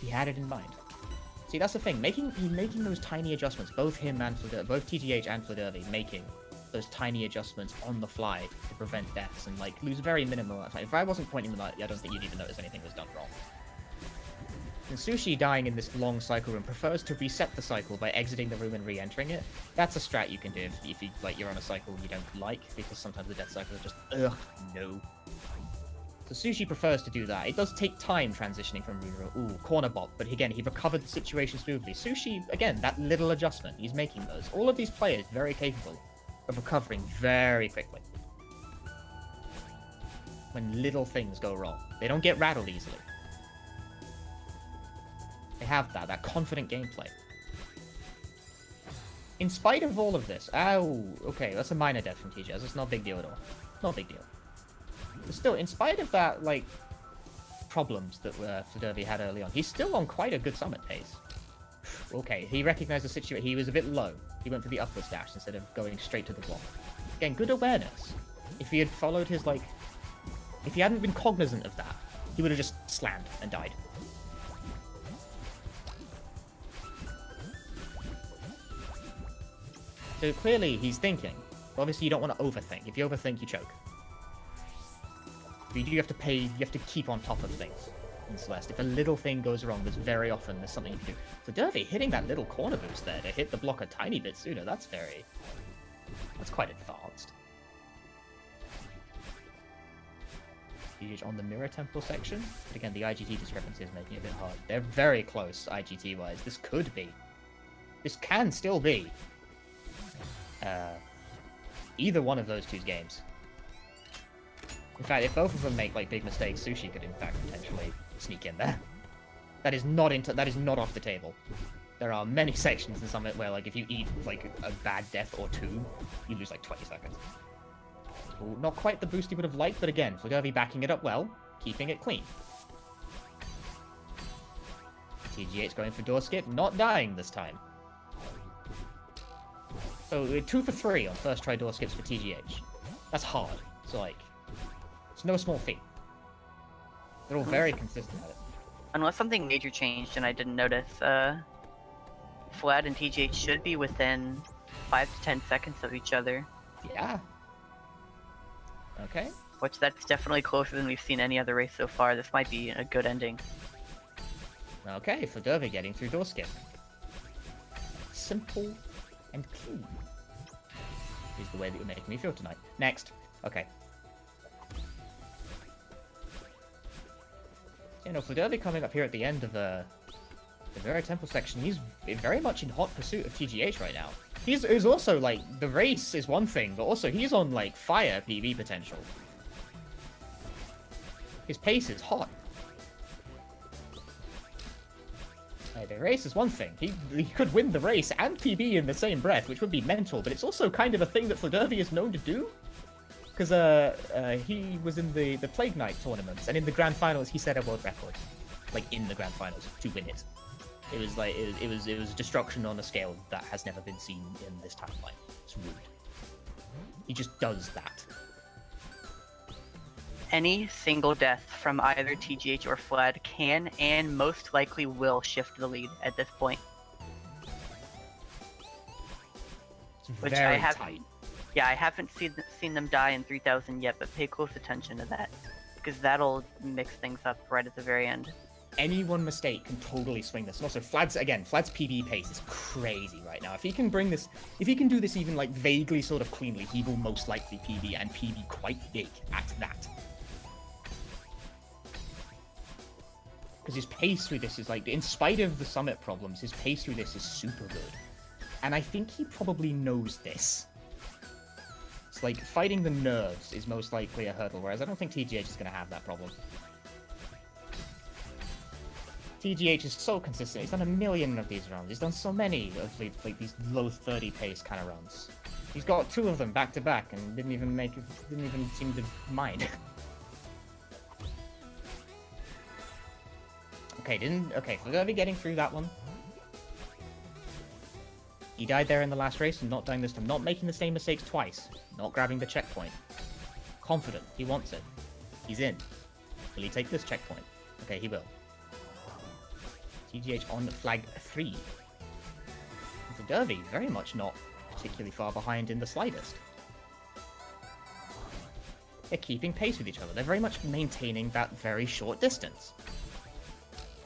He had it in mind. See, that's the thing. Making those tiny adjustments, both him and both TGH and Fladervy making those tiny adjustments on the fly to prevent deaths and like lose very minimal amount of time. If I wasn't pointing them out, I don't think you'd even notice anything was done wrong. And Sushi dying in this long cycle room prefers to reset the cycle by exiting the room and re-entering it. That's a strat you can do if you like you're on a cycle you don't like, because sometimes the death cycles are just ugh, no. So Sushi prefers to do that. It does take time transitioning from Rune. Ooh, corner bop, but again, he recovered the situation smoothly. Sushi, again, that little adjustment, he's making those. All of these players very capable of recovering very quickly when little things go wrong. They don't get rattled easily. They have that confident gameplay. In spite of all of this, ow, okay, that's a minor death from TGH. It's not a big deal at all. Not a big deal. But still, in spite of that, like, problems that Fladervy had early on, he's still on quite a good Summit pace. Okay, he recognized the situation. He was a bit low. He went for the upwards dash instead of going straight to the block. Again, good awareness. If he had followed his, like... If he hadn't been cognizant of that, he would have just slammed and died. So clearly, he's thinking. Obviously, you don't want to overthink. If you overthink, you choke. You have to keep on top of things in Celeste. If a little thing goes wrong, there's something you can do. Fladervy hitting that little corner boost there to hit the block a tiny bit sooner, that's quite advanced. TGH on the Mirror Temple section, but again, the IGT discrepancy is making it a bit hard. They're very close IGT-wise. This could be. This can still be. Either one of those two games. In fact, if both of them make like big mistakes, Msushi could in fact potentially sneak in there. That is not off the table. There are many sections in Summit where like if you eat like a bad death or two, you lose like 20 seconds. Ooh, not quite the boost he would have liked, but again, Fladervy backing it up well, keeping it clean. TGH going for door skip, not dying this time. So we're 2 for 3 on first try door skips for TGH. That's hard. So like, it's no small feat. They're all very consistent at it. Unless something major changed and I didn't notice, Flad and TGH should be within 5 to 10 seconds of each other. Yeah. Okay. Which that's definitely closer than we've seen any other race so far. This might be a good ending. Okay, Fladervy getting through door skip. Simple and clean. Is the way that you're making me feel tonight. Next. Okay. You know, Fladervy coming up here at the end of the Mirror Temple section, he's very much in hot pursuit of TGH right now. He's also, like, the race is one thing, but also he's on, like, fire PB potential. His pace is hot. The race is one thing. He could win the race and PB in the same breath, which would be mental, but it's also kind of a thing that Fladervy is known to do. Because he was in the Plague Knight tournaments, and in the Grand Finals he set a world record. Like, in the Grand Finals, to win it. It was like, it was destruction on a scale that has never been seen in this timeline. It's rude. He just does that. Any single death from either TGH or Flad can and most likely will shift the lead at this point. It's Which very I have, tight. yeah, I haven't seen them die in 3000 yet, but pay close attention to that, because that'll mix things up right at the very end. Any one mistake can totally swing this. And also, Flad's PB pace is crazy right now. If he can bring this, if he can do this even like vaguely sort of cleanly, he will most likely PB and PB quite big at that. Because his pace through this is like, in spite of the summit problems, his pace through this is super good. And I think he probably knows this. It's like, fighting the nerves is most likely a hurdle, whereas I don't think TGH is going to have that problem. TGH is so consistent. He's done a million of these runs. He's done so many of like these low 30 pace kind of runs. He's got 2 of them back to back and didn't even seem to mind. Okay, Fladervy getting through that one. He died there in the last race and not dying this time. Not making the same mistakes twice. Not grabbing the checkpoint. Confident. He wants it. He's in. Will he take this checkpoint? Okay, he will. TGH on flag 3. Fladervy very much not particularly far behind in the slightest. They're keeping pace with each other. They're very much maintaining that very short distance.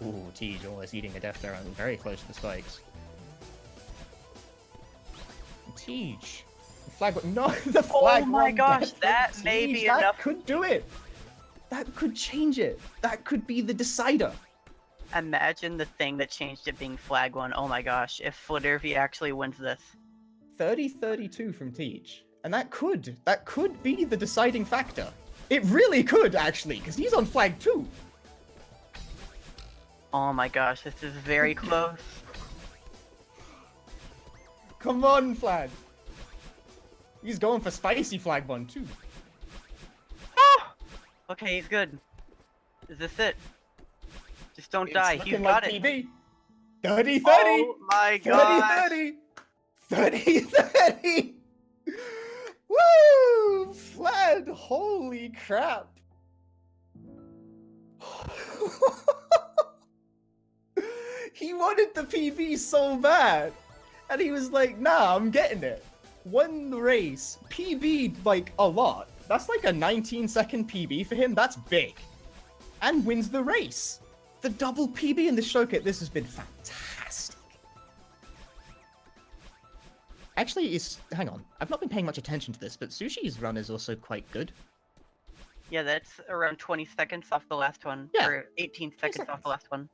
Ooh, Tej almost eating a death there and very close to the spikes. Tej. The flag... No, the flag... Oh my gosh, that may be enough. That could do it. That could change it. That could be the decider. Imagine the thing that changed it being flag 1. Oh my gosh, if Fladervy actually wins this. 30-32 from Tej. And that could be the deciding factor. It really could, actually, because he's on flag 2. Oh my gosh, this is very close. Come on, flag. He's going for spicy flag 1 too. Oh! Okay, he's good. Is this it? Just don't die. He's got like it. PB. 30-30. Oh my gosh. 30-30. 30-30. Woo! Fled. Holy crap. He wanted the PB so bad. And he was like, nah, I'm getting it. Won the race. PB'd like a lot. That's like a 19-second PB for him. That's big. And wins the race. The double PB in the showcase. This has been fantastic. Actually, hang on. I've not been paying much attention to this, but Sushi's run is also quite good. Yeah, that's around 20 seconds off the last one. Yeah, Or 18 seconds off seconds. the last one.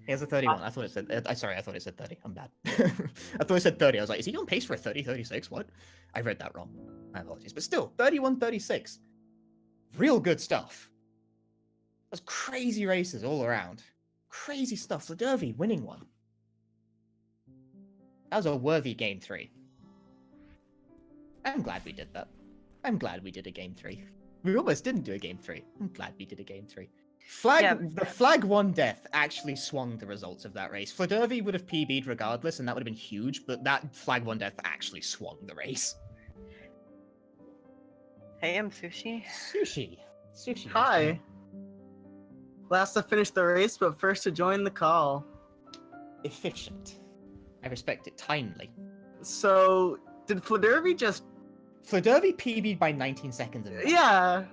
Here's a 31. I thought it said. Sorry, I thought it said 30. I'm bad. I thought it said 30. I was like, is he on pace for a 30, 36? What? I read that wrong. My apologies. But still, 31, 36. Real good stuff. Those crazy races all around. Crazy stuff. Fladervy winning one. That was a worthy game 3. I'm glad we did that. I'm glad we did a game 3. We almost didn't do a game 3. I'm glad we did a game 3. The flag 1 death actually swung the results of that race. Fladervy would have PB'd regardless, and that would have been huge, but that flag 1 death actually swung the race. Hey, Msushi. Sushi. Hi. Last to finish the race, but first to join the call. Efficient. I respect it. Timely. So, did Fladervy just... Fladervy PB'd by 19 seconds. Yeah,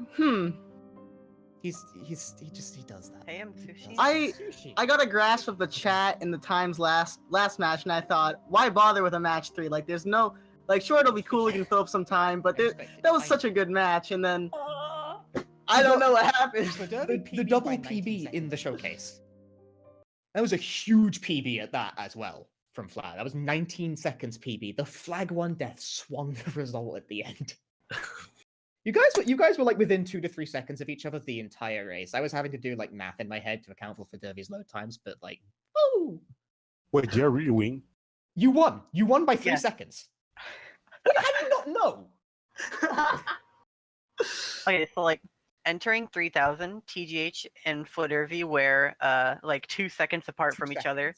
He does that. Hey, Msushi. I got a grasp of the chat in the times last match, and I thought, why bother with a match 3? Like, there's no... Like, sure, it'll be cool, we can fill up some time, but that was such a good match, and then... I don't know what happened. The double PB in the showcase. That was a huge PB at that as well from Flag. That was 19 seconds PB. The flag 1 death swung the result at the end. You guys were like within 2 to 3 seconds of each other the entire race. I was having to do like math in my head to account for Fladervy's load times, but like, woo! Wait, did I really win? You won. You won by 3 Yeah. seconds. Wait, how do you not know? Okay, so like entering 3000, TGH and Fladervy were like 2 seconds apart from each other.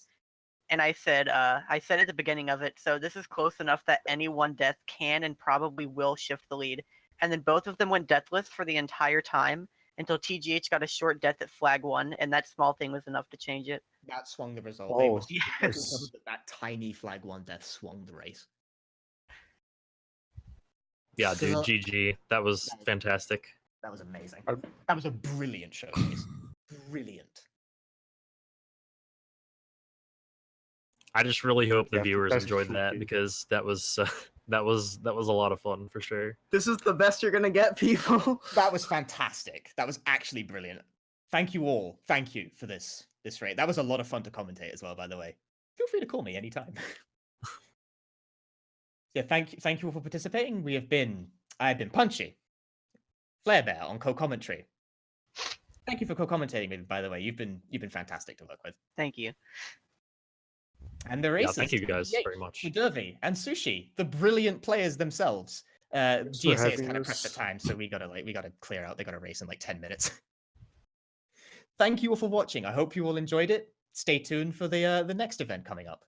And I said at the beginning of it, so this is close enough that any one death can and probably will shift the lead. And then both of them went deathless for the entire time until TGH got a short death at flag 1, and that small thing was enough to change it. That swung the result. Oh, Yes. That tiny flag 1 death swung the race. Yeah, dude, So- GG. That was fantastic. That was amazing. Are- That was a brilliant showcase. Brilliant. I just really hope the Yeah, viewers that's enjoyed true, that too. because that was that was a lot of fun for sure. This is the best you're gonna get, people. That was fantastic. That was actually brilliant. Thank you all. Thank you for this race. That was a lot of fun to commentate as well, by the way. Feel free to call me anytime. Yeah, thank you all for participating. I've been Punchy, Flarebear on co-commentary. Thank you for co-commentating with me, by the way. You've been fantastic to work with. Thank you. And the Yeah, races. thank you guys TGH, very much. Fladervy and Sushi, the brilliant players themselves. Thanks for GSA is having kind of pressed for us. time, so we gotta clear out. They got a race in like 10 minutes. Thank you all for watching. I hope you all enjoyed it. Stay tuned for the next event coming up.